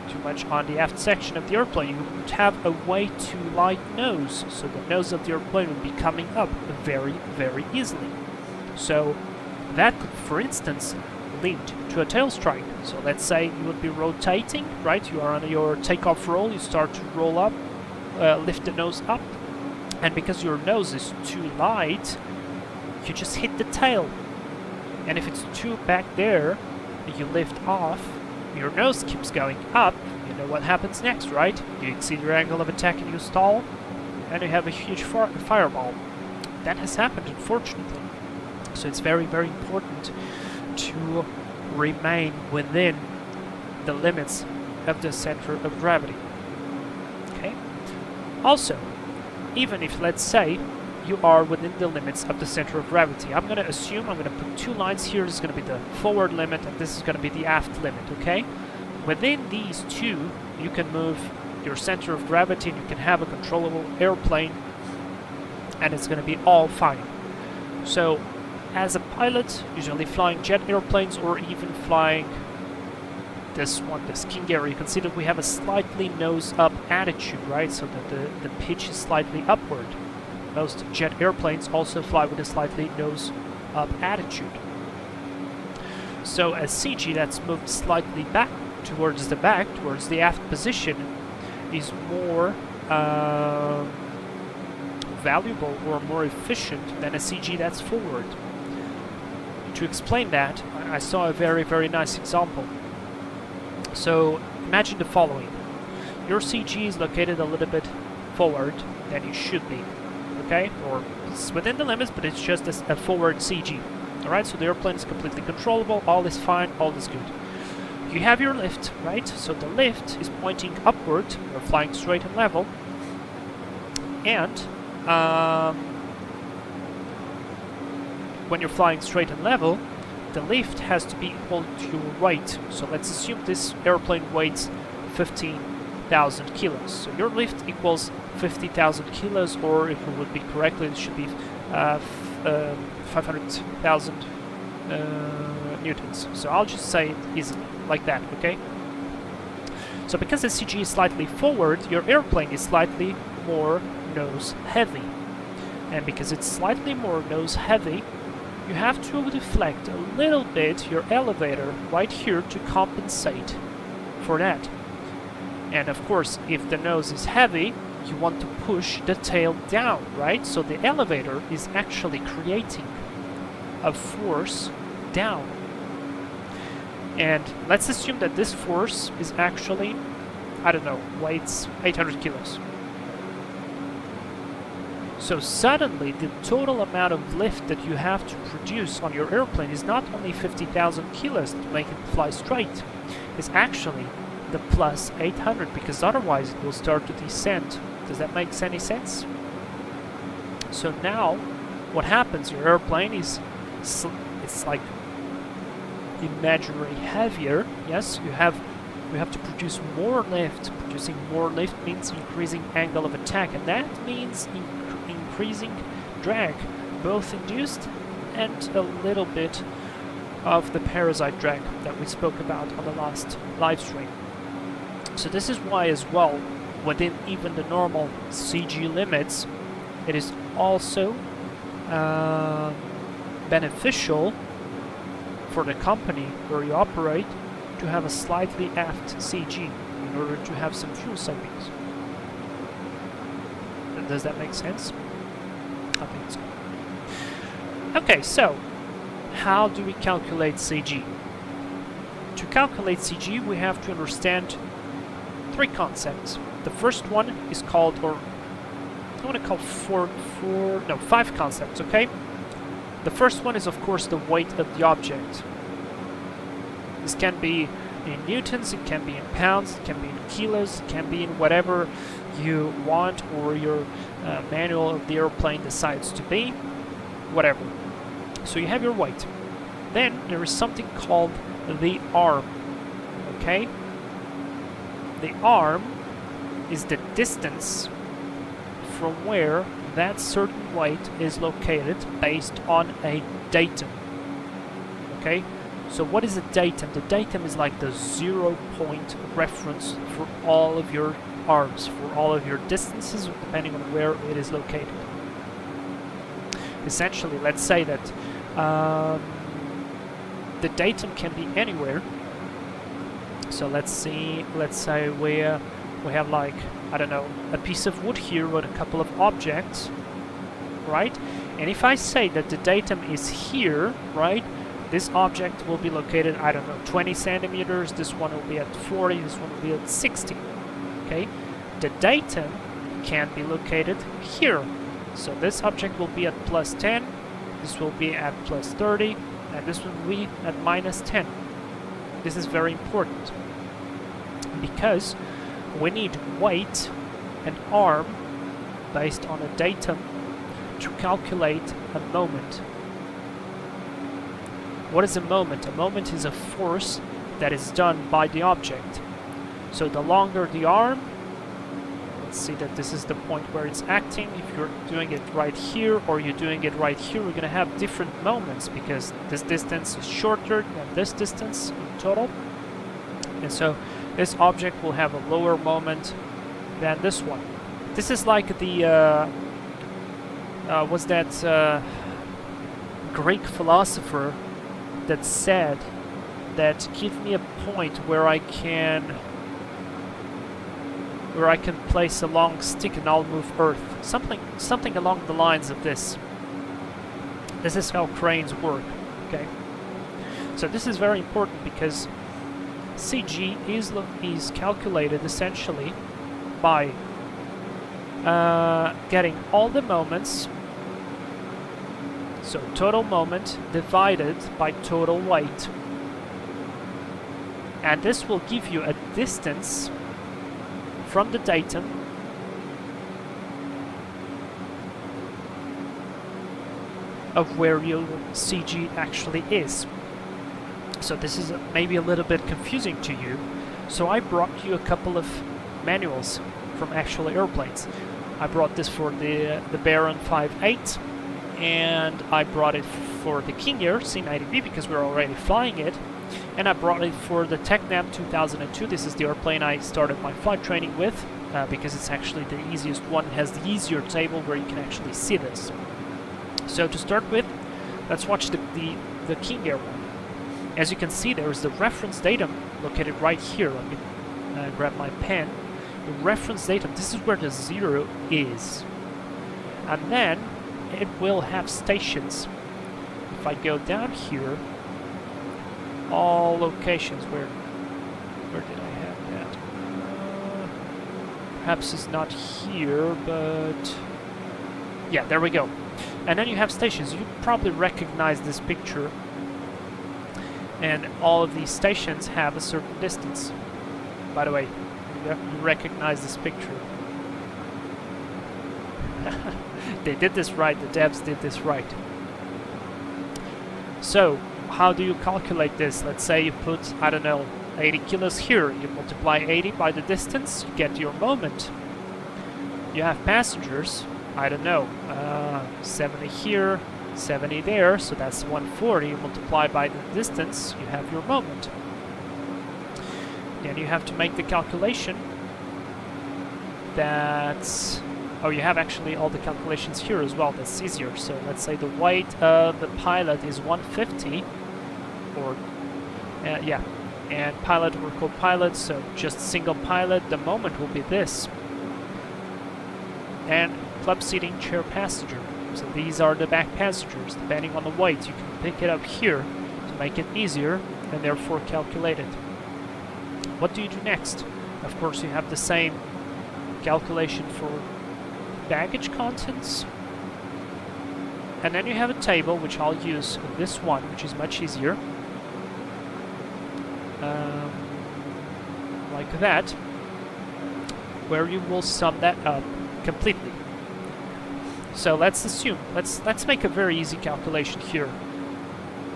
too much on the aft section of the airplane. You would have a way too light nose, so the nose of the airplane would be coming up very easily. So that could, for instance, lead to a tail strike. So let's say you would be rotating, right? You are on your takeoff roll, you start to roll up, lift the nose up, and because your nose is too light, you just hit the tail. And if it's too back there, you lift off, your nose keeps going up, you know what happens next, right? You exceed your angle of attack and you stall, and you have a huge fireball. That has happened, unfortunately. So it's very important to remain within the limits of the center of gravity. Okay? Also, even if, let's say, you are within the limits of the center of gravity, I'm going to assume I'm going to put two lines here. This is going to be the forward limit and this is going to be the aft limit, okay? Within these two, you can move your center of gravity and you can have a controllable airplane, and it's going to be all fine. So as a pilot, usually flying jet airplanes or even flying this one, this King Air, you can see that we have a slightly nose-up attitude, right? So that the pitch is slightly upward. Most jet airplanes also fly with a slightly nose-up attitude. So a CG that's moved slightly back, towards the aft position, is more valuable or more efficient than a CG that's forward. To explain that, I saw a very, very nice example. So imagine the following. Your CG is located a little bit forward than it should be, okay? Or it's within the limits, but it's just a forward CG. Alright, so the airplane is completely controllable, all is fine, all is good. You have your lift, right? So the lift is pointing upward, you're flying straight and level, and when you're flying straight and level, the lift has to be equal to your weight. So let's assume this airplane weighs 15,000 kilos. So your lift equals 50,000 kilos, or if it would be correctly, it should be 500,000 newtons. So I'll just say it easily, like that, okay? So because the CG is slightly forward, your airplane is slightly more nose heavy. And because it's slightly more nose heavy, you have to deflect a little bit your elevator right here to compensate for that. And of course, if the nose is heavy, you want to push the tail down, right? So the elevator is actually creating a force down. And let's assume that this force is actually, I don't know, weighs 800 kilos. So suddenly the total amount of lift that you have to produce on your airplane is not only 50,000 kilos to make it fly straight, it's actually the plus 800, because otherwise it will start to descend. Does that make any sense? So now what happens, your airplane is, it's like imaginary heavier. Yes, you have to produce more lift. Producing more lift means increasing angle of attack, and that means increasing drag, both induced and a little bit of the parasite drag that we spoke about on the last live stream. So this is why as well, within even the normal CG limits, it is also beneficial for the company where you operate to have a slightly aft CG in order to have some fuel savings. Does that make sense? I think it's good. Okay, so how do we calculate CG? To calculate CG, we have to understand three concepts. The first one is called, or I want to call five concepts, okay? The first one is, of course, the weight of the object. This can be in newtons, it can be in pounds, it can be in kilos, it can be in whatever you want or your manual of the airplane decides to be, whatever. So you have your weight. Then there is something called the arm, okay? The arm is the distance from where that certain weight is located based on a datum, okay? So what is a datum? The datum is like the 0-point reference for all of your arms, for all of your distances, depending on where it is located. Essentially, let's say that the datum can be anywhere. So let's say we have, like, I don't know, a piece of wood here with a couple of objects, right? And if I say that the datum is here, right, this object will be located, I don't know, 20 centimeters, this one will be at 40, this one will be at 60, okay? The datum can be located here. So this object will be at plus 10, this will be at plus 30, and this will be at minus 10. This is very important, because we need weight and arm based on a datum to calculate a moment. What is a moment? A moment is a force that is done by the object. So the longer the arm, let's see that this is the point where it's acting. If you're doing it right here or you're doing it right here, we're going to have different moments because this distance is shorter than this distance in total. And so this object will have a lower moment than this one. This is like the, was that Greek philosopher that said that give me a point where I can place a long stick and I'll move Earth. Something along the lines of this. This is how cranes work, okay? So this is very important because CG is calculated essentially by getting all the moments, so total moment divided by total weight. And this will give you a distance from the datum of where your CG actually is. So this is maybe a little bit confusing to you. So I brought you a couple of manuals from actual airplanes. I brought this for the Baron 5.8, and I brought it for the King Air C90B because we're already flying it. And I brought it for the Technam 2002. This is the airplane I started my flight training with because it's actually the easiest one. It has the easier table where you can actually see this. So to start with, let's watch the King Air one. As you can see, there is the reference datum located right here. Let me grab my pen. The reference datum, this is where the 0 is. And then it will have stations. If I go down here, all locations, where did I have that? Perhaps it's not here, but yeah, there we go. And then you have stations. You probably recognize this picture, and all of these stations have a certain distance. By the way, you recognize this picture. They did this right, the devs did this right. So how do you calculate this? Let's say you put, I don't know, 80 kilos here. You multiply 80 by the distance, you get your moment. You have passengers, I don't know, 70 here, 70 there, so that's 140. You multiply by the distance, you have your moment. Then you have to make the calculation. That's... oh, you have actually all the calculations here as well. That's easier. So let's say the weight of the pilot is 150, or yeah, and pilot or co-pilot, so just single pilot, the moment will be this. And club seating chair passenger. So these are the back passengers. Depending on the weight, you can pick it up here to make it easier and therefore calculate it. What do you do next? Of course, you have the same calculation for baggage contents, and then you have a table which I'll use with this one, which is much easier, like that, where you will sum that up completely. So let's assume, let's make a very easy calculation here.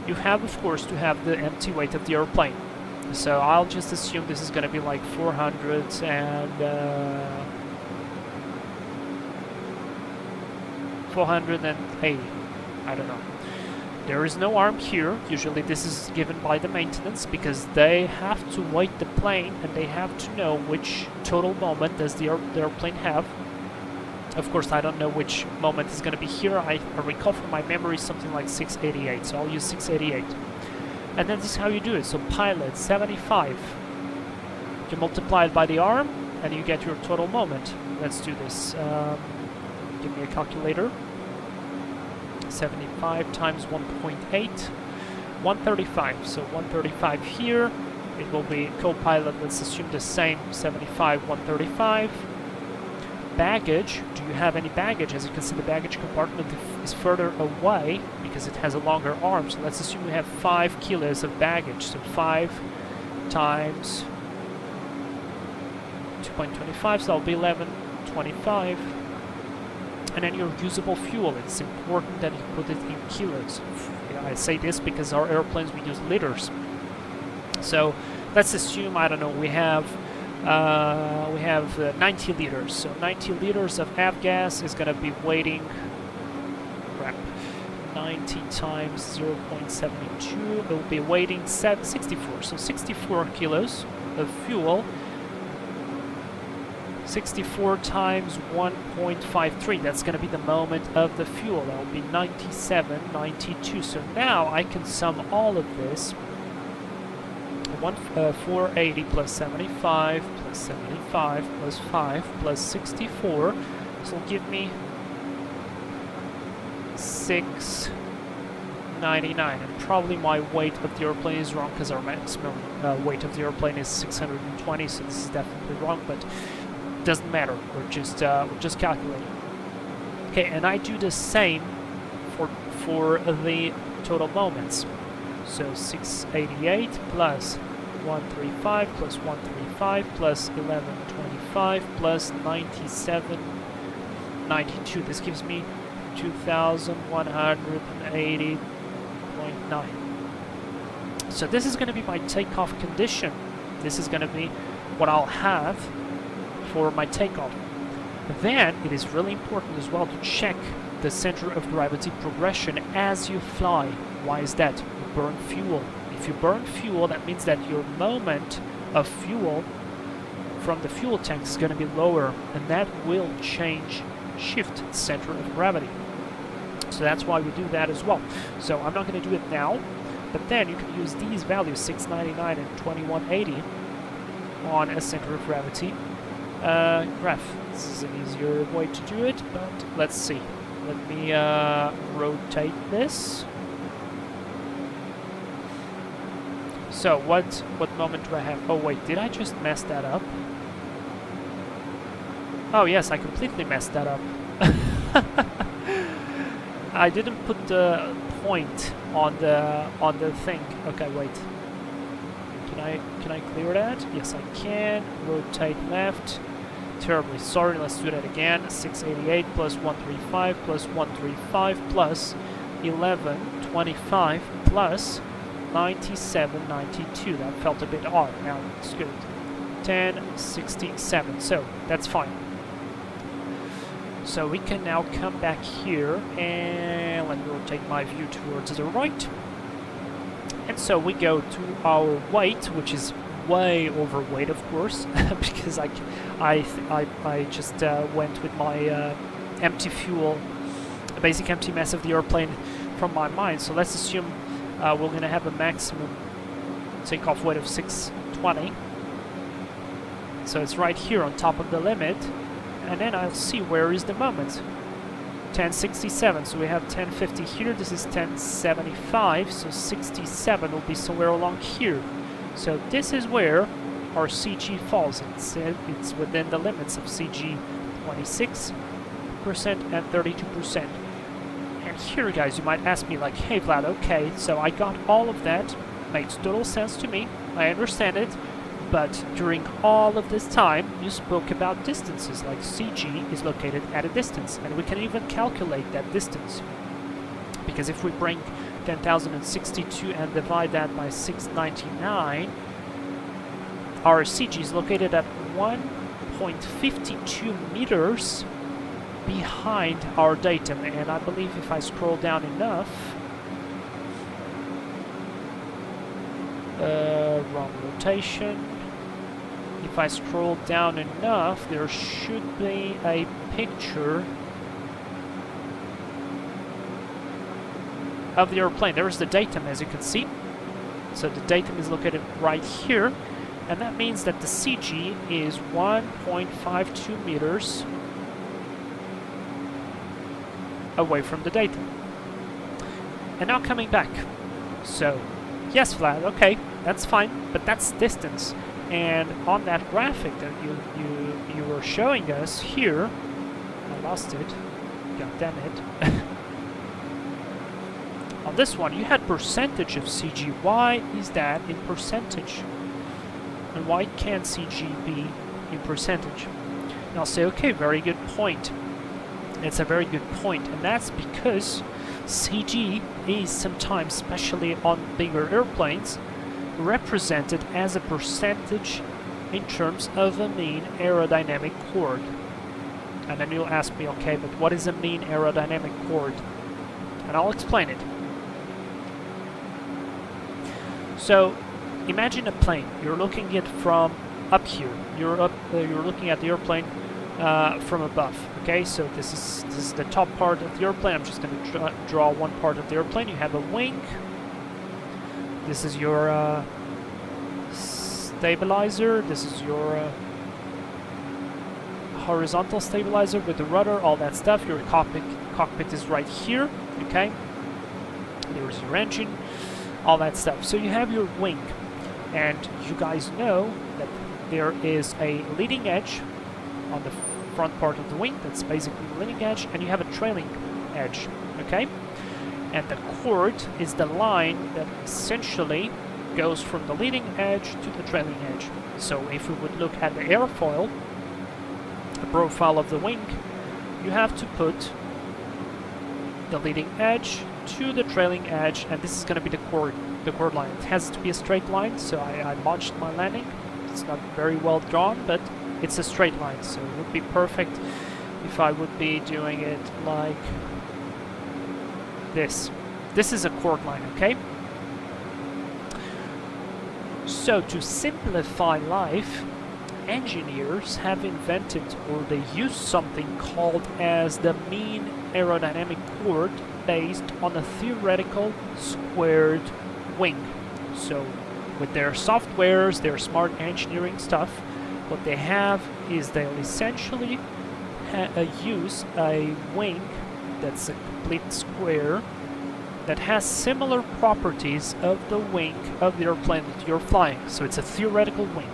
You have, of course, to have the empty weight of the airplane. So I'll just assume this is going to be like 480. I don't know. There is no arm here. Usually this is given by the maintenance because they have to weight the plane and they have to know which total moment does the airplane have. Of course, I don't know which moment is going to be here. I recall from my memory something like 688, so I'll use 688. And then this is how you do it. So pilot 75. You multiply it by the arm and you get your total moment. Let's do this. Give me a calculator. 75 times 1.8, 135. So 135 here. It will be co-pilot. Let's assume the same. 75, 135. Baggage. Do you have any baggage? As you can see, the baggage compartment is further away because it has a longer arm. So let's assume we have 5 kilos of baggage. So 5 times 2.25. So that'll be 11.25. And then your usable fuel, it's important that you put it in kilos. Yeah, I say this because our airplanes, we use liters. So let's assume, I don't know, we have We have 90 liters. So 90 liters of avgas is going to be waiting. Crap. 90 times 0.72. It will be waiting 64. So 64 kilos of fuel. 64 times 1.53. That's going to be the moment of the fuel. That will be 97, 92. So now I can sum all of this. 480 plus 75 plus 75 plus 5 plus 64. This will give me 699. And probably my weight of the airplane is wrong because our maximum weight of the airplane is 620. So this is definitely wrong, but it doesn't matter. We're just calculating. Okay, and I do the same for the total moments. So 688 plus 135 plus 135 plus 1125 plus 9792. This gives me 2180.9. So this is going to be my takeoff condition. This is going to be what I'll have for my takeoff. Then it is really important as well to check the center of gravity progression as you fly. Why is that? You burn fuel. If you burn fuel, that means that your moment of fuel from the fuel tank is going to be lower, and that will shift center of gravity. So that's why we do that as well. So I'm not going to do it now, but then you can use these values, 699 and 2180, on a center of gravity graph. This is an easier way to do it, but let's see. Let me rotate this. So what moment do I have? Oh wait, did I just mess that up? Oh yes, I completely messed that up. I didn't put the point on the thing. Okay, wait. Can I clear that? Yes, I can. Rotate left. Terribly sorry. Let's do that again. 688 plus 135 plus 135 plus 1125 plus 9792. That felt a bit odd. Now it's good. 1067. So that's fine. So we can now come back here and let me rotate my view towards the right. And so we go to our weight, which is way overweight, of course, because I just went with my empty fuel, the basic empty mass of the airplane from my mind. So let's assume we're going to have a maximum takeoff weight of 620. So it's right here on top of the limit. And then I'll see where is the moment. 1067, so we have 1050 here, this is 1075, so 67 will be somewhere along here. So this is where our CG falls. It's within the limits of CG 26% and 32%. And here, guys, you might ask me like, hey Vlad, okay, so I got all of that, makes total sense to me, I understand it. But during all of this time, you spoke about distances, like CG is located at a distance, and we can even calculate that distance. Because if we bring 10,062 and divide that by 699, our CG is located at 1.52 meters behind our datum. And I believe if I scroll down enough, wrong rotation. If I scroll down enough, there should be a picture of the airplane. There is the datum, as you can see. So the datum is located right here, and that means that the CG is 1.52 meters away from the datum. And now coming back. So, yes, Vlad, okay, that's fine, but that's distance. And on that graphic that you were showing us here, I lost it. God damn it. On this one, you had percentage of CG. Why is that in percentage? And why can't CG be in percentage? And I'll say, okay, very good point. It's a very good point, and that's because CG is sometimes, especially on bigger airplanes, represented as a percentage in terms of a mean aerodynamic chord. And then you'll ask me, okay, but what is a mean aerodynamic chord? And I'll explain it. So imagine a plane. You're looking at it from up here. You're looking at the airplane from above. Okay, so this is the top part of the airplane. I'm just going to draw one part of the airplane. You have a wing. This is your stabilizer. This is your horizontal stabilizer with the rudder, all that stuff. Your cockpit is right here. Okay, there's your engine, all that stuff. So you have your wing, and you guys know that there is a leading edge on the front part of the wing. That's basically the leading edge, and you have a trailing edge. Okay, and the chord is the line that essentially goes from the leading edge to the trailing edge. So if we would look at the airfoil, the profile of the wing, you have to put the leading edge to the trailing edge, and this is going to be the chord line. It has to be a straight line, so I botched my landing. It's not very well drawn, but it's a straight line, so it would be perfect if I would be doing it like this. This is a chord line, okay? So to simplify life, engineers have invented, or they use something called as the mean aerodynamic chord, based on a theoretical squared wing. So with their softwares, their smart engineering stuff, what they have is they'll essentially use a wing that's a complete square that has similar properties of the wing of the airplane that you're flying. So it's a theoretical wing.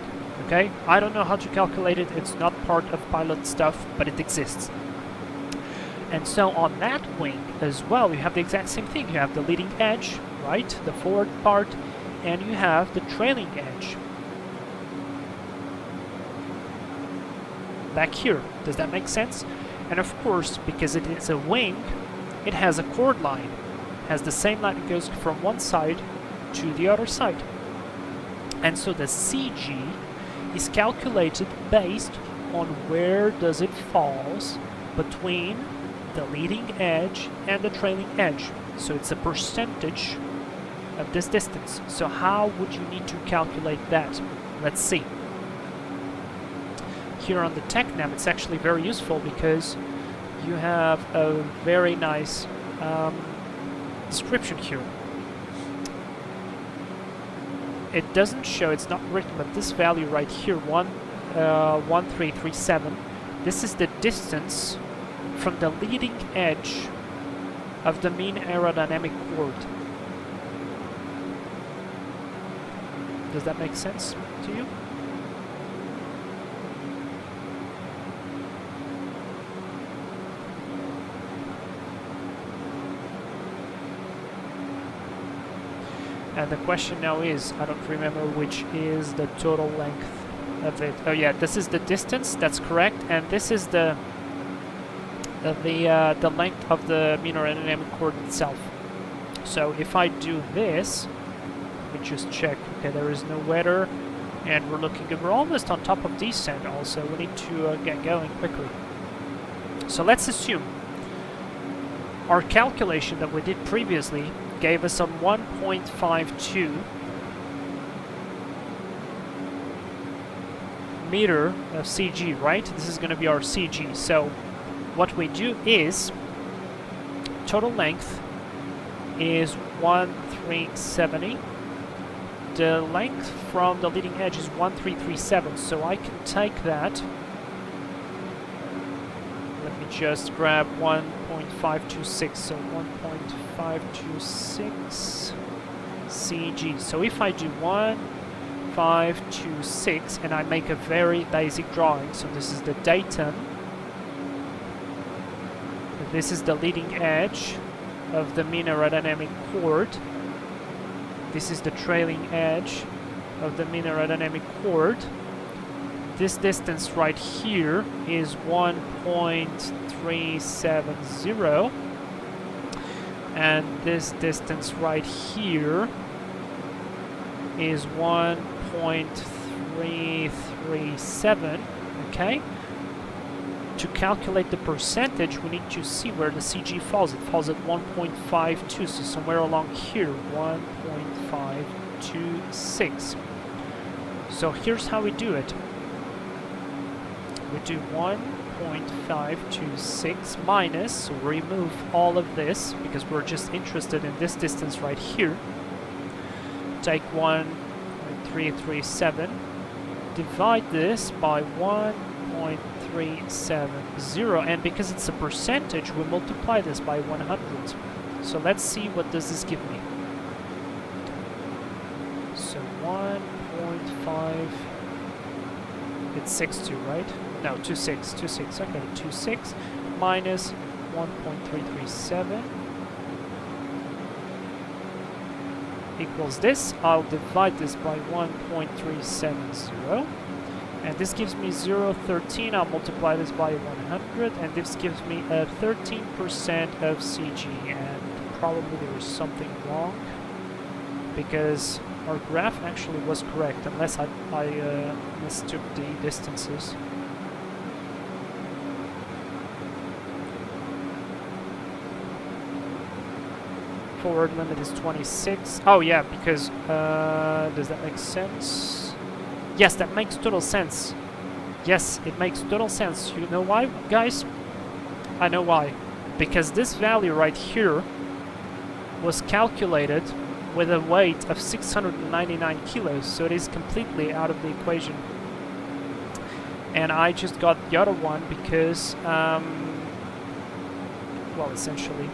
Okay, I don't know how to calculate it. It's not part of pilot stuff, but it exists. And so on that wing as well, you have the exact same thing. You have the leading edge, right, the forward part, and you have the trailing edge back here. Does that make sense? And of course, because it is a wing, it has a chord line. It has the same line that goes from one side to the other side. And so the CG is calculated based on where does it falls between the leading edge and the trailing edge. So it's a percentage of this distance. So how would you need to calculate that? Let's see. Here on the TechNav, it's actually very useful because you have a very nice description here. It doesn't show, it's not written, but this value right here, 1337, this is the distance from the leading edge of the mean aerodynamic chord. Does that make sense to you? And the question now is, I don't remember which is the total length of it. Oh yeah, this is the distance, that's correct, and this is the length of the mean aerodynamic chord itself. So if I do this, let me just check. Okay, there is no weather, and we're almost on top of descent also. We need to get going quickly. So let's assume our calculation that we did previously gave us some 1.52 meter of CG, right? This is going to be our CG. So what we do is total length is 1370. The length from the leading edge is 1337. So I can take that. Let me just grab 1.526. So 1.526 CG. So if I do 1.526 and I make a very basic drawing, so this is the datum, this is the leading edge of the mean aerodynamic chord, this is the trailing edge of the mean aerodynamic chord. This distance right here is 1.370, and this distance right here is 1.3 0.337, okay? To calculate the percentage, we need to see where the CG falls. It falls at 1.52, so somewhere along here, 1.526. So here's how we do it. We do 1.526 minus, so we remove all of this, because we're just interested in this distance right here. Take 1.337, divide this by 1.370, and because it's a percentage, we multiply this by 100. So let's see, what does this give me? So 1.5, it's 62, right? No, 26, okay, 26 minus 1.337 equals this. I'll divide this by 1.370, and this gives me 0.13. I'll multiply this by 100, and this gives me a 13% of CG, and probably there is something wrong, because our graph actually was correct, unless I mistook the distances. Forward limit is 26. Oh yeah, because does that make sense? Yes, that makes total sense. Yes, it makes total sense. You know why, guys? I know why. Because this value right here was calculated with a weight of 699 kilos, so it is completely out of the equation. And I just got the other one because, well, essentially,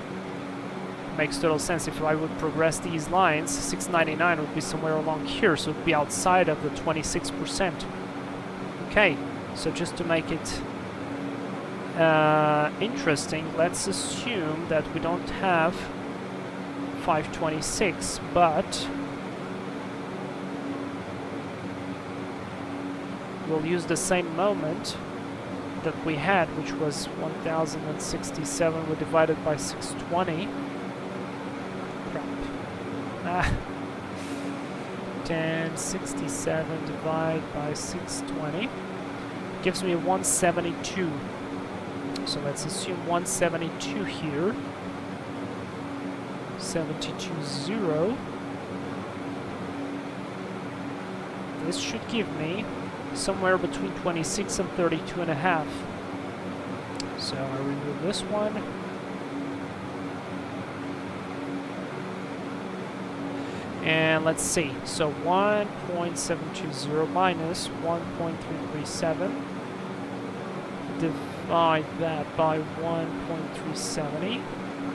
makes total sense. If I would progress these lines, 699 would be somewhere along here, so it would be outside of the 26%. Okay, so just to make it interesting, let's assume that we don't have 526, but we'll use the same moment that we had, which was 1067. We divided by 620. 1067 divided by 620 gives me 172. So let's assume 172 here. 720. This should give me somewhere between 26 and 32 and a half. So I remove this one. And let's see, so 1.720 minus 1.337, divide that by 1.370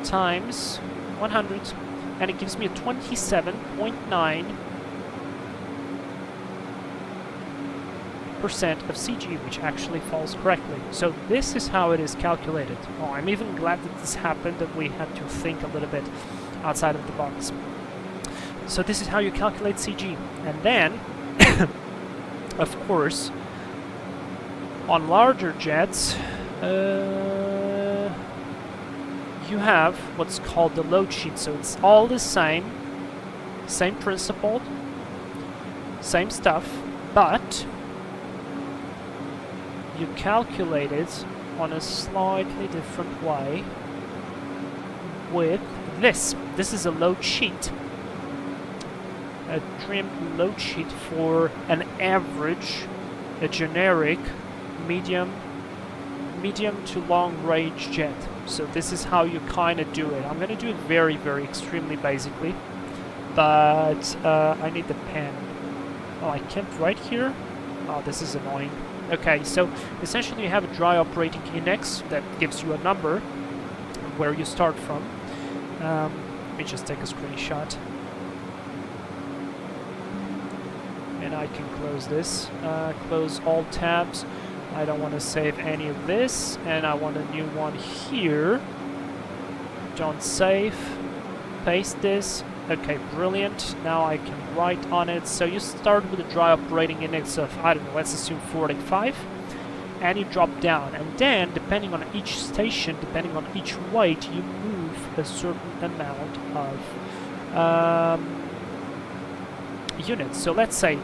times 100, and it gives me a 27.9% of CG, which actually falls correctly. So this is how it is calculated. Oh, I'm even glad that this happened, that we had to think a little bit outside of the box. So this is how you calculate CG. And then, of course, on larger jets, you have what's called the load sheet. So it's all the same principle, same stuff, but you calculate it on a slightly different way with this. This is a load sheet. A trimmed load sheet for an average, a generic, medium to long range jet. So this is how you kind of do it. I'm going to do it very, very extremely basically, but I need the pen. Oh, I can't write here? Oh, this is annoying. Okay, so essentially you have a dry operating index that gives you a number where you start from. Let me just take a screenshot. And I can close this. Close all tabs. I don't want to save any of this, and I want a new one here. Don't save. Paste this. Okay, brilliant. Now I can write on it. So you start with a dry operating index of, I don't know, let's assume 45, and you drop down. And then, depending on each station, depending on each weight, you move a certain amount of units. So let's say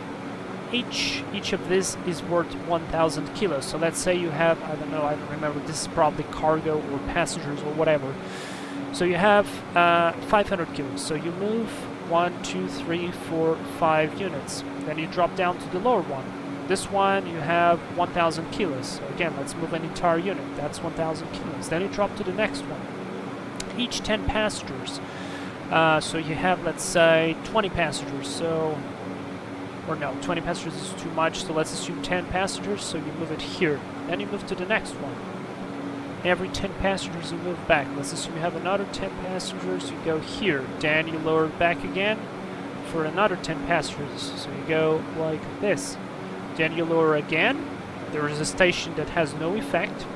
each of this is worth 1,000 kilos. So let's say you have, I don't know, I don't remember, this is probably cargo or passengers or whatever. So you have 500 kilos. So you move 1, 2, 3, 4, 5 units. Then you drop down to the lower one. This one you have 1,000 kilos. So again, let's move an entire unit. That's 1,000 kilos. Then you drop to the next one. Each 10 passengers. So you have, let's say, 20 passengers. So, or no, 20 passengers is too much. So let's assume 10 passengers. So you move it here. Then you move to the next one. Every 10 passengers you move back. Let's assume you have another 10 passengers. You go here. Then you lower it back again for another 10 passengers. So you go like this. Then you lower again. There is a station that has no effect.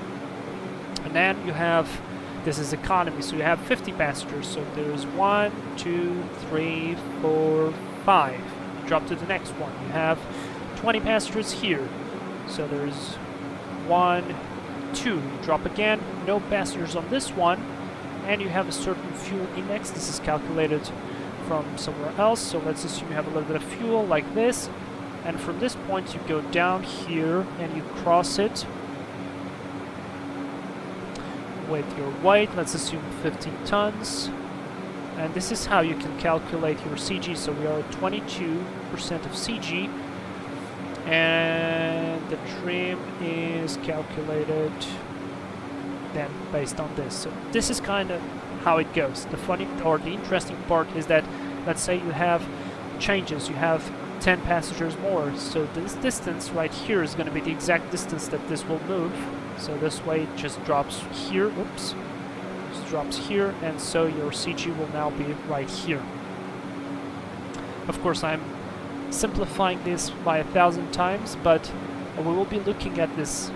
And then you have, this is economy, so you have 50 passengers. So there's 1, 2, 3, 4, 5. You drop to the next one. You have 20 passengers here. So there's 1, 2. You drop again. No passengers on this one. And you have a certain fuel index. This is calculated from somewhere else. So let's assume you have a little bit of fuel like this. And from this point you go down here and you cross it with your weight. Let's assume 15 tons. And this is how you can calculate your CG. So we are at 22% of CG. And the trim is calculated then based on this. So this is kind of how it goes. The funny or the interesting part is that, let's say you have changes. You have 10 passengers more, so this distance right here is going to be the exact distance that this will move. So this way it just drops here, oops, just drops here, and so your CG will now be right here. Of course, I'm simplifying this by 1,000 times, but we will be looking at this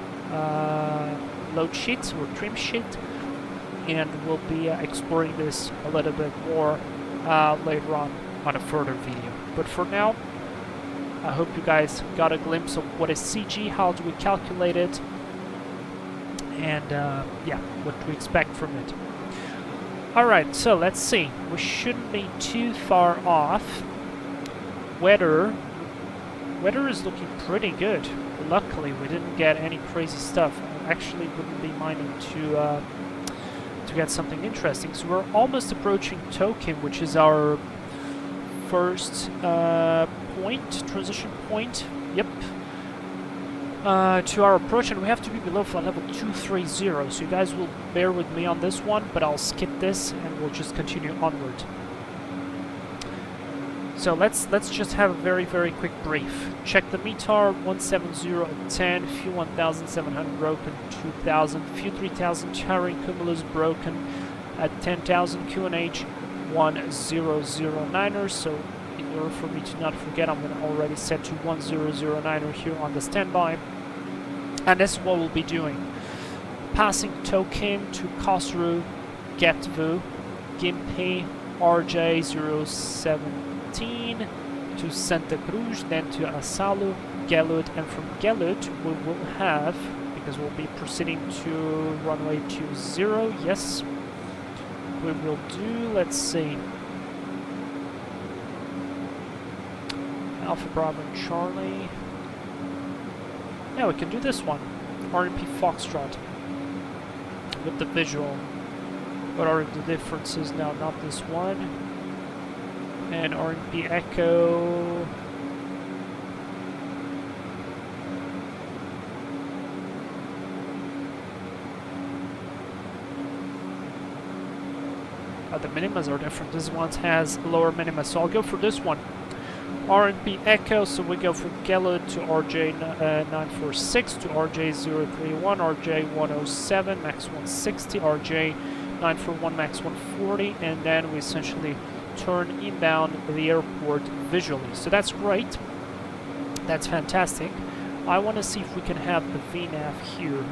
load sheet or trim sheet, and we'll be exploring this a little bit more later on a further video. But for now, I hope you guys got a glimpse of what is CG, how do we calculate it, and yeah, what do we expect from it. Alright, so let's see. We shouldn't be too far off. Weather is looking pretty good. Luckily, we didn't get any crazy stuff. I actually wouldn't be minding to get something interesting. So we're almost approaching Tokim, which is our first transition point, yep, to our approach, and we have to be below flight level 230, so you guys will bear with me on this one, but I'll skip this and we'll just continue onward. So let's just have a very quick brief. Check the METAR, 170 at 10, fuel 1700 broken, 2000, fuel 3000, towering cumulus broken at 10,000, QNH 1009er, so in order for me to not forget, I'm going to already set to 1009er here on the standby. And this is what we'll be doing. Passing Tokim to Khosrow, Getvu, Gympie, RJ017 to Santa Cruz, then to Asalu, Gelud, and from Gelud we will have, because we'll be proceeding to runway 20, yes, we will do, let's see, Alpha Bravo and Charlie. Yeah, we can do this one. RMP Foxtrot with the visual. What are the differences now? Not this one. And RMP Echo. The minimas are different. This one has lower minima, so I'll go for this one. RMP Echo, so we go from Gelud to RJ946 to RJ031, RJ107, max 160, RJ941, max 140, and then we essentially turn inbound the airport visually. So that's great. That's fantastic. I want to see if we can have the VNAV here.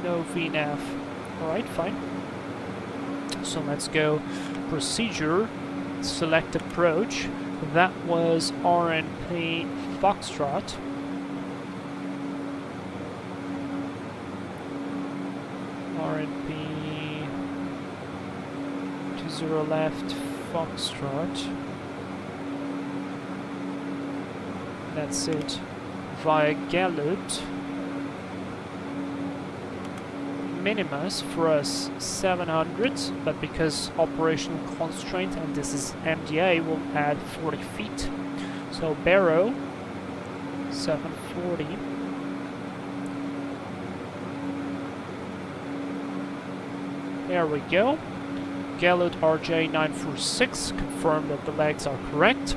No VNAV. Alright, fine. So let's go procedure, select approach. That was RNP Foxtrot. RNP 20 left Foxtrot. That's it. Via Gallut. Minimus for us 700, but because operational constraint and this is MDA, we'll add 40 feet. So Barrow 740. There we go. Gallut RJ 946, confirm that the legs are correct.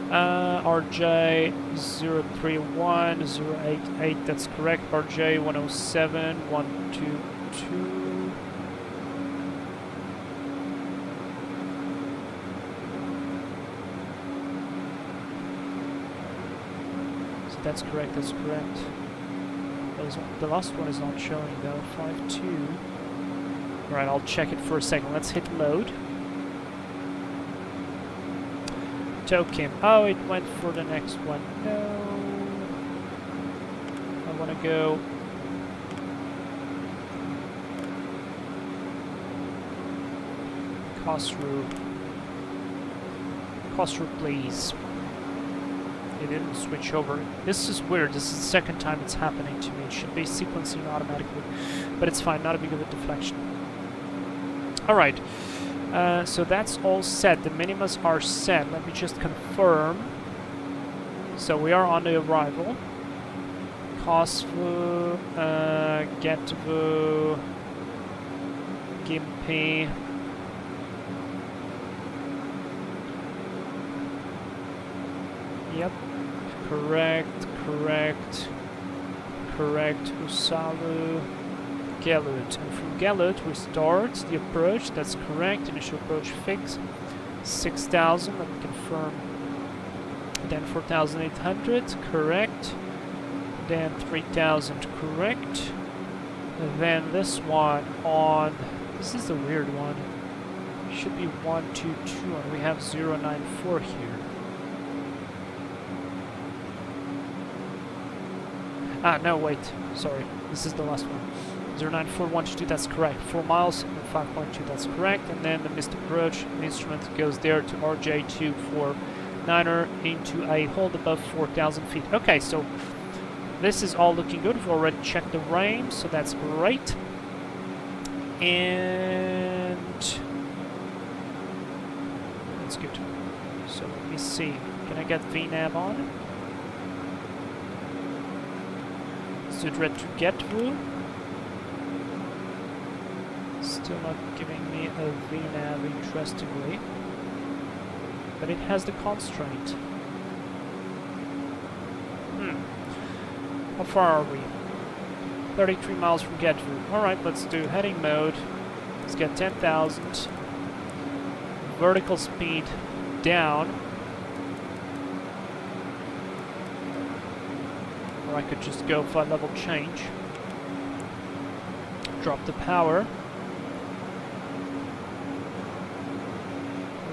RJ 031 088, that's correct. RJ 107 122. So that's correct, that's correct. The last one is not showing though. 52. Alright, I'll check it for a second. Let's hit load. Token. Oh, it went for the next one. No. I want to go. Khosrow. Khosrow, please. It didn't switch over. This is weird. This is the second time it's happening to me. It should be sequencing automatically. But it's fine. Not a big of a deflection. Alright. So that's all set. The minimas are set. Let me just confirm. So we are on the arrival. Khosrow, Getvu, Gympie. Yep. Correct. Usalu. Gallut. And from Gallut we start the approach. That's correct. Initial approach fix 6,000. Let me confirm. Then 4,800. Correct. Then 3,000. Correct. And then this one on. This is a weird one. It should be 122, and we have 094 here. Ah, no, wait. Sorry. This is the last one. 09412, that's correct. 4 miles and 5.2, that's correct. And then the missed approach instrument goes there to RJ249er into a hold above 4,000 feet. Okay, so this is all looking good. We've already checked the range, so that's great. And that's good. So let me see. Can I get VNAV on? Sudret to Getvu. Still not giving me a VNAV, interestingly. But it has the constraint. How far are we? 33 miles from Getvu. Alright, let's do heading mode. Let's get 10,000. Vertical speed down. Or I could just go for a level change. Drop the power.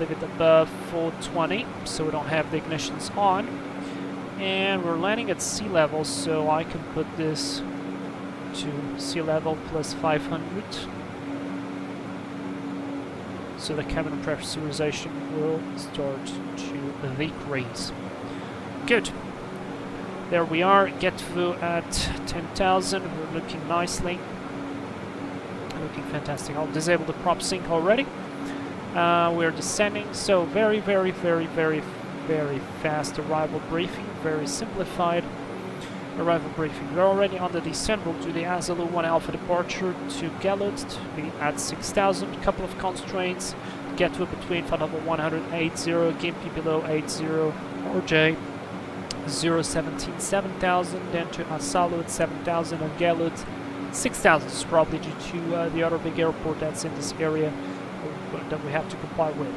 Leave it above 420 so we don't have the ignitions on. And we're landing at sea level, so I can put this to sea level plus 500. So the cabin pressurization will start to decrease. Good. There we are, Getvu at 10,000. We're looking nicely. Looking fantastic. I'll disable the prop sync already. We're descending, so very fast arrival briefing, very simplified arrival briefing. We're already on the descent. We'll do the Azalu 1 Alpha departure to Gallut to be at 6,000. Couple of constraints. Get to between flight level 180, Gympie below 80, RJ 017 7,000, then to Asalu at 7,000 and Gallut 6,000. This is probably due to the other big airport that's in this area that we have to comply with.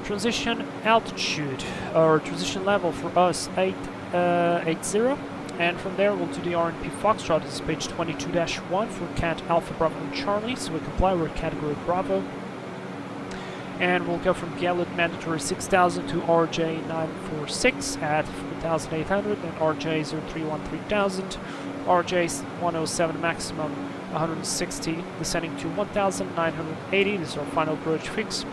Transition altitude, or transition level for us, 880, and from there we'll do the RNP Foxtrot. This is page 22-1 for Cat Alpha Bravo and Charlie, so we comply with category Bravo. And we'll go from Gallut mandatory 6,000 to RJ 946 at 4,800, and RJ 031 3000, RJ 107 maximum 160, descending to 1,980. This is our final approach fix.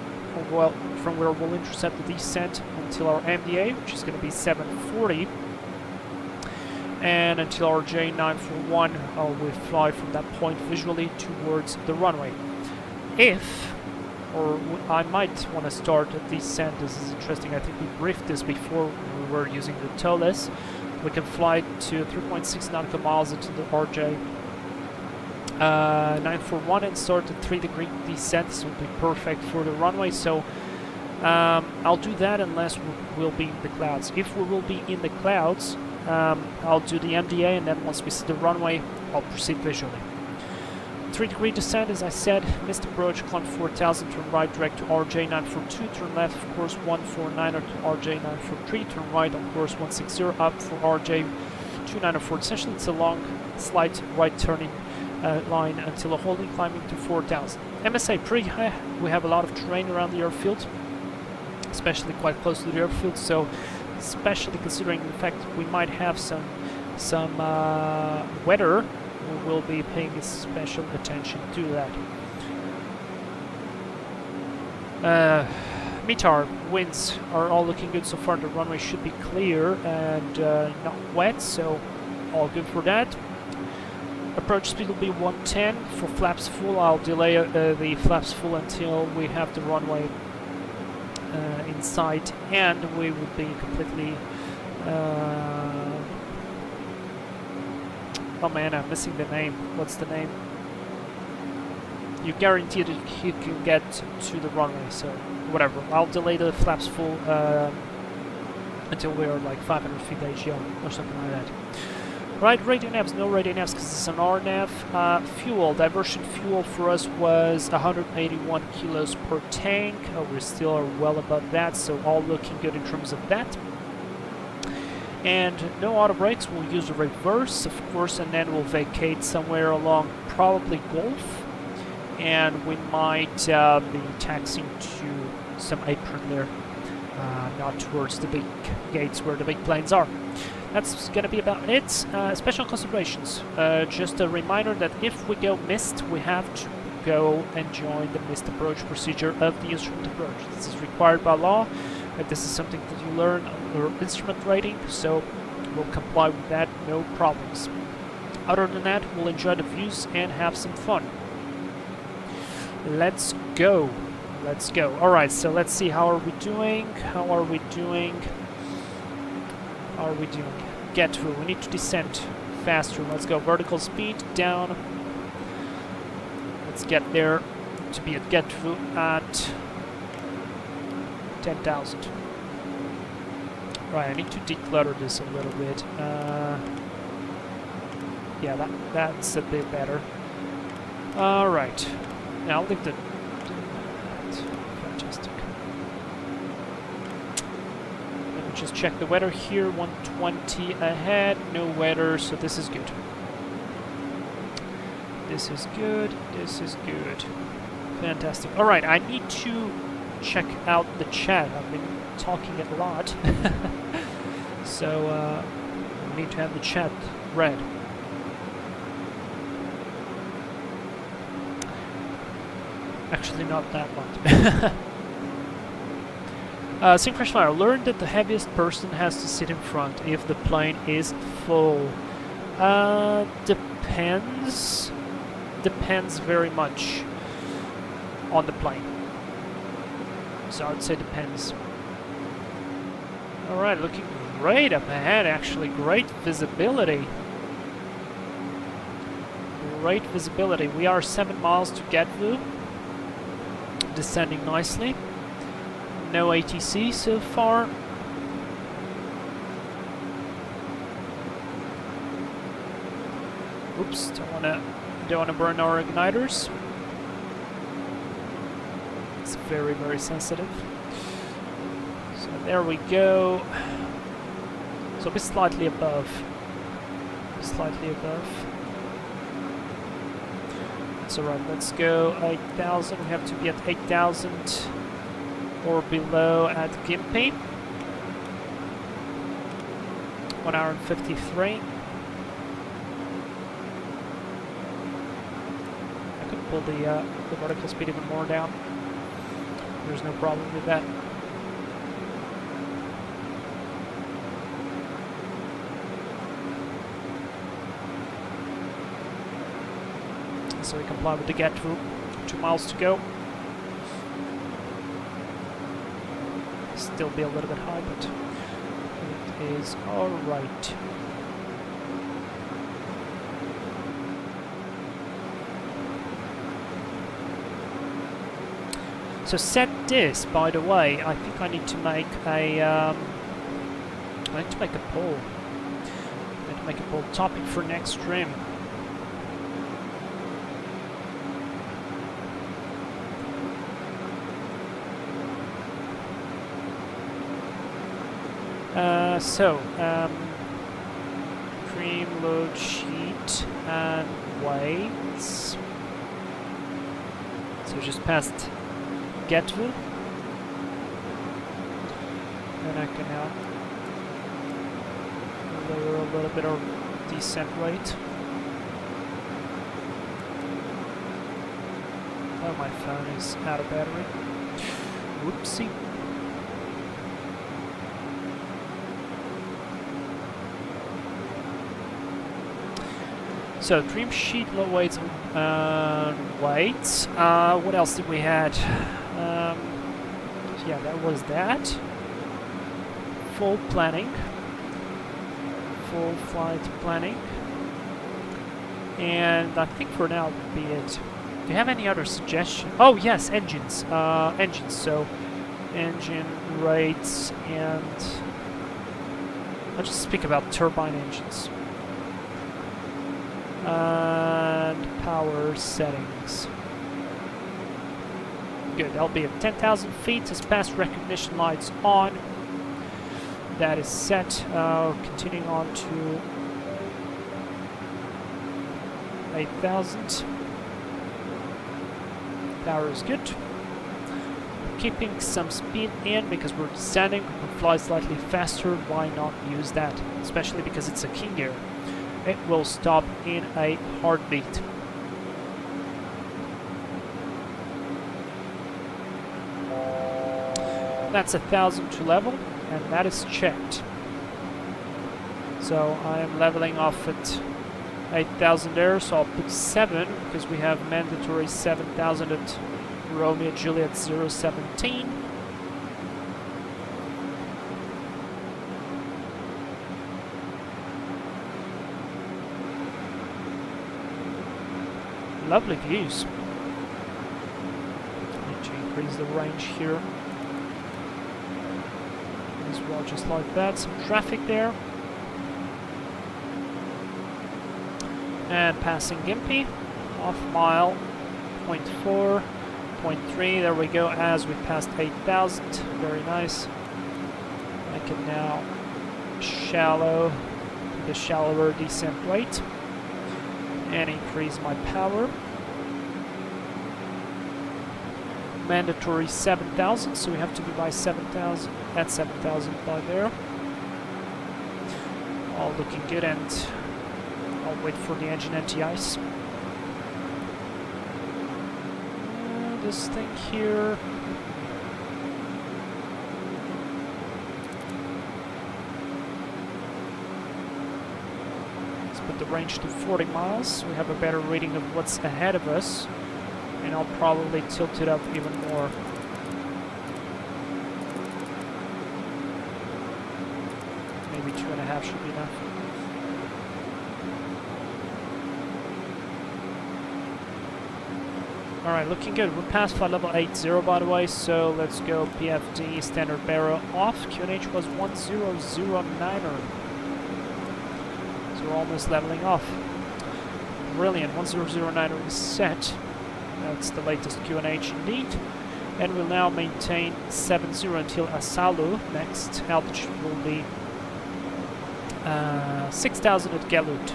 well, from where we'll intercept the descent until our MDA, which is going to be 740. And until our J941, we fly from that point visually towards the runway. I might want to start a descent. This is interesting. I think we briefed this before we were using the TOLES. We can fly to 3.6 nautical miles into the RJ 941 and start a 3-degree descent. This would be perfect for the runway. So I'll do that unless we'll be in the clouds. If we will be in the clouds, I'll do the MDA, and then once we see the runway, I'll proceed visually. 3-degree descent, as I said, missed approach, climb 4000, turn right direct to RJ942, turn left of course 149er to RJ943, turn right on course 160 up for RJ2904. Essentially it's a long, slight right turning line until a holding climbing to 4000. MSA pretty high, we have a lot of terrain around the airfield, especially quite close to the airfield, so especially considering the fact that we might have some weather, we will be paying special attention to that. METAR winds are all looking good so far. The runway should be clear and not wet, so all good for that. Approach speed will be 110 for flaps full. I'll delay the flaps full until we have the runway in sight, and we would be completely oh man, I'm missing the name. What's the name? You guarantee that you can get to the runway, so whatever. I'll delay the flaps full until we're like 500 feet AGL or something like that. Right, radio navs, no radio navs because it's an RNAV. Fuel, diversion fuel for us was 181 kilos per tank. We still are well above that, so all looking good in terms of that. And no auto brakes, we'll use the reverse, of course, and then we'll vacate somewhere along probably Gulf. And we might be taxiing to some apron there, not towards the big gates where the big planes are. That's going to be about it. Special considerations. Just a reminder that if we go missed, we have to go and join the missed approach procedure of the instrument approach. This is required by law. This is something that you learn on your instrument rating, so we'll comply with that, no problems. Other than that, we'll enjoy the views and have some fun. Let's go. Let's go. Alright, so let's see, how are we doing? How are we doing? How are we doing? Get through. We need to descend faster. Let's go. Vertical speed down. Let's get there to be at get through at 10,000. Right, I need to declutter this a little bit. Yeah, that's a bit better. Alright. Now I'll leave the... Fantastic. Let me just check the weather here. 120 ahead. No weather, so this is good. This is good. This is good. Fantastic. Alright, I need to check out the chat. I've been talking a lot. So, I need to have the chat read. Actually, not that much. Synchronous Flyer, learned that the heaviest person has to sit in front if the plane is full. Depends. Depends very much on the plane. So I'd say depends. Alright, looking great up ahead, actually. Great visibility. Great visibility. We are 7 miles to Gatvu. Descending nicely. No ATC so far. Oops, don't wanna burn our igniters. It's very, very sensitive. So there we go. So be slightly above. Slightly above. That's alright, let's go 8,000. We have to be at 8,000 or below at Gympie. 1 hour and 53. I could pull the vertical speed even more down. There's no problem with that. So we comply with the get rule. 2 miles to go. Still be a little bit high, but it is alright. So set this, by the way, I think I need to make a I need to make a poll. I need to make a poll topic for next stream. Cream load sheet and weights. So just past Getville. Then I can now lower a little bit of descent rate. Oh, my phone is out of battery. Whoopsie. So, trim sheet, low weights, weights. What else did we had? Yeah, that was that. Full planning. Full flight planning. And I think for now would be it. Do you have any other suggestions? Oh, yes, engines. Engines, so engine rates and... I'll just speak about turbine engines. And power settings. Good, that'll be at 10,000 feet as pass recognition lights on. That is set. Continuing on to 8,000. Power is good. Keeping some speed in because we're descending. We can fly slightly faster. Why not use that? Especially because it's a King Air. It will stop in a heartbeat. That's 1,000 to level, and that is checked. So I am leveling off at 8,000 there, so I'll put 7 because we have mandatory 7,000 at Romeo Juliet 017. Lovely views. Need to increase the range here as well, just like that. Some traffic there. And passing Gympie, half mile, 0.4, 0.3, there we go, as we passed 8,000, very nice. I can now shallow the shallower descent rate and increase my power. Mandatory 7,000, so we have to be by 7,000, at 7,000 by there. All looking good, and I'll wait for the engine anti-ice. This thing here. Let's put the range to 40 miles. We have a better reading of what's ahead of us. And I'll probably tilt it up even more. Maybe 2.5 should be enough. Alright, looking good. We're past flight level 80 by the way, so let's go PFD standard barrel off. QNH was 1009er. So we're almost leveling off. Brilliant, 1009er is set. That's the latest QNH indeed. And we'll now maintain 70 until Asalu. Next altitude will be 6,000 at Galut.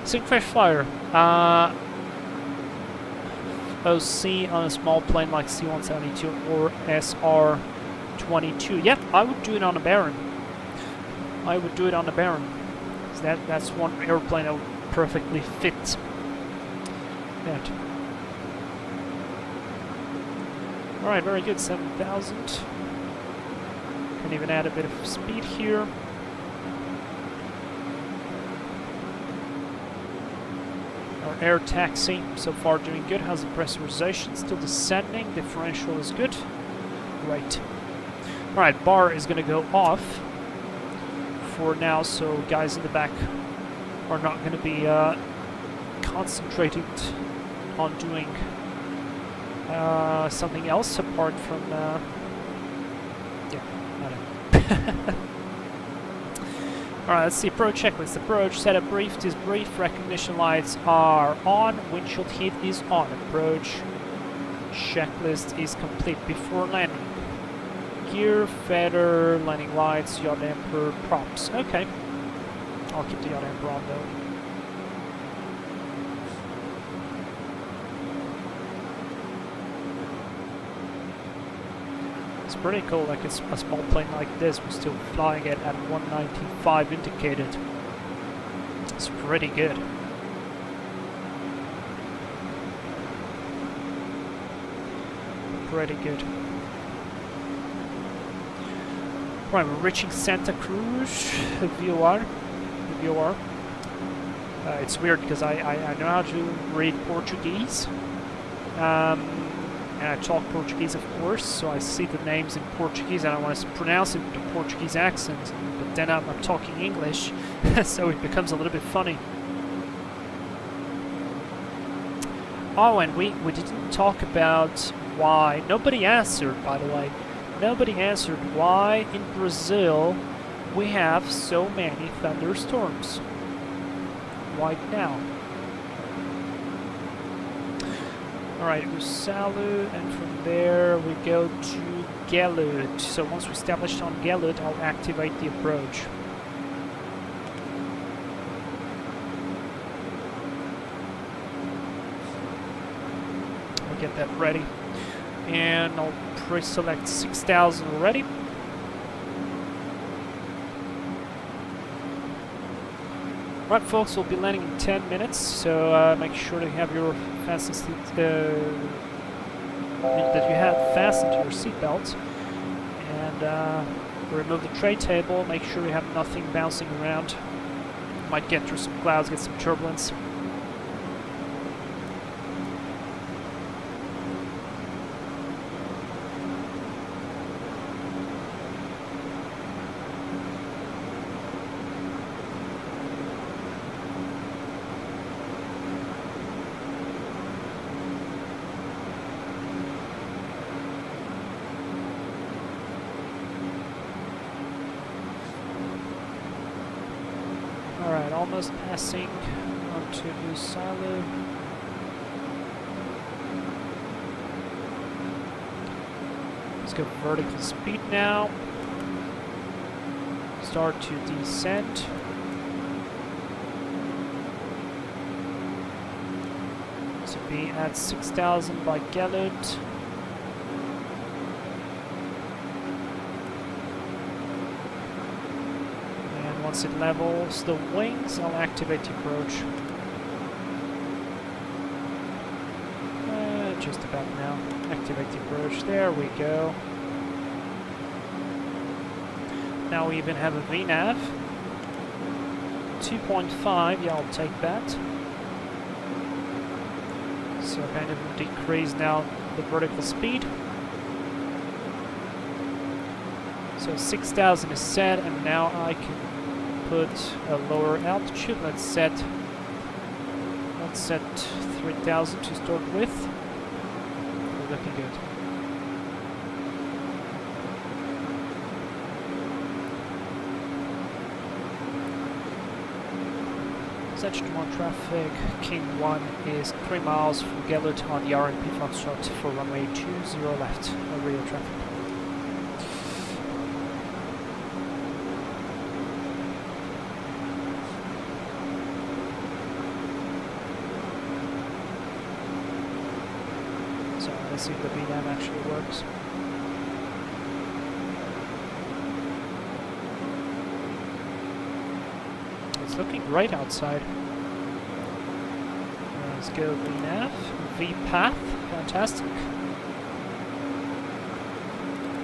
Sinclair Flyer. OC on a small plane like C-172 or SR-22. Yep, I would do it on a Baron. I would do it on a Baron. That's one airplane that would perfectly fit that. Alright, very good, 7,000. Can even add a bit of speed here. Our air taxi, so far doing good. How's the pressurization? Still descending. Differential is good. Great. Alright, bar is going to go off for now, so guys in the back are not going to be concentrated on doing something else apart from yeah, I don't know. Alright, let's see. Approach checklist. Approach, setup brief, this brief, recognition lights are on, windshield heat is on. Approach checklist is complete before landing. Gear, feather, landing lights, yaw damper, props. Okay. I'll keep the yaw damper on though. It's pretty cool, like it's a small plane like this, we're still flying it at 195 indicated. It's pretty good. Pretty good. Right, we're reaching Santa Cruz, VOR. It's weird because I know how to read Portuguese. And I talk Portuguese, of course, so I see the names in Portuguese and I want to pronounce it with a Portuguese accent, but then I'm talking English, so it becomes a little bit funny. Oh, and we didn't talk about why. Nobody answered, by the way. Nobody answered why in Brazil we have so many thunderstorms. Why now? Alright, Usalu, and from there we go to Gelud. So once we're established on Gelud, I'll activate the approach. I'll get that ready. And I'll pre-select 6,000 already. Right, folks, we'll be landing in 10 minutes, so make sure to have your that you have fastened to your seatbelt, and remove the tray table. Make sure you have nothing bouncing around. Might get through some clouds, get some turbulence. Alright, almost passing onto Usalu. Let's go vertical speed now. Start to descend. To be at 6,000 by Gelud. Once it levels the wings, I'll activate the approach. Just about now. Activate the approach. There we go. Now we even have a VNAV. 2.5, yeah, I'll take that. So kind of decrease now the vertical speed. So 6,000 is set, and now I can put a lower altitude. Let's set 3,000 to start with. We're looking good. ZH1 traffic, King 1 is 3 miles from Gelud on the RMP Foxtrot for runway 20 left, rear traffic. Let's see if the VNAV actually works. It's looking great outside. Let's go VNAV, VPath, fantastic.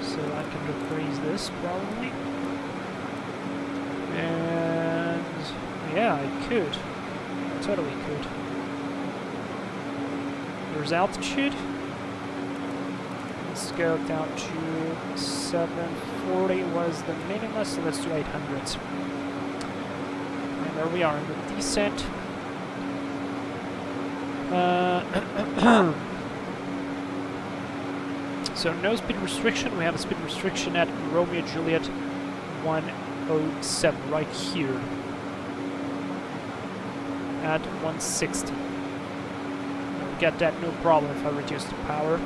So I can reprise this probably. And yeah, I could. Totally could. There's altitude. Let's go down to 740 was the minimum, so let's do 800. And there we are in the descent. So no speed restriction. We have a speed restriction at Romeo Juliet 107 right here at 160. I'll get that no problem if I reduce the power.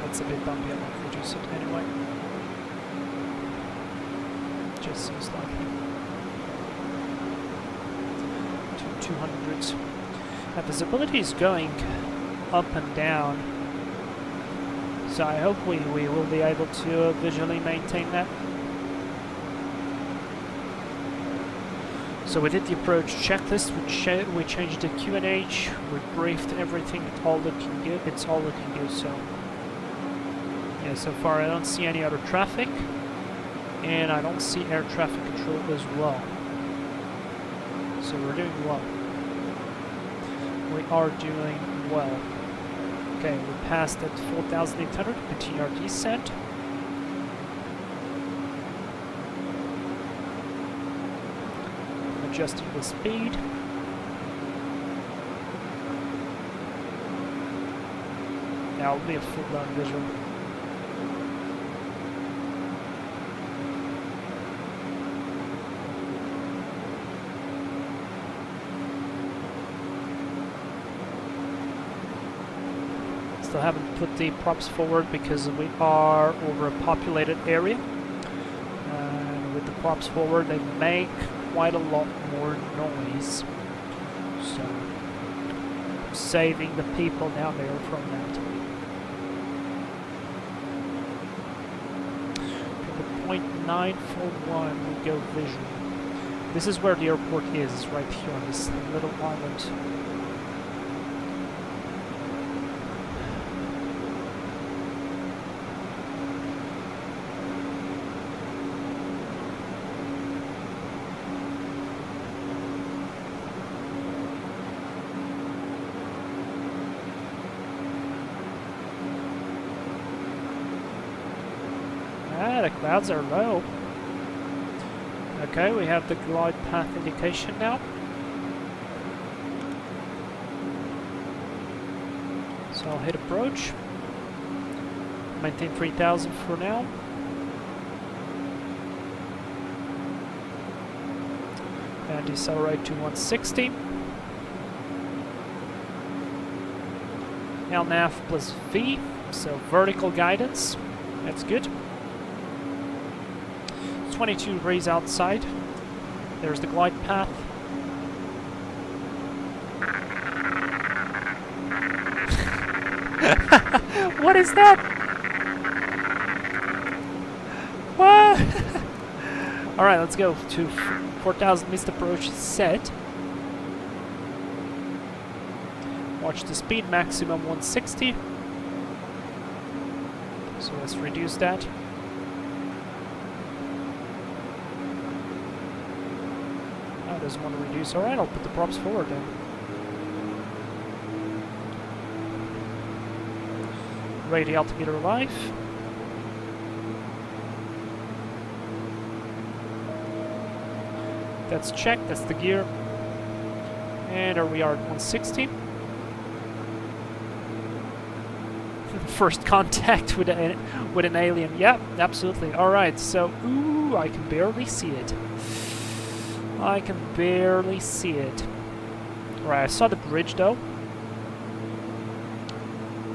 It's a bit bumpy, I won't reduce it anyway. Just so slightly. To 200. Now visibility is going up and down. So I hope we will be able to visually maintain that. So we did the approach checklist, we changed the QNH, we briefed everything, it's all looking good, so yeah, so far I don't see any other traffic, and I don't see air traffic control as well. So we're doing well. We are doing well. Okay, we passed at 4,800, continue our descent. Adjusting the speed. Now it'll be a full-blown visual. Still haven't put the props forward because we are over a populated area. And with the props forward, they make quite a lot more noise. So, saving the people down there from that. From the point 941, we go visual. This is where the airport is, right here on this little island. The clouds are low. Okay, we have the glide path indication now. So I'll hit approach. Maintain 3,000 for now. And decelerate to 160. LNAV plus V, so vertical guidance. That's good. 22 degrees outside. There's the glide path. What is that? What? Alright, let's go to 4,000 missed approach set. Watch the speed, maximum 160. So let's reduce that. Doesn't want to reduce. Alright, I'll put the props forward then. Radio altimeter live. That's checked, that's the gear. And there we are at 160. First contact with an alien. Yeah, absolutely. Alright, so ooh, I can barely see it. I can barely see it. Right, I saw the bridge though.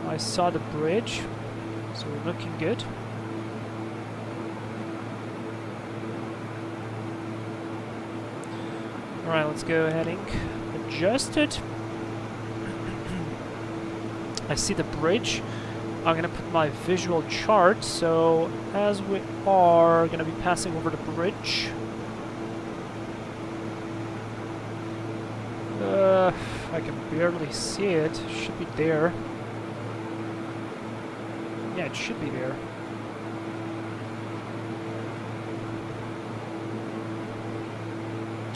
I saw the bridge. So we're looking good. Alright, let's go ahead and adjust it. I see the bridge. I'm gonna put my visual chart, so as we are gonna be passing over the bridge, I can barely see it. Should be there. Yeah, it should be there.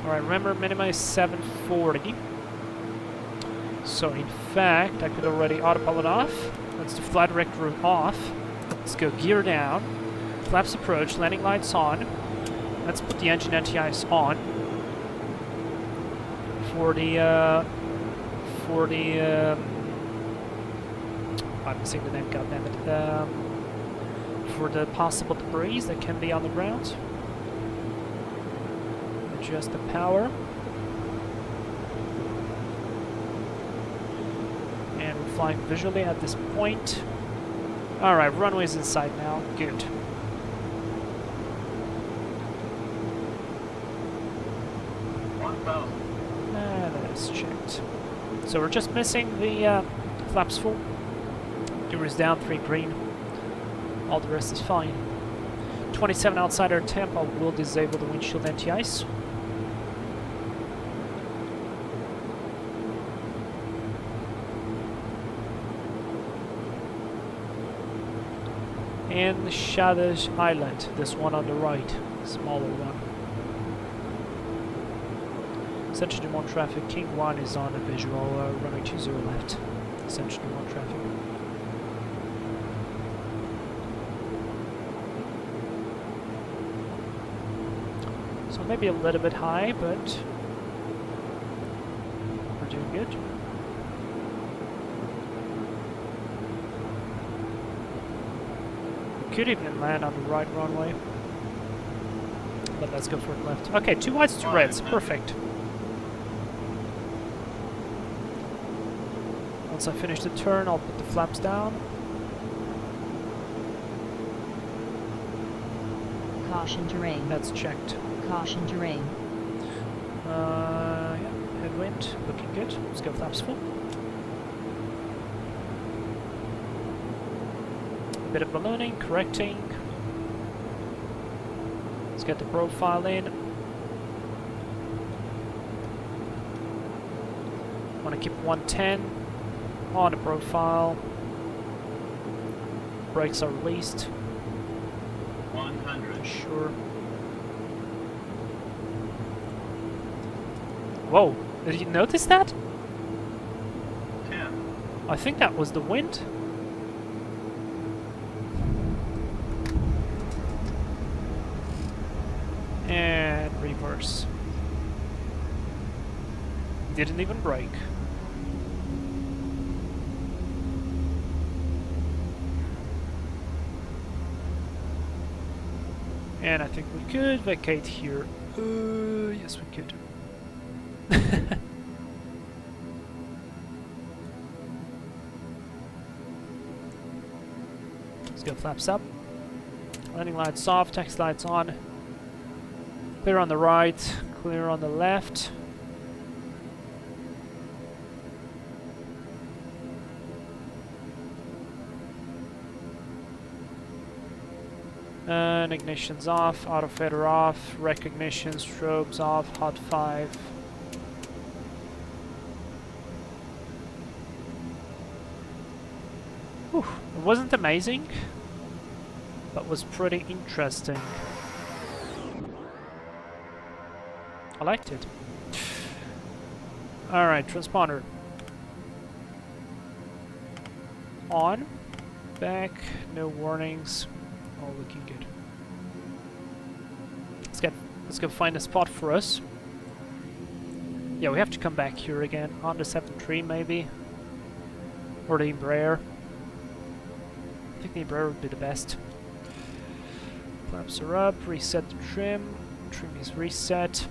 Alright, remember minimize 740. So in fact, I could already autopilot off. Let's do flight director off. Let's go gear down. Flaps approach, landing lights on. Let's put the engine anti-ice on. For the I'm missing the name, goddammit. For the possible debris that can be on the ground. Adjust the power. And we're flying visually at this point. Alright, runway's inside now. Good. And that is checked. So we're just missing the flaps full. Gear is down, 3 green. All the rest is fine. 27 outside our temp, I will disable the windshield anti-ice. And the Shadows Island, this one on the right, smaller one. Essentially more traffic, King 1 is on a visual, runway 20 left. Essentially more traffic. So maybe a little bit high, but we're doing good. Could even land on the right runway, but let's go for it left. Okay, 2 whites, 2 reds, perfect. Once I finish the turn, I'll put the flaps down. Caution terrain. That's checked. Caution terrain. Yeah, headwind, looking good. Let's go flaps full. Bit of ballooning, correcting. Let's get the profile in. Want to keep 110 on the profile. Brakes are released. 100. Sure. Whoa, did you notice that? 10. I think that was the wind. And reverse. Didn't even brake. And I think we could vacate here. Yes, we could. Let's go flaps up. Landing lights off, taxi lights on. Clear on the right, clear on the left. And ignition's off, auto fader off, recognition, strobes off, hot 5. Whew. It wasn't amazing, but was pretty interesting. I liked it. Alright, transponder. On. Back. No warnings. All looking good. Let's go find a spot for us. Yeah, we have to come back here again. On the 7.3 maybe. Or the Embraer. I think the Embraer would be the best. Flaps are up. Reset the trim. Trim is reset.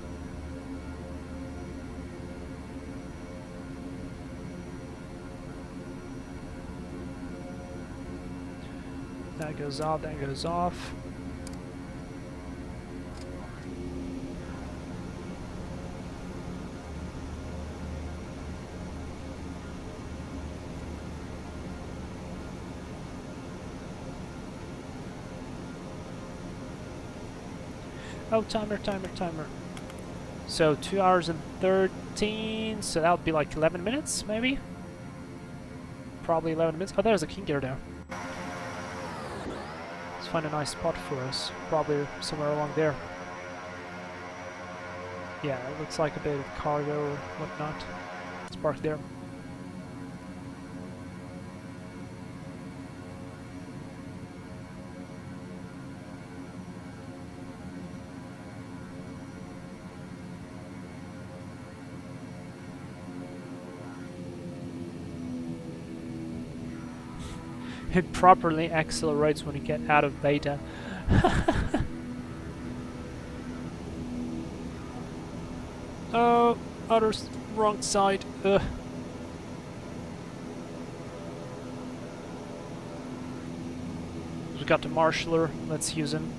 That goes off, that goes off. Oh, timer, timer, timer. So 2 hours and 13, so that would be like 11 minutes, maybe? Probably 11 minutes. Oh, there's a king gear there. Let's find a nice spot for us. Probably somewhere along there. Yeah, it looks like a bit of cargo or whatnot. Let's park there. It properly accelerates when you get out of beta. Oh, wrong side. Ugh. We got the marshaller. Let's use him.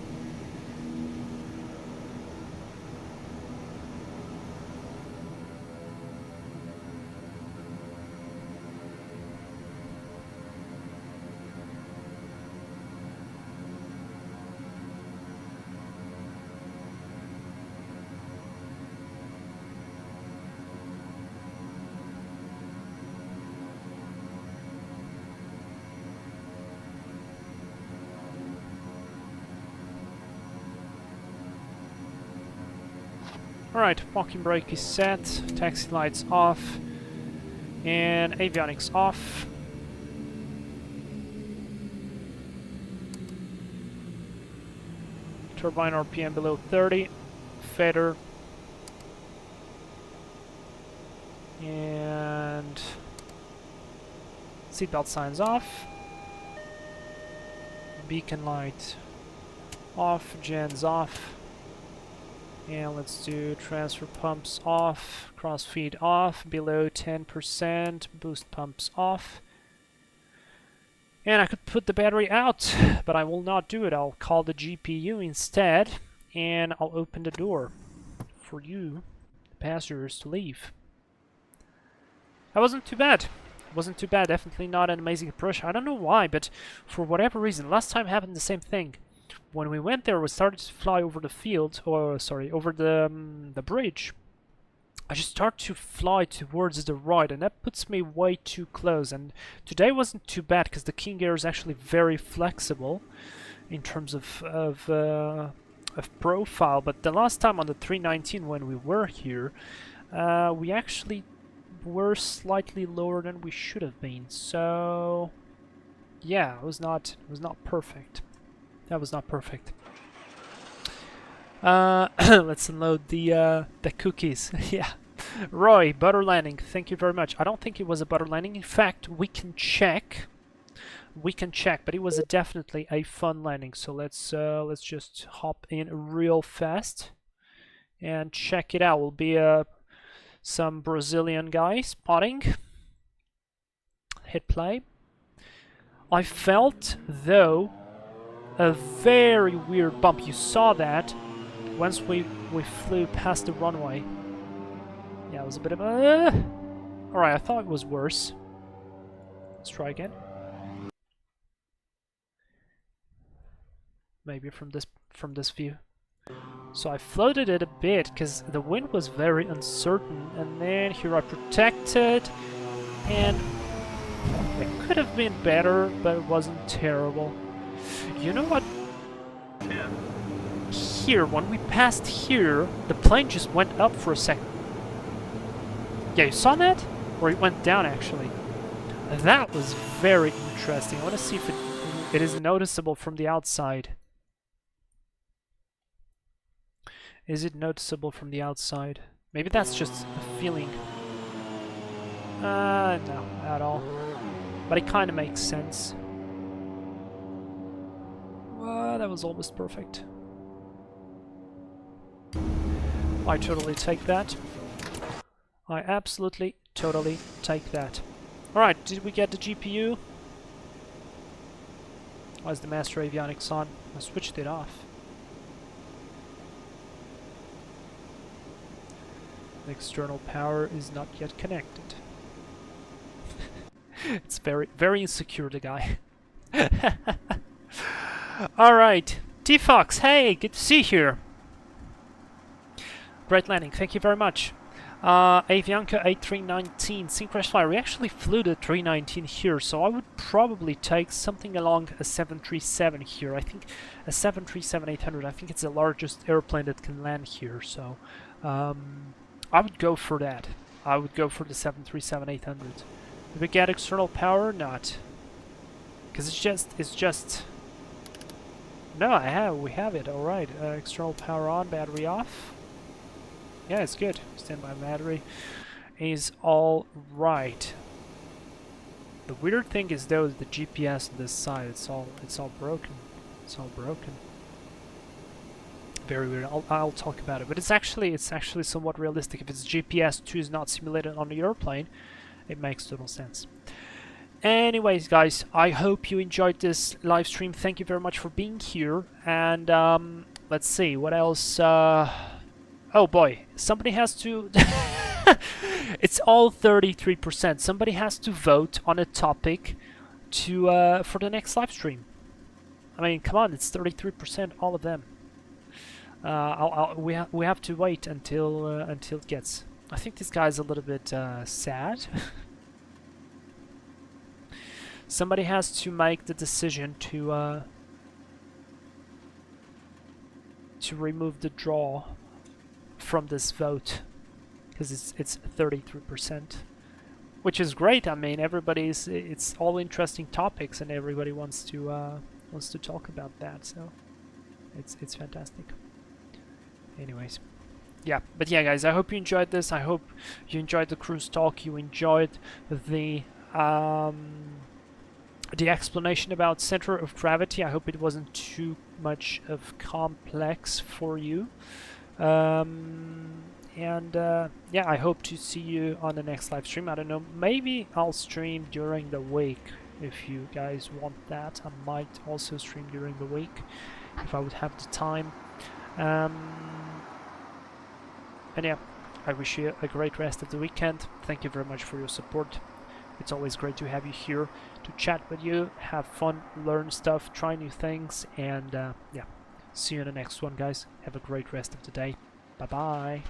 Alright, parking brake is set, taxi lights off, and avionics off. Turbine RPM below 30, fader, and seatbelt signs off, beacon light off, gens off. And let's do transfer pumps off, crossfeed off, below 10%, boost pumps off. And I could put the battery out, but I will not do it. I'll call the GPU instead, and I'll open the door for you, the passengers, to leave. That wasn't too bad. Wasn't too bad. Definitely not an amazing approach. I don't know why, but for whatever reason, last time happened the same thing. When we went there, we started to fly over the field, or sorry, over the bridge. I just start to fly towards the right, and that puts me way too close. And today wasn't too bad because the king gear is actually very flexible in terms of profile. But the last time on the 319 when we were here, we actually were slightly lower than we should have been. So yeah, it was not perfect. That was not perfect. Let's unload the cookies. Yeah. Roy, butter landing. Thank you very much. I don't think it was a butter landing. In fact, we can check. We can check, but it was definitely a fun landing. So let's just hop in real fast and check it out. Will be some Brazilian guy spotting. Hit play. I felt though a very weird bump. You saw that once we flew past the runway. Yeah, it was a bit of a... Alright, I thought it was worse. Let's try again. Maybe from this view. So I floated it a bit because the wind was very uncertain, and then here I protected, and it could have been better, but it wasn't terrible. You know what? 10. Here, when we passed here, the plane just went up for a second. Yeah, you saw that? Or it went down, actually. That was very interesting. I want to see if it is noticeable from the outside. Is it noticeable from the outside? Maybe that's just a feeling. No, at all. But it kind of makes sense. That was almost perfect. I totally take that. I absolutely, totally take that. Alright, did we get the GPU? Why is the master avionics on? I switched it off. The external power is not yet connected. It's very, very insecure, the guy. Alright, T-Fox, hey, good to see you here. Great landing, thank you very much. Avianca A319 Synchronous Flyer. We actually flew the 319 here, so I would probably take something along a 737 here. I think a 737-800, I think it's the largest airplane that can land here, so I would go for that. I would go for the 737-800. Did we get external power? Not. Because it's just... No, we have it, alright. External power on, battery off. Yeah, it's good. Standby battery is all right. The weird thing is though the GPS on this side. It's all broken. It's all broken. Very weird. I'll talk about it. But it's actually somewhat realistic. If it's GPS 2 is not simulated on the airplane, it makes total sense. Anyways, guys, I hope you enjoyed this live stream. Thank you very much for being here. And let's see what else. Oh boy, somebody has to... It's all 33%. Somebody has to vote on a topic to for the next live stream. I mean, come on, it's 33%, all of them. We have to wait until it gets... I think this guy's a little bit sad. Somebody has to make the decision to remove the draw from this vote, because it's 33%, which is great. I mean, it's all interesting topics, and everybody wants to talk about that. So it's fantastic. Anyways, yeah. But yeah, guys, I hope you enjoyed this. I hope you enjoyed the cruise talk. You enjoyed the explanation about center of gravity. I hope it wasn't too much of complex for you. Yeah, I hope to see you on the next live stream. I don't know, maybe I'll stream during the week if you guys want that. I might also stream during the week if I would have the time. And yeah, I wish you a great rest of the weekend. Thank you very much for your support. It's always great to have you here to chat with you, have fun, learn stuff, try new things, and yeah. See you in the next one, guys. Have a great rest of the day. Bye-bye.